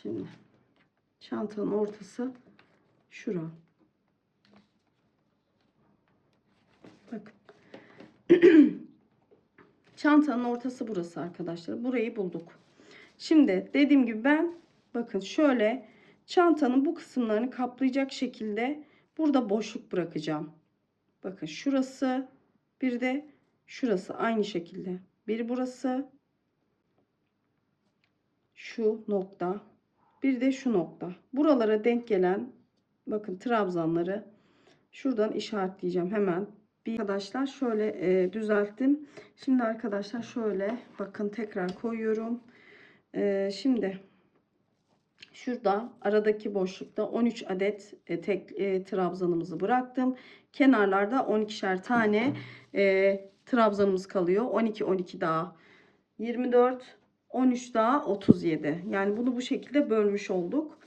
A: Şimdi çantanın ortası şura. Bakın. Çantanın ortası burası arkadaşlar. Burayı bulduk. Şimdi dediğim gibi ben bakın şöyle çantanın bu kısımlarını kaplayacak şekilde burada boşluk bırakacağım. Bakın şurası bir de şurası aynı şekilde. Bir burası şu nokta bir de şu nokta. Buralara denk gelen bakın trabzanları şuradan işaretleyeceğim hemen. Arkadaşlar şöyle düzelttim. Şimdi arkadaşlar şöyle bakın tekrar koyuyorum. Şimdi şurada aradaki boşlukta 13 adet trabzanımızı bıraktım. Kenarlarda 12'şer tane trabzanımız kalıyor. 12 12 daha 24, 13 daha 37. Yani bunu bu şekilde bölmüş olduk.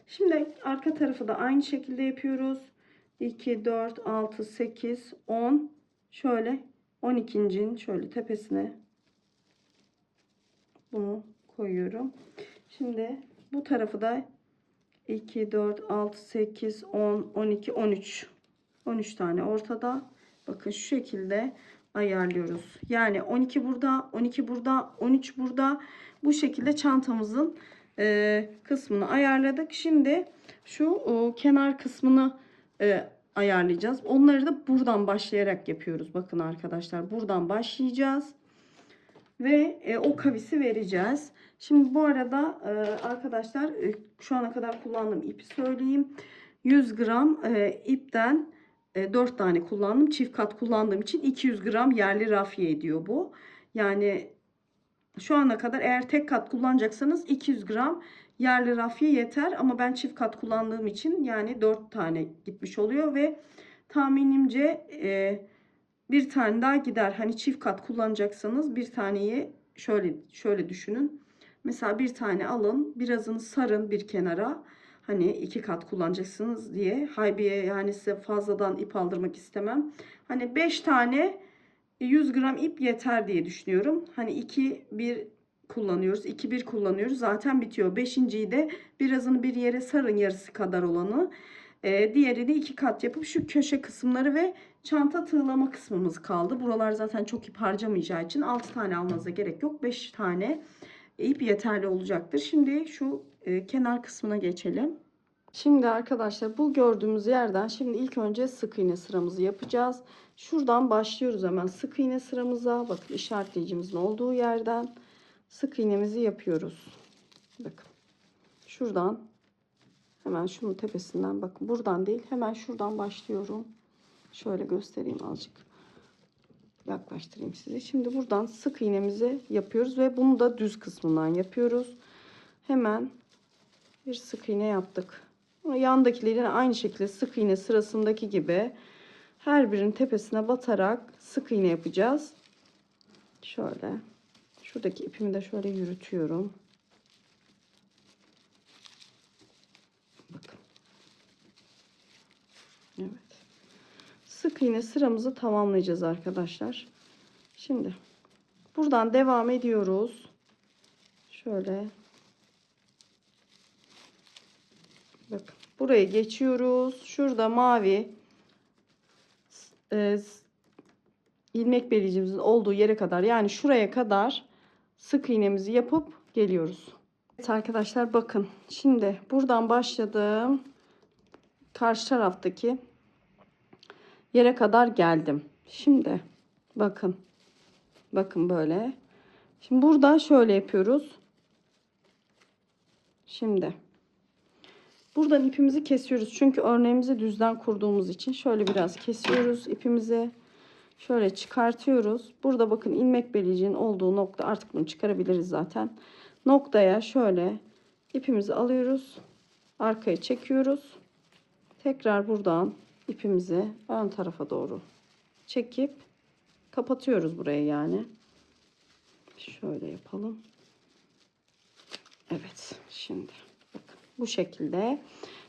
A: Şimdi arka tarafı da aynı şekilde yapıyoruz. 2, 4, 6, 8, 10. Şöyle 12'nin şöyle tepesine bunu koyuyorum. Şimdi bu tarafı da 2, 4, 6, 8, 10, 12, 13. 13 tane ortada. Bakın şu şekilde ayarlıyoruz. Yani 12 burada, 12 burada, 13 burada. Bu şekilde çantamızın kısmını ayarladık. Şimdi şu kenar kısmını ayarlayacağız. Onları da buradan başlayarak yapıyoruz. Bakın arkadaşlar buradan başlayacağız. Ve o kavisi vereceğiz. Şimdi bu arada arkadaşlar şu ana kadar kullandığım ipi söyleyeyim. 100 gram ipten 4 tane kullandım. Çift kat kullandığım için 200 gram yerli rafiye ediyor bu. Yani şu ana kadar eğer tek kat kullanacaksanız 200 gram yerli rafiye yeter. Ama ben çift kat kullandığım için yani 4 tane gitmiş oluyor ve tahminimce bir tane daha gider. Hani çift kat kullanacaksanız bir taneyi şöyle düşünün. Mesela bir tane alın, birazını sarın bir kenara. Hani 2 kat kullanacaksınız diye. Haybiye yani size fazladan ip aldırmak istemem. Hani 5 tane 100 gram ip yeter diye düşünüyorum. Hani 2 1 kullanıyoruz. 2 1 kullanıyoruz. Zaten bitiyor. Beşinciyi de birazını bir yere sarın, yarısı kadar olanı. Diğeri de 2 kat yapıp şu köşe kısımları ve çanta tığlama kısmımız kaldı. Buralar zaten çok ip harcamayacağı için 6 tane almanıza gerek yok. 5 tane ip yeterli olacaktır. Şimdi şu kenar kısmına geçelim. Şimdi arkadaşlar bu gördüğümüz yerden şimdi ilk önce sık iğne sıramızı yapacağız. Şuradan başlıyoruz hemen sık iğne sıramıza. Bakın işaretleyicimizin olduğu yerden sık iğnemizi yapıyoruz. Bakın şuradan hemen şunun tepesinden, bakın buradan değil hemen şuradan başlıyorum. Şöyle göstereyim, azıcık yaklaştırayım sizi. Şimdi buradan sık iğnemizi yapıyoruz ve bunu da düz kısmından yapıyoruz. Hemen bir sık iğne yaptık. Yandakilerin aynı şekilde sık iğne sırasındaki gibi her birinin tepesine batarak sık iğne yapacağız. Şöyle şuradaki ipimi de şöyle yürütüyorum. Bakın. Evet. Sık iğne sıramızı tamamlayacağız arkadaşlar. Şimdi buradan devam ediyoruz. Şöyle. Bakın buraya geçiyoruz. Şurada mavi ilmek belircimizin olduğu yere kadar, yani şuraya kadar sık iğnemizi yapıp geliyoruz. Evet arkadaşlar bakın. Şimdi buradan başladım. Karşı taraftaki yere kadar geldim. Şimdi bakın. Bakın böyle. Şimdi burada şöyle yapıyoruz. Şimdi buradan ipimizi kesiyoruz. Çünkü örneğimizi düzden kurduğumuz için şöyle biraz kesiyoruz ipimizi. Şöyle çıkartıyoruz. Burada bakın ilmek belircinin olduğu nokta, artık bunu çıkarabiliriz zaten. Noktaya şöyle ipimizi alıyoruz. Arkaya çekiyoruz. Tekrar buradan ipimizi ön tarafa doğru çekip kapatıyoruz burayı yani. Şöyle yapalım. Evet, şimdi bakın bu şekilde.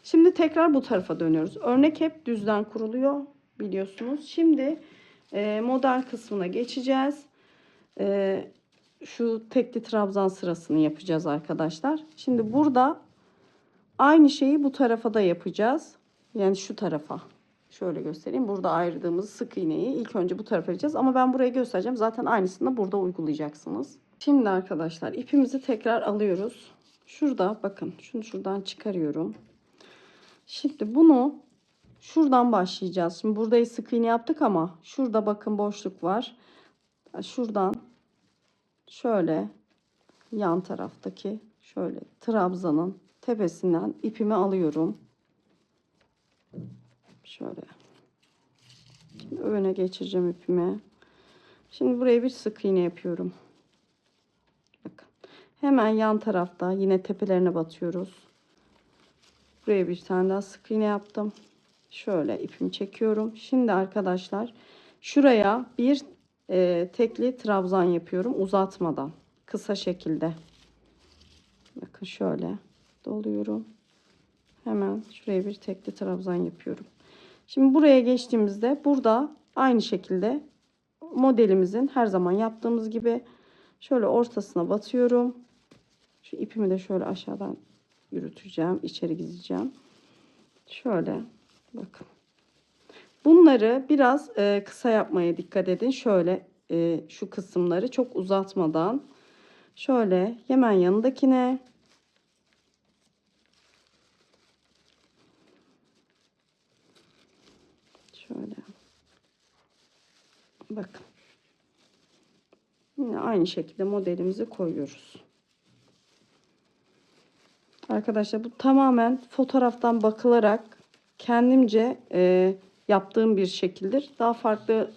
A: Şimdi tekrar bu tarafa dönüyoruz. Örnek hep düzden kuruluyor biliyorsunuz. Şimdi model kısmına geçeceğiz. Şu tekli trabzan sırasını yapacağız arkadaşlar. Şimdi burada aynı şeyi bu tarafa da yapacağız. Yani şu tarafa. Şöyle göstereyim. Burada ayırdığımız sık iğneyi ilk önce bu tarafa yapacağız. Ama ben buraya göstereceğim. Zaten aynısını da burada uygulayacaksınız. Şimdi arkadaşlar ipimizi tekrar alıyoruz. Şurada bakın. Şunu şuradan çıkarıyorum. Şimdi bunu şuradan başlayacağız. Şimdi burada sık iğne yaptık ama şurada bakın boşluk var. Şuradan şöyle yan taraftaki şöyle trabzanın tepesinden ipimi alıyorum. Şöyle Şimdi öne geçireceğim ipimi. Şimdi buraya bir sık iğne yapıyorum. Bakın. Hemen yan tarafta yine tepelerine batıyoruz. Buraya bir tane daha sık iğne yaptım. Şöyle ipimi çekiyorum. Şimdi arkadaşlar şuraya bir tekli trabzan yapıyorum uzatmadan. Kısa şekilde. Bakın şöyle doluyorum. Hemen şuraya bir tekli trabzan yapıyorum. Şimdi buraya geçtiğimizde burada aynı şekilde modelimizin her zaman yaptığımız gibi şöyle ortasına batıyorum. Şu ipimi de şöyle aşağıdan yürüteceğim. İçeri gideceğim. Şöyle bakın. Bunları biraz kısa yapmaya dikkat edin. Şöyle şu kısımları çok uzatmadan şöyle hemen yanındakine şöyle bakın. Yine aynı şekilde modelimizi koyuyoruz. Arkadaşlar bu tamamen fotoğraftan bakılarak kendimce yaptığım bir şekildir. Daha farklı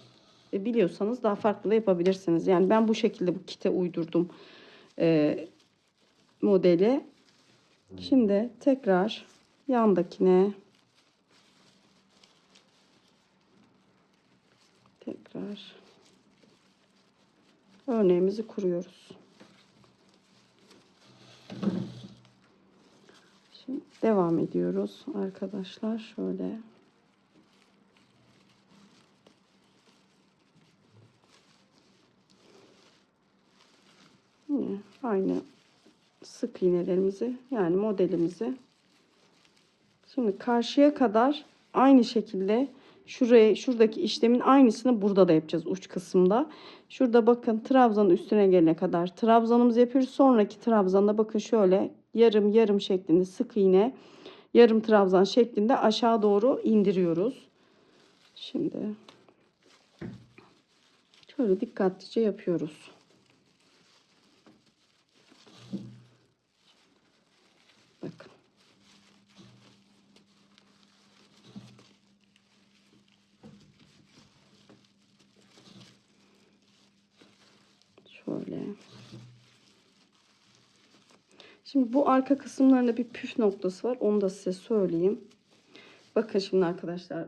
A: biliyorsanız daha farklı da yapabilirsiniz. Yani ben bu şekilde bu kite uydurdum modeli. Şimdi tekrar yandakine tekrar örneğimizi kuruyoruz. Şimdi devam ediyoruz arkadaşlar. Şöyle yine aynı sık iğnelerimizi yani modelimizi şimdi karşıya kadar aynı şekilde şuradaki işlemin aynısını burada da yapacağız uç kısımda. Şurada bakın trabzanın üstüne gelene kadar trabzanımızı yapıyoruz. Sonraki trabzanda bakın şöyle yarım yarım şeklinde sık iğne yarım trabzan şeklinde aşağı doğru indiriyoruz. Şimdi şöyle dikkatlice yapıyoruz. Bakın. Şöyle. Şimdi bu arka kısımlarında bir püf noktası var. Onu da size söyleyeyim. Bakın şimdi arkadaşlar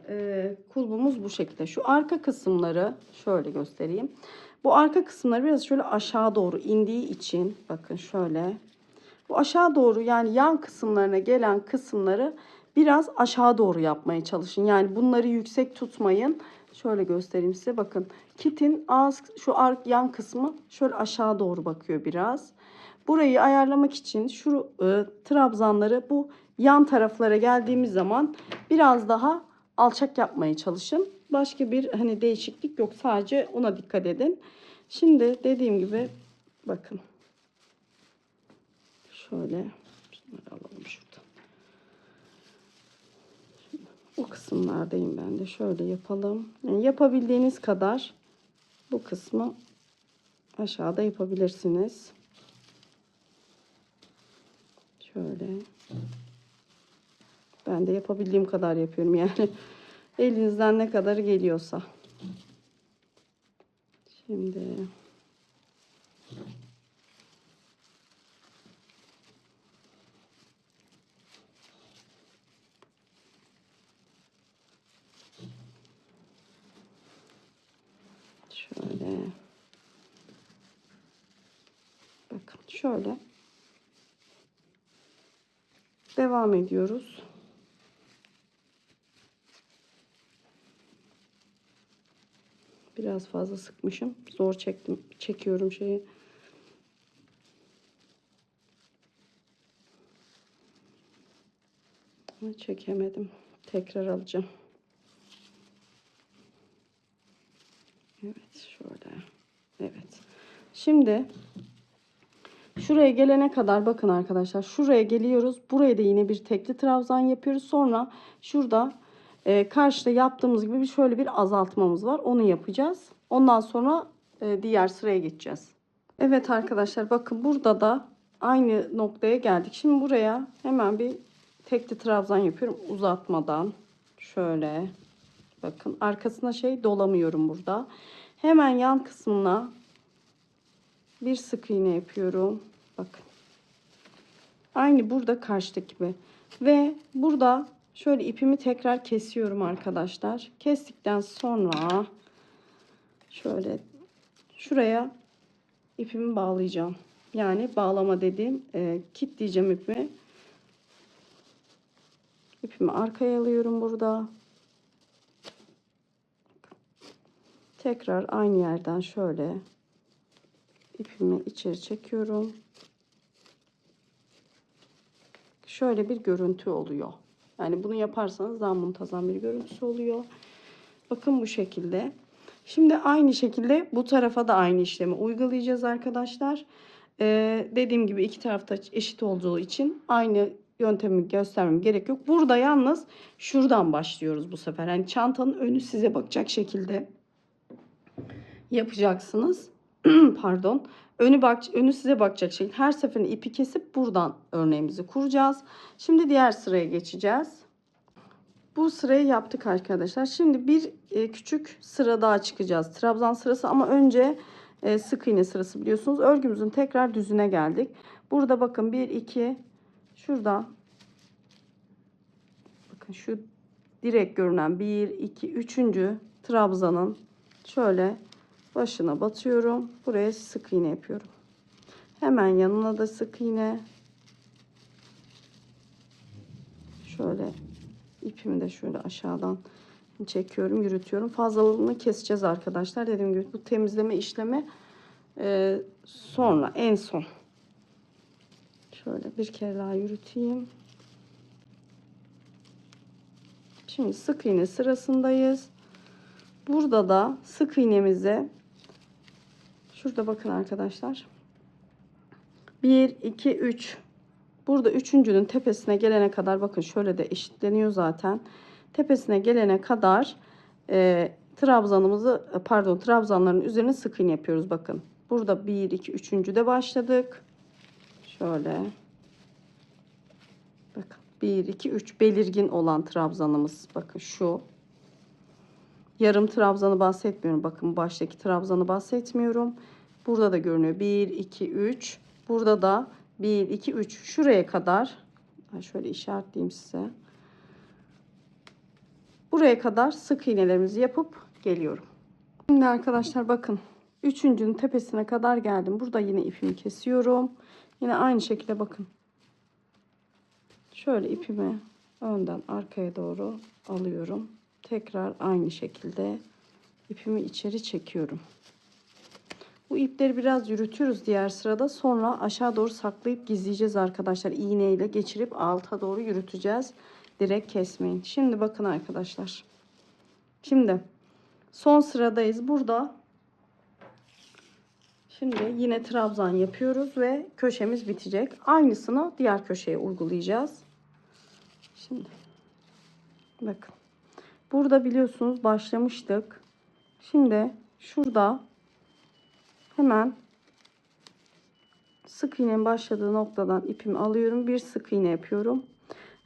A: kulbumuz bu şekilde. Şu arka kısımları şöyle göstereyim. Bu arka kısımları biraz şöyle aşağı doğru indiği için bakın şöyle. Bu aşağı doğru yani yan kısımlarına gelen kısımları biraz aşağı doğru yapmaya çalışın. Yani bunları yüksek tutmayın. Şöyle göstereyim size bakın. Kitin ağız şu yan kısmı şöyle aşağı doğru bakıyor biraz. Burayı ayarlamak için şu trabzanları bu yan taraflara geldiğimiz zaman biraz daha alçak yapmaya çalışın. Başka bir hani değişiklik yok. Sadece ona dikkat edin. Şimdi dediğim gibi bakın. Şöyle şunları alalım şuradan. Şimdi, o kısımlardayım ben de. Şöyle yapalım. Yani yapabildiğiniz kadar bu kısmı aşağıda yapabilirsiniz. Şöyle. Ben de yapabildiğim kadar yapıyorum. Yani elinizden ne kadar geliyorsa. Şimdi şöyle. Bakın şöyle. Devam ediyoruz. Biraz fazla sıkmışım. Zor çekiyorum şeyi. Ama çekemedim. Tekrar alacağım. Evet şöyle. Evet. Şimdi şuraya gelene kadar bakın arkadaşlar. Şuraya geliyoruz. Buraya da yine bir tekli trabzan yapıyoruz. Sonra şurada karşıda yaptığımız gibi şöyle bir azaltmamız var. Onu yapacağız. Ondan sonra diğer sıraya geçeceğiz. Evet arkadaşlar bakın burada da aynı noktaya geldik. Şimdi buraya hemen bir tekli trabzan yapıyorum uzatmadan. Şöyle Bakın arkasına dolamıyorum burada. Hemen yan kısmına bir sık iğne yapıyorum. Bakın. Aynı burada karşıdaki gibi. Ve burada şöyle ipimi tekrar kesiyorum arkadaşlar. Kestikten sonra şöyle şuraya ipimi bağlayacağım. Yani bağlama dediğim kilitleyeceğim ipimi. İpimi arkaya alıyorum burada. Tekrar aynı yerden şöyle ipimi içeri çekiyorum. Şöyle bir görüntü oluyor. Yani bunu yaparsanız daha muntazam bir görüntüsü oluyor. Bakın bu şekilde. Şimdi aynı şekilde bu tarafa da aynı işlemi uygulayacağız arkadaşlar. Dediğim gibi iki tarafta eşit olduğu için aynı yöntemi göstermem gerek yok. Burada yalnız şuradan başlıyoruz bu sefer. Yani çantanın önü size bakacak şekilde yapacaksınız. Pardon. Önü size bakacak şekilde. Her seferinde ipi kesip buradan örneğimizi kuracağız. Şimdi diğer sıraya geçeceğiz. Bu sırayı yaptık arkadaşlar. Şimdi bir küçük sıra daha çıkacağız. Trabzan sırası ama önce sık iğne sırası biliyorsunuz. Örgümüzün tekrar düzüne geldik. Burada bakın 1 2 şurada bakın şu direkt görünen 1 2 3. trabzanın şöyle başına batıyorum. Buraya sık iğne yapıyorum. Hemen yanına da sık iğne. Şöyle ipimi de şöyle aşağıdan çekiyorum, yürütüyorum. Fazlalığını keseceğiz arkadaşlar. Dediğim gibi bu temizleme işlemi sonra en son. Şöyle bir kere daha yürüteyim. Şimdi sık iğne sırasındayız. Burada da sık iğnemizi şurada bakın arkadaşlar. 1 2 3. Burada üçüncünün tepesine gelene kadar bakın şöyle de eşitleniyor zaten. Tepesine gelene kadar trabzanların üzerine sık iğne yapıyoruz bakın. Burada 1 2 üçüncü de başladık. Şöyle. Bakın 1 2 3 belirgin olan trabzanımız bakın şu. Yarım trabzanı bahsetmiyorum. Bakın baştaki trabzanı bahsetmiyorum. Burada da görünüyor. 1 2 3. Burada da 1 2 3 şuraya kadar şöyle işaretleyeyim size. Buraya kadar sık iğnelerimizi yapıp geliyorum. Şimdi arkadaşlar bakın. Üçüncünün tepesine kadar geldim. Burada yine ipimi kesiyorum. Yine aynı şekilde bakın. Şöyle ipimi önden arkaya doğru alıyorum. Tekrar aynı şekilde ipimi içeri çekiyorum. Bu ipleri biraz yürütüyoruz diğer sırada. Sonra aşağı doğru saklayıp gizleyeceğiz arkadaşlar. İğneyle geçirip alta doğru yürüteceğiz. Direkt kesmeyin. Şimdi bakın arkadaşlar. Şimdi son sıradayız. Burada şimdi yine trabzan yapıyoruz ve köşemiz bitecek. Aynısını diğer köşeye uygulayacağız. Şimdi bakın. Burada biliyorsunuz başlamıştık. Şimdi şurada hemen sık iğnenin başladığı noktadan ipimi alıyorum. Bir sık iğne yapıyorum.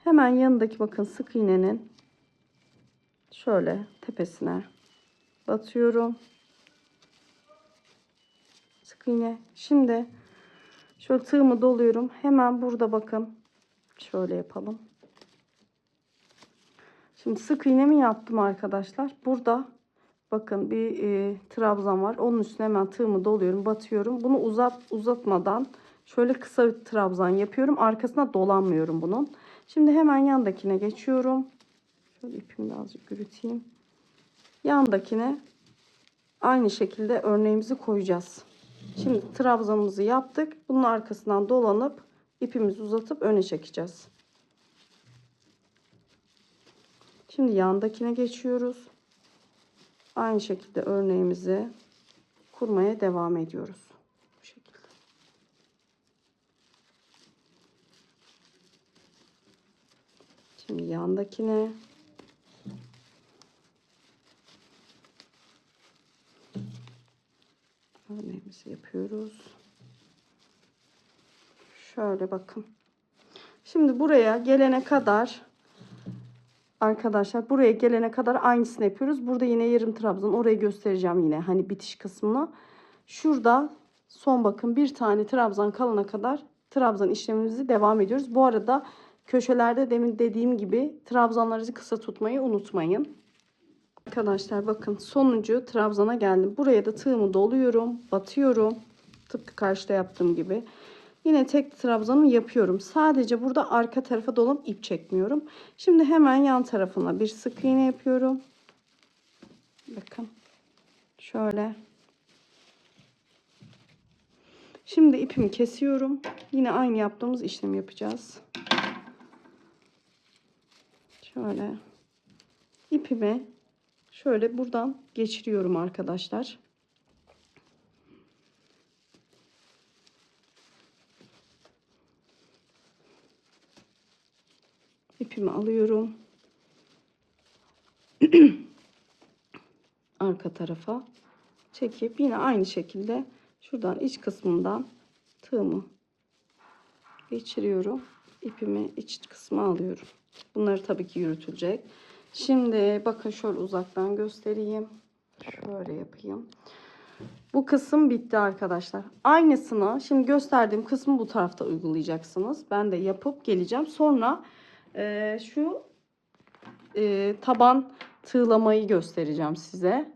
A: Hemen yanındaki bakın sık iğnenin şöyle tepesine batıyorum. Sık iğne. Şimdi şöyle tığımı doluyorum. Hemen burada bakın. Şöyle yapalım. Şimdi sık iğnemi yaptım arkadaşlar. Burada bakın bir trabzan var. Onun üstüne hemen tığımı doluyorum. Batıyorum. Bunu uzatmadan şöyle kısa bir trabzan yapıyorum. Arkasına dolanmıyorum bunun. Şimdi hemen yandakine geçiyorum. Şöyle ipimi de azıcık yürüteyim. Yandakine aynı şekilde örneğimizi koyacağız. Şimdi trabzanımızı yaptık. Bunun arkasından dolanıp ipimizi uzatıp öne çekeceğiz. Şimdi yandakine geçiyoruz. Aynı şekilde örneğimizi kurmaya devam ediyoruz. Bu şekilde. Şimdi yandakine örneğimizi yapıyoruz. Şöyle bakın. Şimdi buraya gelene kadar Arkadaşlar buraya gelene kadar aynısını yapıyoruz. Burada yine yarım trabzan, orayı göstereceğim yine hani bitiş kısmını. Şurada son bakın bir tane trabzan kalana kadar trabzan işlemimizi devam ediyoruz. Bu arada köşelerde demin dediğim gibi trabzanlarınızı kısa tutmayı unutmayın. Arkadaşlar bakın sonuncu trabzana geldim. Buraya da tığımı doluyorum, batıyorum. Tıpkı karşıda yaptığım gibi. Yine tek trabzanımı yapıyorum. Sadece burada arka tarafa dolup ip çekmiyorum. Şimdi hemen yan tarafına bir sık iğne yapıyorum. Bakın. Şöyle. Şimdi ipimi kesiyorum. Yine aynı yaptığımız işlemi yapacağız. Şöyle. İpimi şöyle buradan geçiriyorum arkadaşlar. İpimi alıyorum. Arka tarafa çekip yine aynı şekilde şuradan iç kısmından tığımı geçiriyorum. İpimi iç kısmı alıyorum. Bunları tabii ki yürütülecek. Şimdi bakın şöyle uzaktan göstereyim. Şöyle yapayım. Bu kısım bitti arkadaşlar. Aynısını şimdi gösterdiğim kısmı bu tarafta uygulayacaksınız. Ben de yapıp geleceğim. Sonra şu taban tığlamayı göstereceğim size.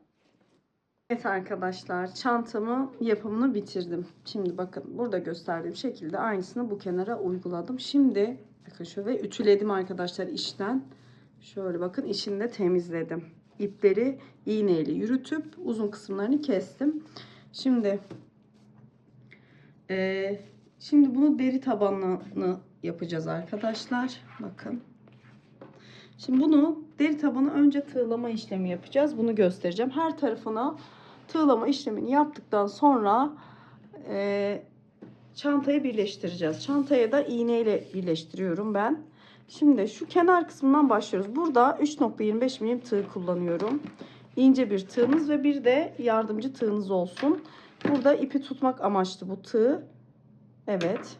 A: Evet arkadaşlar, çantamı yapımını bitirdim. Şimdi bakın burada gösterdiğim şekilde aynısını bu kenara uyguladım. Şimdi bakın şöyle ütüledim arkadaşlar içten. Şöyle bakın içini de temizledim. İpleri iğneyle yürütüp uzun kısımlarını kestim. Şimdi şimdi bunu deri tabanını yapacağız arkadaşlar. Bakın. Şimdi bunu deri tabanı önce tığlama işlemi yapacağız. Bunu göstereceğim. Her tarafına tığlama işlemini yaptıktan sonra çantayı birleştireceğiz. Çantaya da iğneyle birleştiriyorum ben. Şimdi şu kenar kısmından başlıyoruz. Burada 3.25 milim tığ kullanıyorum. İnce bir tığınız ve bir de yardımcı tığınız olsun. Burada ipi tutmak amaçlı bu tığ. Evet.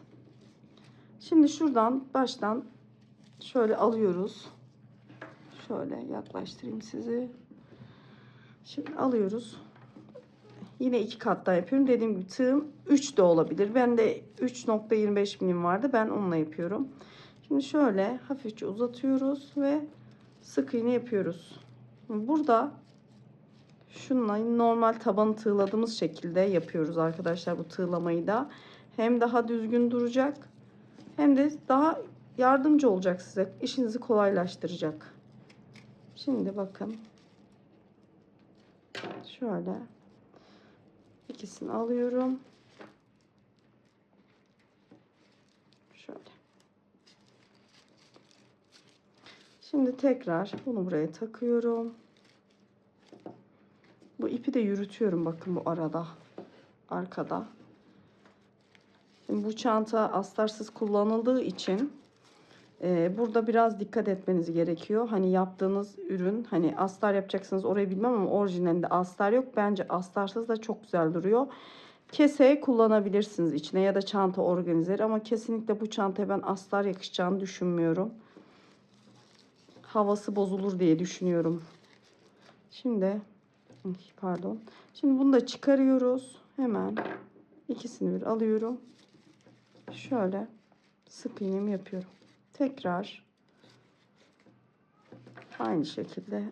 A: Şimdi şuradan baştan şöyle alıyoruz. Şöyle yaklaştırayım sizi. Şimdi alıyoruz. Yine iki kat daha yapıyorum. Dediğim gibi tığım 3 de olabilir. Ben de 3.25 milim vardı. Ben onunla yapıyorum. Şimdi şöyle hafifçe uzatıyoruz ve sık iğne yapıyoruz. Burada şununla normal tabanı tığladığımız şekilde yapıyoruz arkadaşlar bu tığlamayı da. Hem daha düzgün duracak hem de daha yardımcı olacak size. İşinizi kolaylaştıracak. Şimdi bakın. Şöyle ikisini alıyorum. Şöyle. Şimdi tekrar bunu buraya takıyorum. Bu ipi de yürütüyorum bakın bu arada. Arkada. Şimdi bu çanta astarsız kullanıldığı için burada biraz dikkat etmeniz gerekiyor. Hani yaptığınız ürün, hani astar yapacaksınız orayı bilmem ama orijinalinde astar yok. Bence astarsız da çok güzel duruyor. Kese kullanabilirsiniz içine ya da çanta organizer ama kesinlikle bu çantaya ben astar yakışacağını düşünmüyorum. Havası bozulur diye düşünüyorum. Şimdi pardon. Şimdi bunu da çıkarıyoruz. Hemen ikisini bir alıyorum. Şöyle sık iğnemi yapıyorum. Tekrar aynı şekilde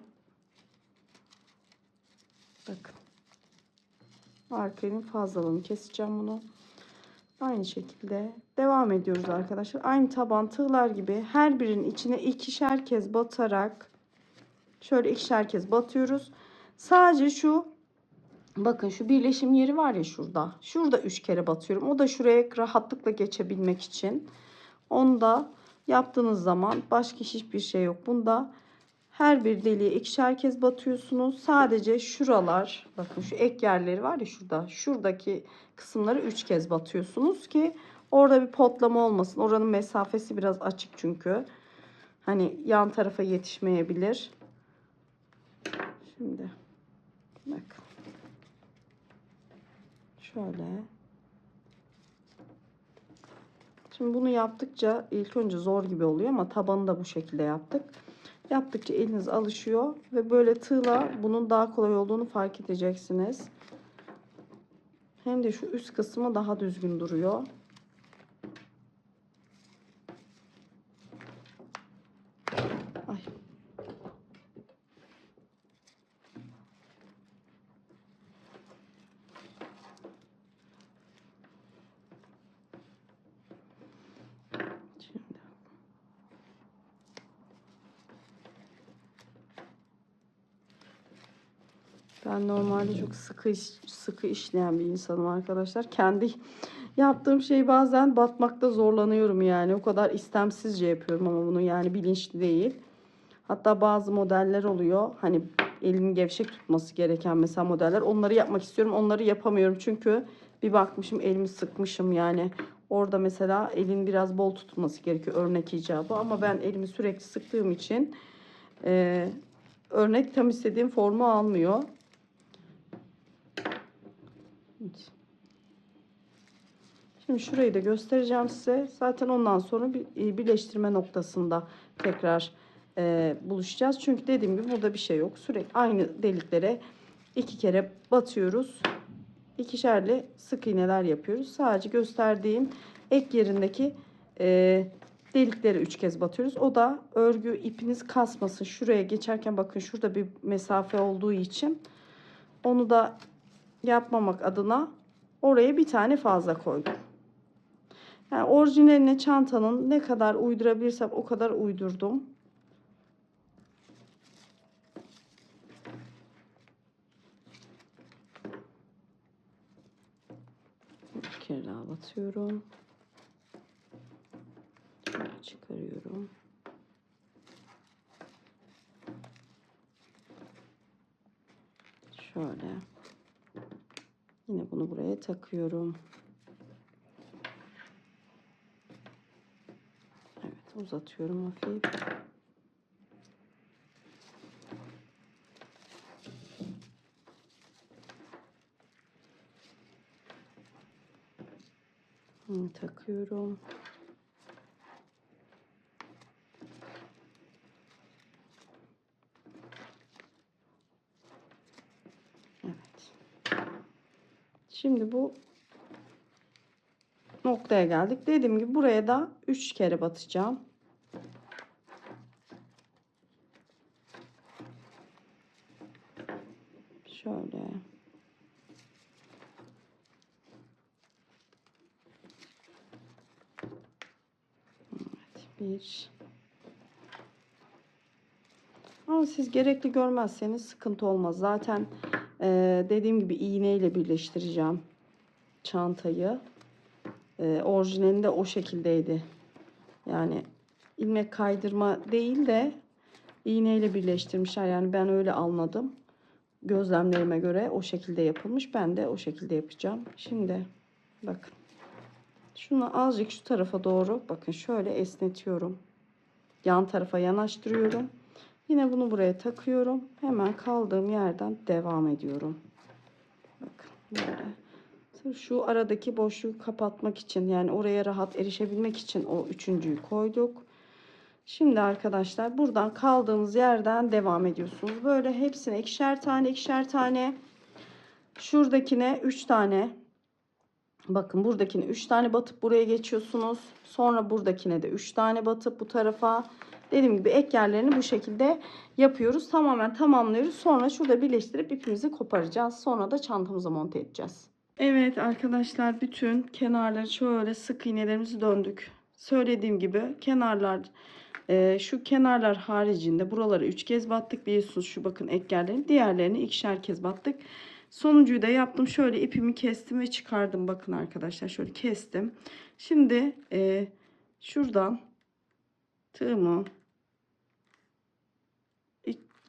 A: bakın. Arkanın fazlalığını keseceğim bunu. Aynı şekilde devam ediyoruz arkadaşlar. Aynı taban tığlar gibi her birinin içine ikişer kez batarak şöyle ikişer kez batıyoruz. Sadece şu bakın şu birleşim yeri var ya şurada. Şurada 3 kere batıyorum. O da şuraya rahatlıkla geçebilmek için. Onu da yaptığınız zaman başka hiçbir şey yok. Bunda her bir deliğe ikişer kez batıyorsunuz. Sadece şuralar bakın şu ek yerleri var ya şurada. Şuradaki kısımları 3 kez batıyorsunuz ki orada bir potlama olmasın. Oranın mesafesi biraz açık çünkü. Hani yan tarafa yetişmeyebilir. Şimdi bakın. Şöyle. Şimdi bunu yaptıkça ilk önce zor gibi oluyor ama tabanı da bu şekilde yaptık. Yaptıkça eliniz alışıyor ve böyle tığla bunun daha kolay olduğunu fark edeceksiniz. Hem de şu üst kısmı daha düzgün duruyor. Ay. Şimdi. Ben normalde çok sıkı işleyen bir insanım arkadaşlar. Kendi yaptığım şey bazen batmakta zorlanıyorum yani. O kadar istemsizce yapıyorum ama bunu yani bilinçli değil. Hatta bazı modeller oluyor. Hani elini gevşek tutması gereken mesela modeller. Onları yapmak istiyorum. Onları yapamıyorum. Çünkü bir bakmışım elimi sıkmışım yani. Orada mesela elin biraz bol tutulması gerekiyor örnek icabı. Ama ben elimi sürekli sıktığım için örnek tam istediğim formu almıyor. Şimdi şurayı da göstereceğim size. Zaten ondan sonra bir birleştirme noktasında tekrar buluşacağız. Çünkü dediğim gibi burada bir şey yok. Sürekli aynı deliklere 2 kere batıyoruz. İkişerli sık iğneler yapıyoruz. Sadece gösterdiğim ek yerindeki delikleri 3 kez batıyoruz. O da örgü ipiniz kasmasın. Şuraya geçerken bakın şurada bir mesafe olduğu için onu da yapmamak adına oraya bir tane fazla koydum. Yani orijinaline çantanın ne kadar uydurabilirsem o kadar uydurdum. Bir kere daha batıyorum. Şöyle çıkarıyorum. Şöyle. Yine bunu buraya takıyorum. Evet, uzatıyorum hafif. Takıyorum. Evet. Şimdi bu noktaya geldik. Dediğim gibi buraya da 3 kere batacağım. Şöyle. Evet, bir. Ama siz gerekli görmezseniz sıkıntı olmaz. Zaten dediğim gibi iğneyle birleştireceğim çantayı. Orijinalinde o şekildeydi. Yani ilmek kaydırma değil de iğneyle birleştirmişler. Yani ben öyle anladım. Gözlemlerime göre o şekilde yapılmış. Ben de o şekilde yapacağım. Şimdi bakın. Şunu azıcık şu tarafa doğru bakın şöyle esnetiyorum. Yan tarafa yanaştırıyorum. Yine bunu buraya takıyorum. Hemen kaldığım yerden devam ediyorum. Bakın böyle. Sırf şu aradaki boşluğu kapatmak için yani oraya rahat erişebilmek için o üçüncüyü koyduk. Şimdi arkadaşlar buradan kaldığımız yerden devam ediyorsunuz. Böyle hepsine ikişer tane ikişer tane. Şuradakine 3 tane. Bakın buradakine 3 tane batıp buraya geçiyorsunuz. Sonra buradakine de 3 tane batıp bu tarafa. Dediğim gibi ek yerlerini bu şekilde yapıyoruz. Tamamen tamamlıyoruz. Sonra şurada birleştirip ipimizi koparacağız. Sonra da çantamıza monte edeceğiz. Evet arkadaşlar bütün kenarları şöyle sık iğnelerimizi döndük. Söylediğim gibi kenarlar şu kenarlar haricinde buraları 3 kez battık. Biliyorsunuz şu bakın ek yerlerini. Diğerlerini ikişer kez battık. Sonuncuyu da yaptım. Şöyle ipimi kestim ve çıkardım. Bakın arkadaşlar şöyle kestim. Şimdi şuradan tığımı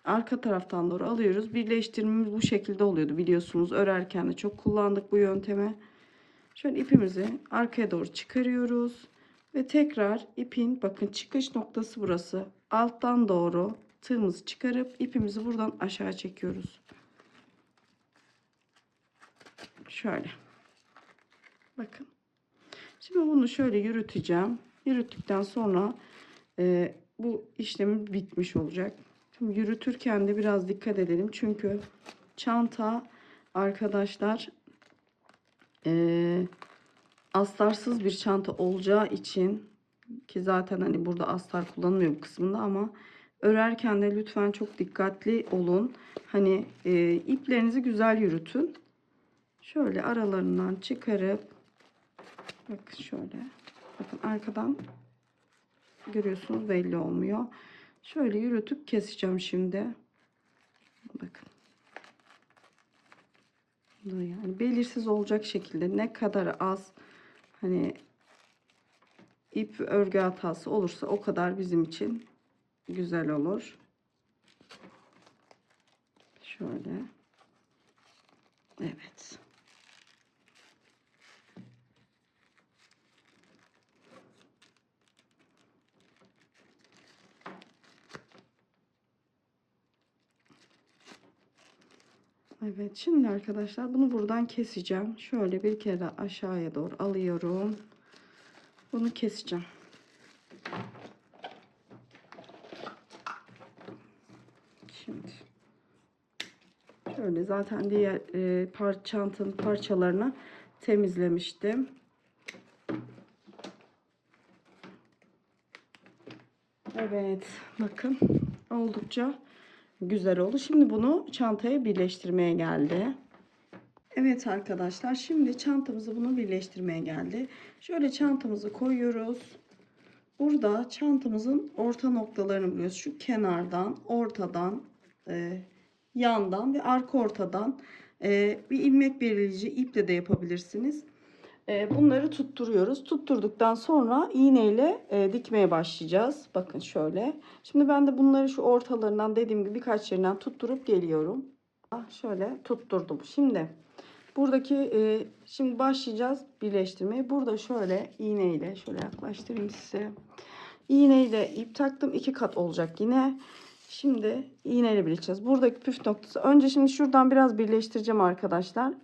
A: arka taraftan doğru alıyoruz. Birleştirmemiz bu şekilde oluyordu biliyorsunuz. Örerken de çok kullandık bu yöntemi. Şöyle ipimizi arkaya doğru çıkarıyoruz. Ve tekrar ipin bakın çıkış noktası burası. Alttan doğru tığımızı çıkarıp ipimizi buradan aşağı çekiyoruz. Şöyle. Bakın. Şimdi bunu şöyle yürüteceğim. Yürüttükten sonra bu işlemi bitmiş olacak. Şimdi yürütürken de biraz dikkat edelim. Çünkü çanta arkadaşlar astarsız bir çanta olacağı için, ki zaten hani burada astar kullanılmıyor bu kısmında, ama örerken de lütfen çok dikkatli olun. Hani iplerinizi güzel yürütün. Şöyle aralarından çıkarıp, bakın şöyle, bakın arkadan görüyorsunuz, belli olmuyor. Şöyle yürütüp keseceğim şimdi. Bakın. Yani belirsiz olacak şekilde, ne kadar az hani ip örgü hatası olursa o kadar bizim için güzel olur. Şöyle. Evet. Evet, şimdi arkadaşlar bunu buradan keseceğim. Şöyle bir kere aşağıya doğru alıyorum. Bunu keseceğim. Şimdi şöyle, zaten diğer çantanın parçalarını temizlemiştim. Evet, bakın oldukça güzel oldu. Şimdi bunu çantaya birleştirmeye geldi. Evet arkadaşlar, şimdi çantamızı bunu birleştirmeye geldi. Şöyle çantamızı koyuyoruz. Burada çantamızın orta noktalarını buluyoruz. Şu kenardan, ortadan, yandan ve arka ortadan bir ilmek belirleyici iple de yapabilirsiniz. Bunları tutturuyoruz. Tutturduktan sonra iğneyle dikmeye başlayacağız. Bakın şöyle. Şimdi ben de bunları şu ortalarından, dediğim gibi birkaç yerinden tutturup geliyorum. Şöyle tutturdum. Şimdi buradaki şimdi başlayacağız birleştirmeye. Burada şöyle iğneyle, şöyle yaklaştırayım size. İğneyle ip taktım. 2 kat olacak yine. Şimdi iğneyle birleştireceğiz. Buradaki püf noktası. Önce şimdi şuradan biraz birleştireceğim arkadaşlar.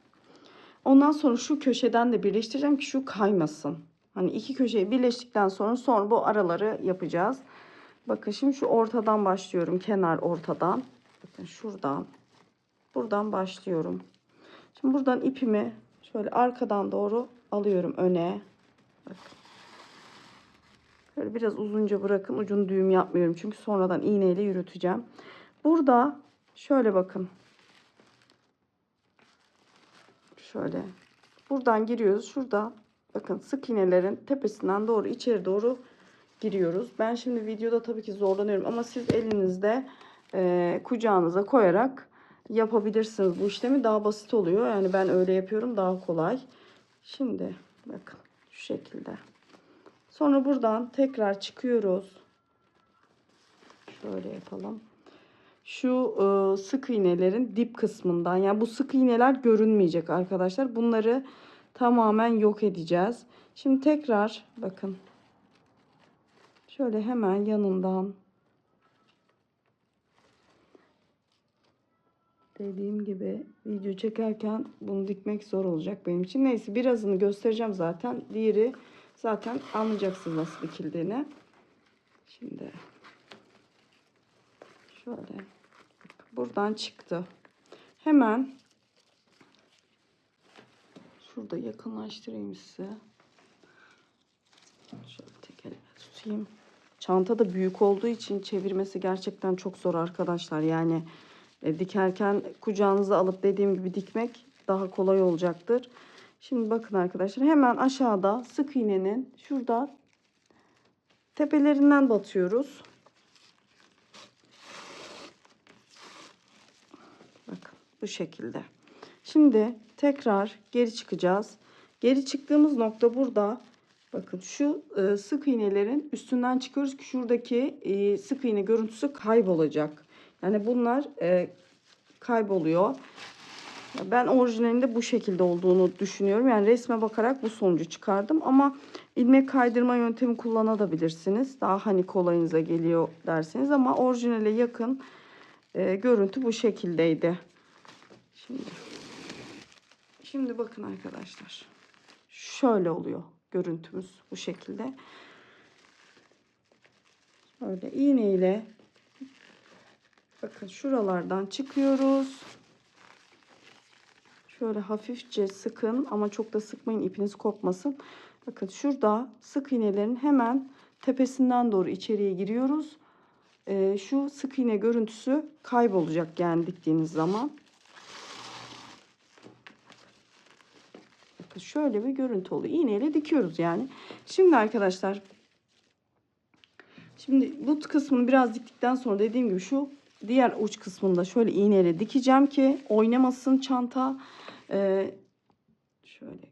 A: Ondan sonra şu köşeden de birleştireceğim ki şu kaymasın. Hani iki köşeyi birleştikten sonra bu araları yapacağız. Bakın şimdi şu ortadan başlıyorum. Kenar ortadan. Bakın şuradan. Buradan başlıyorum. Şimdi buradan ipimi şöyle arkadan doğru alıyorum öne. Bakın. Böyle biraz uzunca bırakın. Ucunu düğüm yapmıyorum. Çünkü sonradan iğneyle yürüteceğim. Burada şöyle bakın. Şöyle. Buradan giriyoruz. Şurada bakın sık iğnelerin tepesinden doğru içeri doğru giriyoruz. Ben şimdi videoda tabii ki zorlanıyorum ama siz elinizde kucağınıza koyarak yapabilirsiniz bu işlemi. Daha basit oluyor. Yani ben öyle yapıyorum, daha kolay. Şimdi bakın şu şekilde. Sonra buradan tekrar çıkıyoruz. Şöyle yapalım. Şu sık iğnelerin dip kısmından, yani bu sık iğneler görünmeyecek arkadaşlar. Bunları tamamen yok edeceğiz. Şimdi tekrar bakın. Şöyle hemen yanından, dediğim gibi video çekerken bunu dikmek zor olacak benim için. Neyse, birazını göstereceğim zaten. Diğeri zaten anlayacaksınız nasıl dikildiğini. Şimdi şöyle buradan çıktı. Hemen şurada yakınlaştırayım size. Şöyle tek elimle tutayım. Çanta da büyük olduğu için çevirmesi gerçekten çok zor arkadaşlar. Yani dikerken kucağınıza alıp dediğim gibi dikmek daha kolay olacaktır. Şimdi bakın arkadaşlar, hemen aşağıda sık iğnenin şurada tepelerinden batıyoruz. Bakın bu şekilde. Şimdi tekrar geri çıkacağız. Geri çıktığımız nokta burada. Bakın şu sık iğnelerin üstünden çıkıyoruz ki şuradaki sık iğne görüntüsü kaybolacak. Yani bunlar kayboluyor. Ben orijinalinde bu şekilde olduğunu düşünüyorum. Yani resme bakarak bu sonucu çıkardım. Ama ilmek kaydırma yöntemi kullanabilirsiniz. Daha hani kolayınıza geliyor derseniz. Ama orijinale yakın görüntü bu şekildeydi. Şimdi bakın arkadaşlar. Şöyle oluyor. görüntümüz bu şekilde. Böyle iğneyle bakın şuralardan çıkıyoruz. Şöyle hafifçe sıkın ama çok da sıkmayın, ipiniz kopmasın. Bakın şurada sık iğnelerin hemen tepesinden doğru içeriye giriyoruz. Şu sık iğne görüntüsü kaybolacak yani diktiğiniz zaman. Bakın şöyle bir görüntü oluyor. İğneyle dikiyoruz yani. Şimdi arkadaşlar, şimdi bu kısmını biraz diktikten sonra dediğim gibi şu diğer uç kısmını da şöyle iğneyle dikeceğim ki oynamasın çanta. Şöyle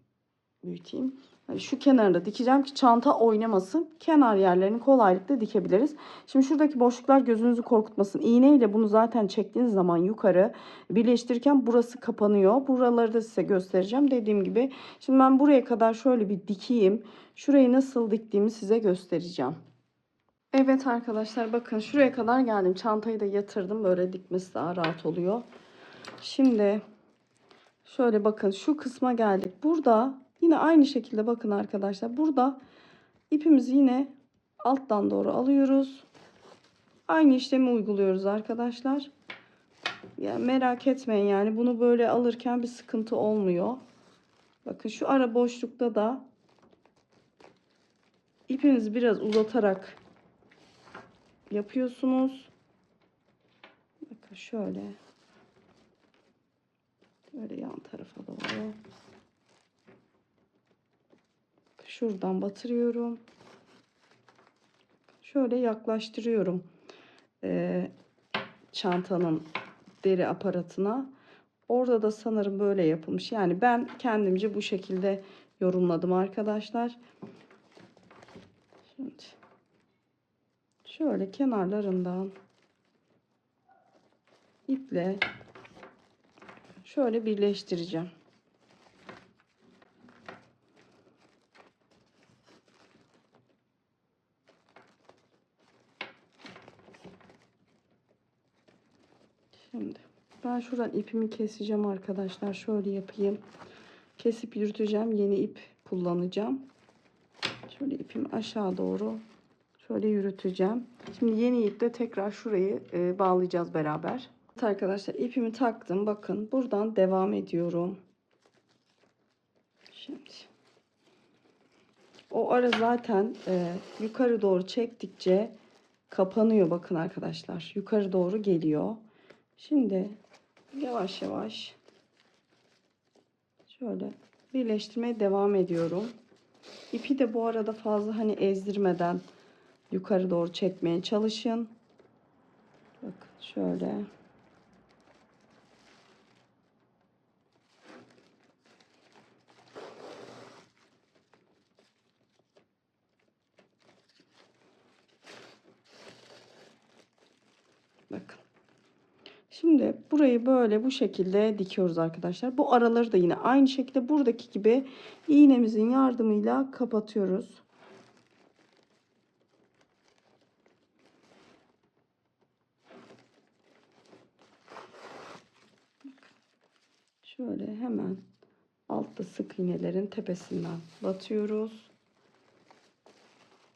A: büyüteyim. Yani şu kenarda dikeceğim ki çanta oynamasın. Kenar yerlerini kolaylıkla dikebiliriz. Şimdi şuradaki boşluklar gözünüzü korkutmasın. İğneyle bunu zaten çektiğiniz zaman yukarı birleştirirken burası kapanıyor. Buraları da size göstereceğim. Dediğim gibi şimdi ben buraya kadar şöyle bir dikeyim. Şurayı nasıl diktiğimi size göstereceğim. Evet arkadaşlar, bakın şuraya kadar geldim. Çantayı da yatırdım. Böyle dikmesi daha rahat oluyor. Şimdi şöyle bakın şu kısma geldik. Burada yine aynı şekilde bakın arkadaşlar. Burada ipimizi yine alttan doğru alıyoruz. Aynı işlemi uyguluyoruz arkadaşlar. Yani merak etmeyin, yani bunu böyle alırken bir sıkıntı olmuyor. Bakın şu ara boşlukta da ipinizi biraz uzatarak yapıyorsunuz. Bakın şöyle. Böyle yan tarafa doğru. Şuradan batırıyorum. Şöyle yaklaştırıyorum çantanın deri aparatına. Orada da sanırım böyle yapılmış. Yani ben kendimce bu şekilde yorumladım arkadaşlar. Şimdi şöyle kenarlarından iple şöyle birleştireceğim. Şimdi ben şuradan ipimi keseceğim arkadaşlar. Şöyle yapayım. Kesip yürüteceğim. Yeni ip kullanacağım. Şöyle ipimi aşağı doğru şöyle yürüteceğim. Şimdi yeni iple tekrar şurayı bağlayacağız beraber. Evet arkadaşlar, ipimi taktım. Bakın buradan devam ediyorum. Şimdi o ara zaten yukarı doğru çektikçe kapanıyor. Bakın arkadaşlar, yukarı doğru geliyor. Şimdi yavaş yavaş şöyle birleştirmeye devam ediyorum. İpi de bu arada fazla hani ezdirmeden yukarı doğru çekmeye çalışın. Bakın şöyle. Bakın. Şimdi burayı böyle bu şekilde dikiyoruz arkadaşlar. Bu araları da yine aynı şekilde buradaki gibi iğnemizin yardımıyla kapatıyoruz. Şöyle hemen altta sık iğnelerin tepesinden batıyoruz.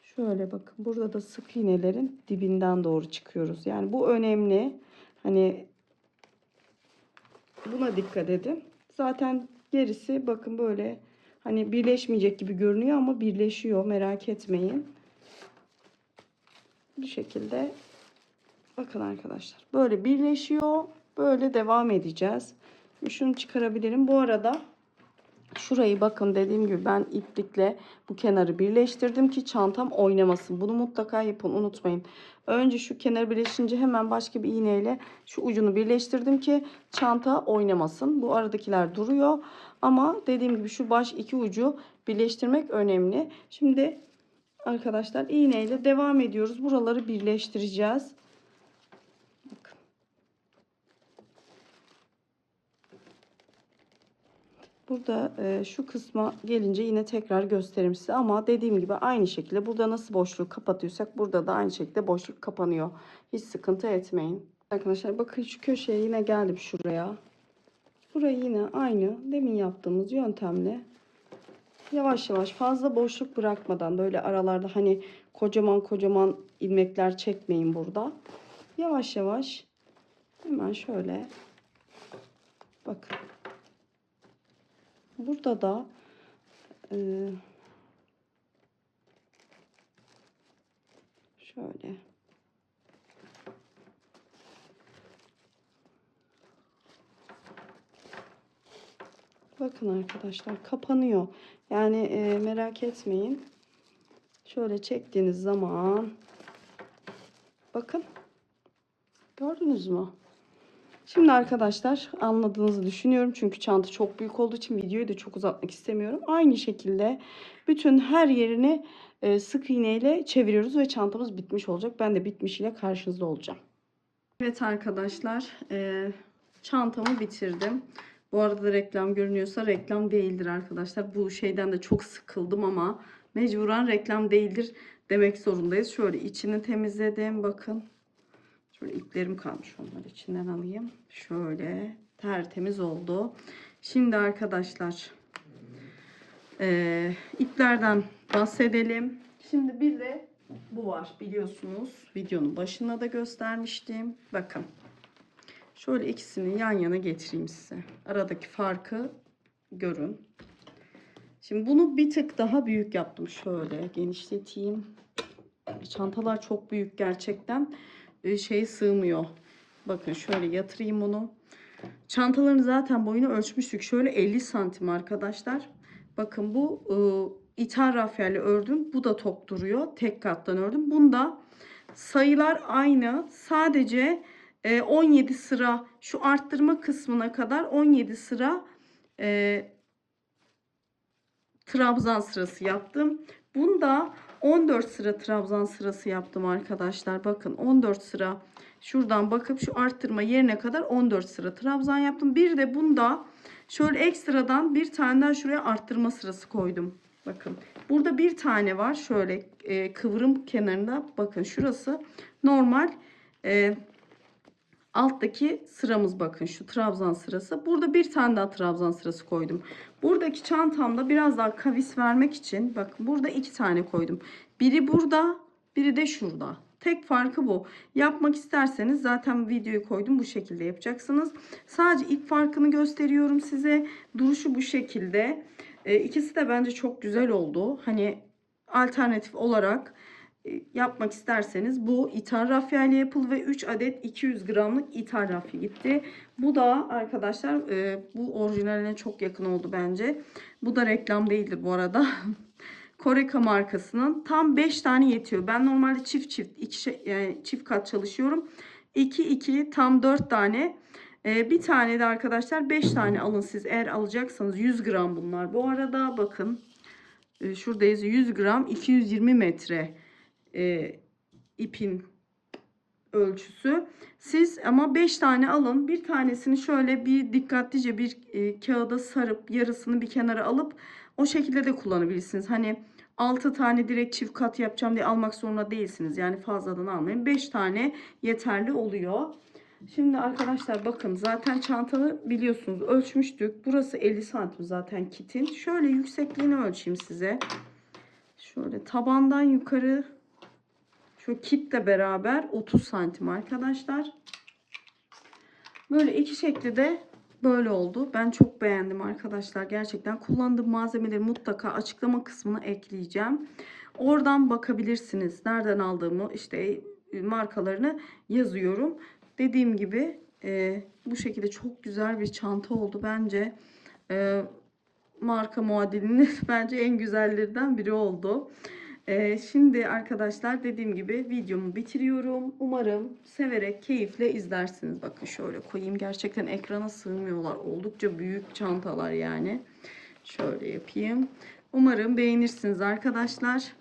A: Şöyle bakın, burada da sık iğnelerin dibinden doğru çıkıyoruz. Yani bu önemli. Hani buna dikkat edin. Zaten gerisi bakın böyle hani birleşmeyecek gibi görünüyor ama birleşiyor. Merak etmeyin. Bu şekilde bakın arkadaşlar. Böyle birleşiyor. Böyle devam edeceğiz. Şunu çıkarabilirim. Bu arada şurayı bakın, dediğim gibi ben iplikle bu kenarı birleştirdim ki çantam oynamasın. Bunu mutlaka yapın, unutmayın. Önce şu kenarı birleşince hemen başka bir iğneyle şu ucunu birleştirdim ki çanta oynamasın. Bu aradakiler duruyor. Ama dediğim gibi şu baş iki ucu birleştirmek önemli. Şimdi arkadaşlar iğneyle devam ediyoruz. Buraları birleştireceğiz. Bakın. Burada şu kısma gelince yine tekrar gösteririm size. Ama dediğim gibi aynı şekilde burada nasıl boşluğu kapatıyorsak burada da aynı şekilde boşluk kapanıyor. Hiç sıkıntı etmeyin. Arkadaşlar bakın şu köşeye yine geldim, şuraya. Burayı yine aynı demin yaptığımız yöntemle Yavaş yavaş, fazla boşluk bırakmadan, böyle aralarda hani kocaman kocaman ilmekler çekmeyin burada. Yavaş yavaş hemen şöyle bakın. Burada da şöyle bakın arkadaşlar, kapanıyor. Yani merak etmeyin. Şöyle çektiğiniz zaman bakın, gördünüz mü? Şimdi arkadaşlar anladığınızı düşünüyorum. Çünkü çanta çok büyük olduğu için videoyu da çok uzatmak istemiyorum. Aynı şekilde bütün her yerini sık iğne ile çeviriyoruz ve çantamız bitmiş olacak. Ben de bitmişiyle karşınızda olacağım. Evet arkadaşlar, çantamı bitirdim. Bu arada reklam görünüyorsa reklam değildir arkadaşlar. Bu şeyden de çok sıkıldım ama mecburen reklam değildir demek zorundayız. Şöyle içini temizledim, bakın. Şöyle iplerim kalmış, onları içinden alayım. Şöyle tertemiz oldu. Şimdi arkadaşlar iplerden bahsedelim. Şimdi bir de bu var, biliyorsunuz. Videonun başında da göstermiştim. Bakın. Şöyle ikisini yan yana getireyim size. Aradaki farkı görün. Şimdi bunu bir tık daha büyük yaptım. Şöyle genişleteyim. Çantalar çok büyük gerçekten. Şey sığmıyor. Bakın şöyle yatırayım bunu. Çantaların zaten boyunu ölçmüştük. Şöyle 50 santim arkadaşlar. Bakın bu ithal rafyayla ördüm. Bu da tok duruyor. Tek kattan ördüm. Bunda sayılar aynı. Sadece 17 sıra şu arttırma kısmına kadar 17 sıra trabzan sırası yaptım. Bunda 14 sıra trabzan sırası yaptım arkadaşlar. Bakın 14 sıra, şuradan bakıp şu arttırma yerine kadar 14 sıra trabzan yaptım. Bir de bunda şöyle ekstradan bir tane daha şuraya arttırma sırası koydum. Bakın burada bir tane var. Şöyle kıvrım kenarında, bakın şurası normal alttaki sıramız, bakın şu trabzan sırası. Burada bir tane daha trabzan sırası koydum. Buradaki çantamda biraz daha kavis vermek için bakın burada iki tane koydum. Biri burada, biri de şurada. Tek farkı bu. Yapmak isterseniz zaten videoyu koydum, bu şekilde yapacaksınız. Sadece ip farkını gösteriyorum size. Duruşu bu şekilde. İkisi de bence çok güzel oldu. Hani alternatif olarak yapmak isterseniz bu ithal rafya ile yapıldı ve 3 adet 200 gramlık ithal rafya gitti. Bu da arkadaşlar bu orijinaline çok yakın oldu bence. Bu da reklam değildir bu arada. Koreka markasının tam 5 tane yetiyor. Ben normalde yani çift kat çalışıyorum. 2 tam 4 tane. Bir tane de arkadaşlar 5 tane alın siz eğer alacaksanız. 100 gram bunlar. Bu arada bakın şuradayız, 100 gram 220 metre ipin ölçüsü. Siz ama 5 tane alın. Bir tanesini şöyle bir dikkatlice bir kağıda sarıp yarısını bir kenara alıp o şekilde de kullanabilirsiniz. Hani 6 tane direkt çift kat yapacağım diye almak zorunda değilsiniz. Yani fazladan almayın. 5 tane yeterli oluyor. Şimdi arkadaşlar bakın, zaten çantalı biliyorsunuz ölçmüştük. Burası 50 santim zaten kitin. Şöyle yüksekliğini ölçeyim size. Şöyle tabandan yukarı şu kitle beraber 30 santim arkadaşlar. Böyle iki şekli de böyle oldu. Ben çok beğendim arkadaşlar. Gerçekten kullandığım malzemeleri mutlaka açıklama kısmına ekleyeceğim. Oradan bakabilirsiniz. Nereden aldığımı, işte markalarını yazıyorum. Dediğim gibi bu şekilde çok güzel bir çanta oldu. Bence marka muadilinin bence en güzellerinden biri oldu. Şimdi arkadaşlar dediğim gibi videomu bitiriyorum. Umarım severek, keyifle izlersiniz. Bakın şöyle koyayım. Gerçekten ekrana sığmıyorlar. Oldukça büyük çantalar yani. Şöyle yapayım. Umarım beğenirsiniz arkadaşlar.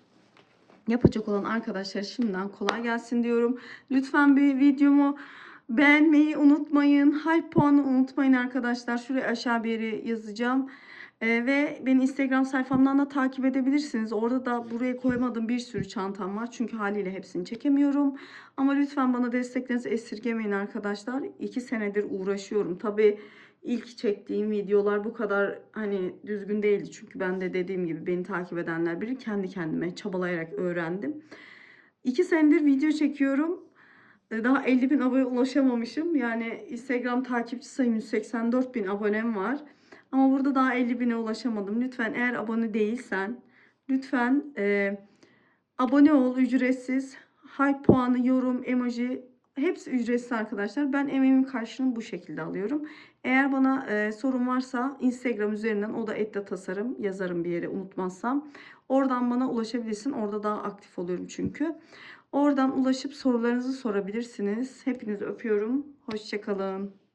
A: Yapacak olan arkadaşlar şimdiden kolay gelsin diyorum. Lütfen bir videomu beğenmeyi unutmayın. Hype puanı unutmayın arkadaşlar. Şuraya aşağı bir yere yazacağım. Ve beni Instagram sayfamdan da takip edebilirsiniz. Orada da buraya koymadığım bir sürü çantam var. Çünkü haliyle hepsini çekemiyorum. Ama lütfen bana desteklerinizi esirgemeyin arkadaşlar. 2 senedir uğraşıyorum. Tabii İlk çektiğim videolar bu kadar hani düzgün değildi. Çünkü ben de dediğim gibi beni takip edenler bilir, kendi kendime çabalayarak öğrendim. 2 senedir video çekiyorum. Daha 50.000 aboneye ulaşamamışım. Yani Instagram takipçi sayım 184.000 abonem var. Ama burada daha 50.000'e ulaşamadım. Lütfen eğer abone değilsen lütfen abone ol, ücretsiz. Hype puanı, yorum, emoji hepsi ücretsiz arkadaşlar. Ben emeğimin karşılığını bu şekilde alıyorum. Eğer bana sorun varsa Instagram üzerinden, o da @tasarım tasarım yazarım bir yere unutmazsam. Oradan bana ulaşabilirsin. Orada daha aktif oluyorum çünkü. Oradan ulaşıp sorularınızı sorabilirsiniz. Hepinizi öpüyorum. Hoşça kalın.